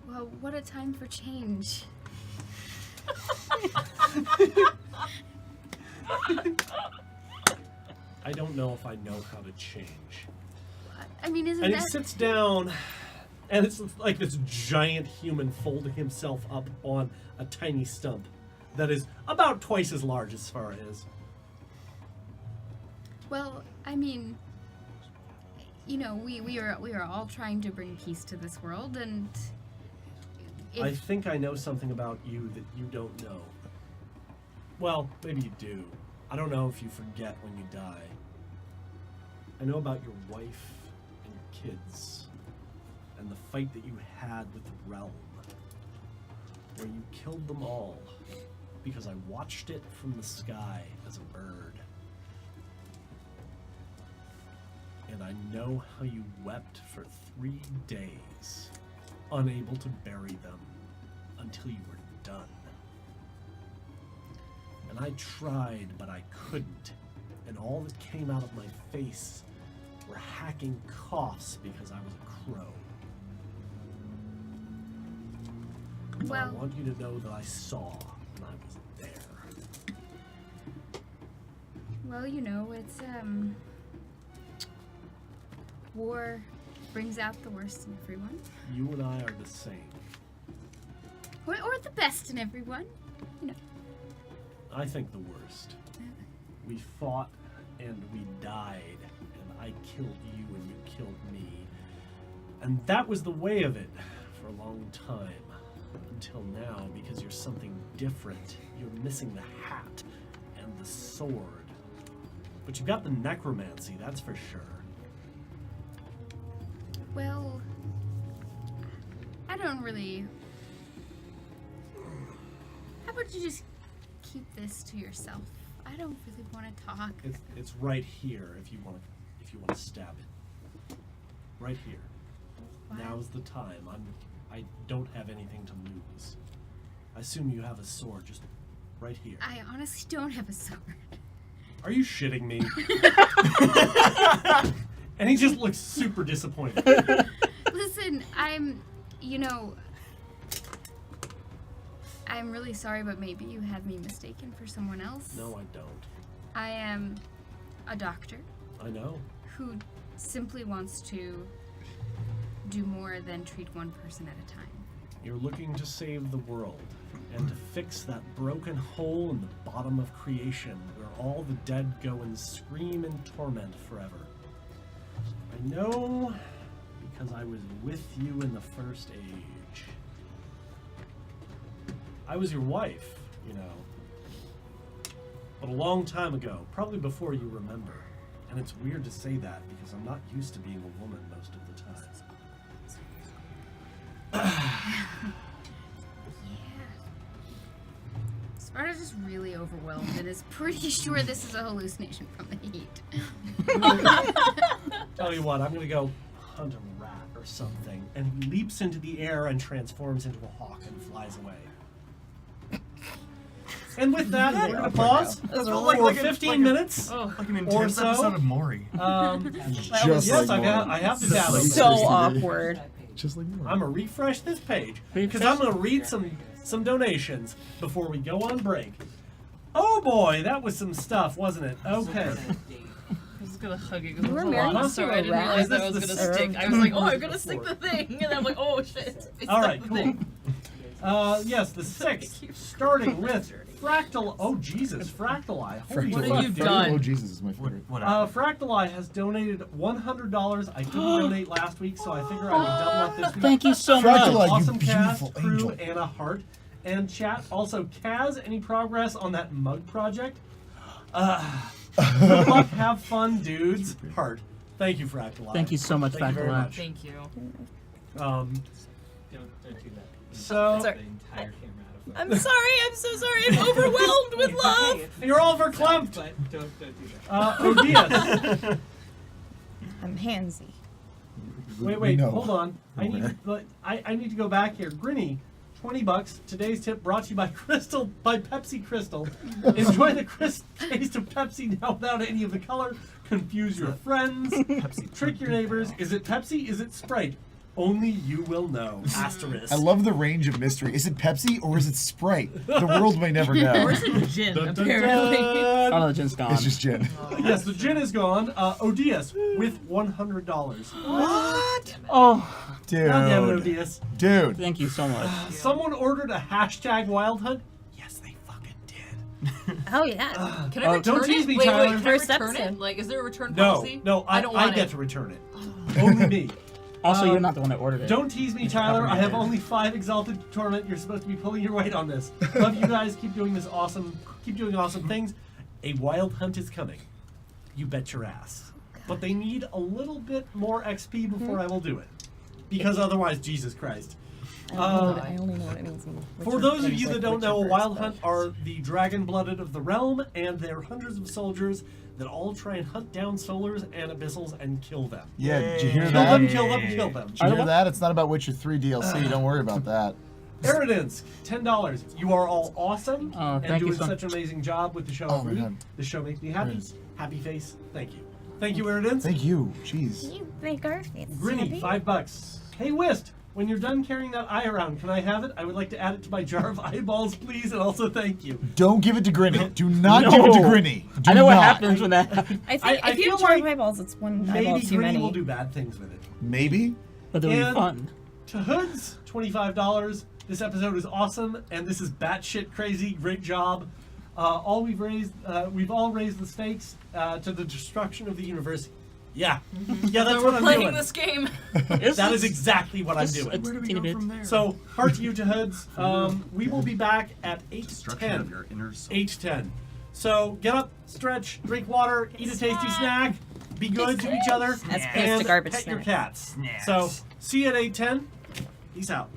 Speaker 6: Well, what a time for change.
Speaker 1: I don't know if I know how to change.
Speaker 6: I mean, isn't
Speaker 1: And he
Speaker 6: that...
Speaker 1: sits down And it's like this giant human folding himself up on a tiny stump that is about twice as large as far as.
Speaker 6: Well, I mean, you know, we are all trying to bring peace to this world, and
Speaker 1: I think I know something about you that you don't know. Well, maybe you do. I don't know if you forget when you die. I know about your wife and kids, and the fight that you had with the realm, where you killed them all because I watched it from the sky as a bird. And I know how you wept for 3 days, unable to bury them until you were done. And I tried, but I couldn't. And all that came out of my face were hacking coughs because I was a crow. But I
Speaker 6: Well-
Speaker 1: want you to know that I saw, and I was there.
Speaker 6: well, you know, it's war brings out the worst in everyone,
Speaker 1: You and I are the same.
Speaker 6: or the best in everyone. You know.
Speaker 1: I think the worst. We fought and we died, and I killed you and you killed me. And that was the way of it for a long time. Until now, because you're something different. You're missing the hat and the sword. But you've got the necromancy, that's for sure.
Speaker 6: Well, I don't really. How about you just keep this to yourself? I don't really want to talk.
Speaker 1: It's right here if you want to stab it. Right here.
Speaker 6: Why?
Speaker 1: Now's the time. I don't have anything to lose. I assume you have a sword just right here.
Speaker 6: I honestly don't have a sword.
Speaker 1: Are you shitting me? And he just looks super disappointed.
Speaker 6: Listen, I'm really sorry, but maybe you had me mistaken for someone else.
Speaker 1: No, I don't.
Speaker 6: I am a doctor
Speaker 1: I know.
Speaker 6: who simply wants to do more than treat one person at a time.
Speaker 1: You're looking to save the world and to fix that broken hole in the bottom of creation where all the dead go and scream in torment forever. I know because I was with you in the first age. I was your wife, you know. But a long time ago, probably before you remember. And it's weird to say that because I'm not used to being a woman most of the time.
Speaker 6: Sparta's just really overwhelmed and is pretty sure this is a hallucination from the heat.
Speaker 1: Tell you what, I'm gonna go hunt a rat or something. And he leaps into the air and transforms into a hawk and flies away. And with that, we're gonna pause for 15 minutes.
Speaker 3: Oh,
Speaker 7: Like an
Speaker 1: Or
Speaker 7: intense
Speaker 1: so.
Speaker 7: episode of Maury.
Speaker 4: Just
Speaker 1: Yes,
Speaker 4: like
Speaker 1: I have to tap it.
Speaker 5: So awkward.
Speaker 4: Just like more.
Speaker 1: I'm gonna refresh this page because I'm gonna read some donations before we go on break. Oh boy, that was some stuff, wasn't it? Okay.
Speaker 3: I was gonna hug it because
Speaker 5: You
Speaker 3: it
Speaker 5: were
Speaker 3: was a
Speaker 5: married
Speaker 3: lot,
Speaker 5: to
Speaker 3: so
Speaker 5: a
Speaker 3: I didn't
Speaker 5: rat?
Speaker 3: realize that I
Speaker 1: This
Speaker 3: was
Speaker 1: is
Speaker 3: gonna
Speaker 1: the
Speaker 3: stick. I was like, oh, I'm gonna stick the thing, and then I'm like, oh shit. I
Speaker 1: All
Speaker 3: stuck
Speaker 1: right,
Speaker 3: the
Speaker 1: cool.
Speaker 3: thing.
Speaker 1: Yes, the sixth, starting with Fractal. Oh Jesus, Fractal Eye. Holy
Speaker 3: What
Speaker 1: fuck.
Speaker 3: have you done?
Speaker 4: Oh Jesus is my favorite.
Speaker 7: What
Speaker 1: Fractal Eye has donated $100. I didn't donate last week, so I figure I would double up this week.
Speaker 2: Thank you so
Speaker 4: Fractal
Speaker 2: much.
Speaker 4: Eye, you
Speaker 1: Awesome cast,
Speaker 4: beautiful
Speaker 1: crew,
Speaker 4: angel.
Speaker 1: and a heart. And chat. Also, Kaz, any progress on that mug project? Good luck, have fun, dudes. Heart. Thank you, Fractal Eye.
Speaker 2: Thank you so much,
Speaker 1: Thank you very
Speaker 2: Fractal Eye.
Speaker 1: much.
Speaker 3: Thank you.
Speaker 1: Um,
Speaker 8: Don't do that.
Speaker 1: so,
Speaker 3: Sorry.
Speaker 8: The entire camera out of
Speaker 5: I'm
Speaker 8: focus.
Speaker 5: sorry. I'm so sorry. I'm overwhelmed with love.
Speaker 1: you're all verklempt.
Speaker 8: But don't do that.
Speaker 1: Odias.
Speaker 5: I'm handsy.
Speaker 1: Wait,
Speaker 4: No.
Speaker 1: hold on. I
Speaker 4: Over.
Speaker 1: need I need to go back here. Grinny, $20. Today's tip brought to you by Pepsi Crystal. Enjoy the crisp taste of Pepsi now without any of the color. Confuse your friends.
Speaker 7: Pepsi.
Speaker 1: Trick your neighbors. Is it Pepsi? Is it Sprite? Only you will know. Asterisk.
Speaker 4: I love the range of mystery. Is it Pepsi or is it Sprite? The world may never know.
Speaker 3: Or is it gin,
Speaker 1: Dun, dun,
Speaker 3: apparently?
Speaker 1: dun.
Speaker 2: Oh, the gin's gone.
Speaker 4: It's just gin.
Speaker 1: Yes, the gin is gone. Odious with $100.
Speaker 4: What?
Speaker 2: Oh,
Speaker 4: Dude.
Speaker 1: God damn it, Odious.
Speaker 4: Dude.
Speaker 2: thank you so much.
Speaker 1: Someone ordered a hashtag Wild Hunt. Yes, they fucking did.
Speaker 5: Oh yeah.
Speaker 3: Can I return
Speaker 1: don't tease
Speaker 3: it?
Speaker 1: me,
Speaker 3: wait,
Speaker 1: Tyler.
Speaker 3: Can
Speaker 5: First
Speaker 3: I return
Speaker 5: episode.
Speaker 3: it? Like, is there a return
Speaker 1: No,
Speaker 3: policy?
Speaker 1: no, I
Speaker 3: don't want
Speaker 1: get
Speaker 3: it.
Speaker 1: to return it. Only me.
Speaker 2: Also, you're not the one that ordered it.
Speaker 1: Don't tease me, Tyler. I have only 5 Exalted Tournament. You're supposed to be pulling your weight on this. Love you guys. Keep doing this awesome. Keep doing awesome things. A Wild Hunt is coming. You bet your ass. But they need a little bit more XP before I will do it. Because otherwise, Jesus Christ.
Speaker 5: I only know what it means.
Speaker 1: For those of you that don't know, a Wild Hunt are the dragon-blooded of the realm, and they're hundreds of soldiers that all try and hunt down solars and abyssals and kill them.
Speaker 4: Yeah, did you hear
Speaker 1: Kill
Speaker 4: that?
Speaker 1: them, kill them, kill them.
Speaker 4: Did you hear that? It's not about Witcher 3 DLC. Don't worry about that.
Speaker 1: Eridance, $10. You are all awesome
Speaker 2: Oh,
Speaker 1: and
Speaker 2: thank you
Speaker 1: doing
Speaker 2: so-
Speaker 1: such an amazing job with the show.
Speaker 4: Oh my God.
Speaker 1: The show makes me happy.
Speaker 4: Eridance.
Speaker 1: Happy face. Thank you. Thank you, Eridance.
Speaker 4: Thank you. Jeez.
Speaker 5: You make our face
Speaker 1: Grinny, $5. Hey, Whist, when you're done carrying that eye around, can I have it? I would like to add it to my jar of eyeballs, please, and also thank you.
Speaker 4: Don't give it to Grinny. Do not
Speaker 2: No.
Speaker 4: give it to Grinny. Do
Speaker 2: I know what
Speaker 4: not.
Speaker 2: happens when that happens.
Speaker 5: I think
Speaker 1: I
Speaker 5: if you
Speaker 1: feel
Speaker 5: have jar of
Speaker 1: like
Speaker 5: eyeballs, it's one
Speaker 1: Maybe
Speaker 5: eyeball too
Speaker 1: Grinny
Speaker 5: many.
Speaker 1: will do bad things with it.
Speaker 4: Maybe.
Speaker 2: But it'll be
Speaker 1: And-
Speaker 2: fun.
Speaker 1: To Hoods, $25. This episode is awesome, and this is batshit crazy. Great job. We've all raised the stakes to the destruction of the universe. Yeah, yeah, that's
Speaker 3: So
Speaker 1: what
Speaker 3: we're
Speaker 1: I'm
Speaker 3: playing
Speaker 1: doing.
Speaker 3: this game.
Speaker 1: That is exactly what I'm
Speaker 2: Just
Speaker 1: doing.
Speaker 2: a
Speaker 7: Where do we
Speaker 2: teeny
Speaker 7: go
Speaker 2: bit.
Speaker 7: from there?
Speaker 1: So, heart to you to Hoods. We will be back at
Speaker 7: Destruction
Speaker 1: 8:10.
Speaker 7: of your inner soul.
Speaker 1: 8:10. So get up, stretch, drink water, eat a tasty snack, be good to each other,
Speaker 5: As opposed
Speaker 1: and
Speaker 5: to garbage
Speaker 1: pet your
Speaker 5: snacks.
Speaker 1: cats.
Speaker 7: Snacks.
Speaker 1: So see you at 8:10. Peace out.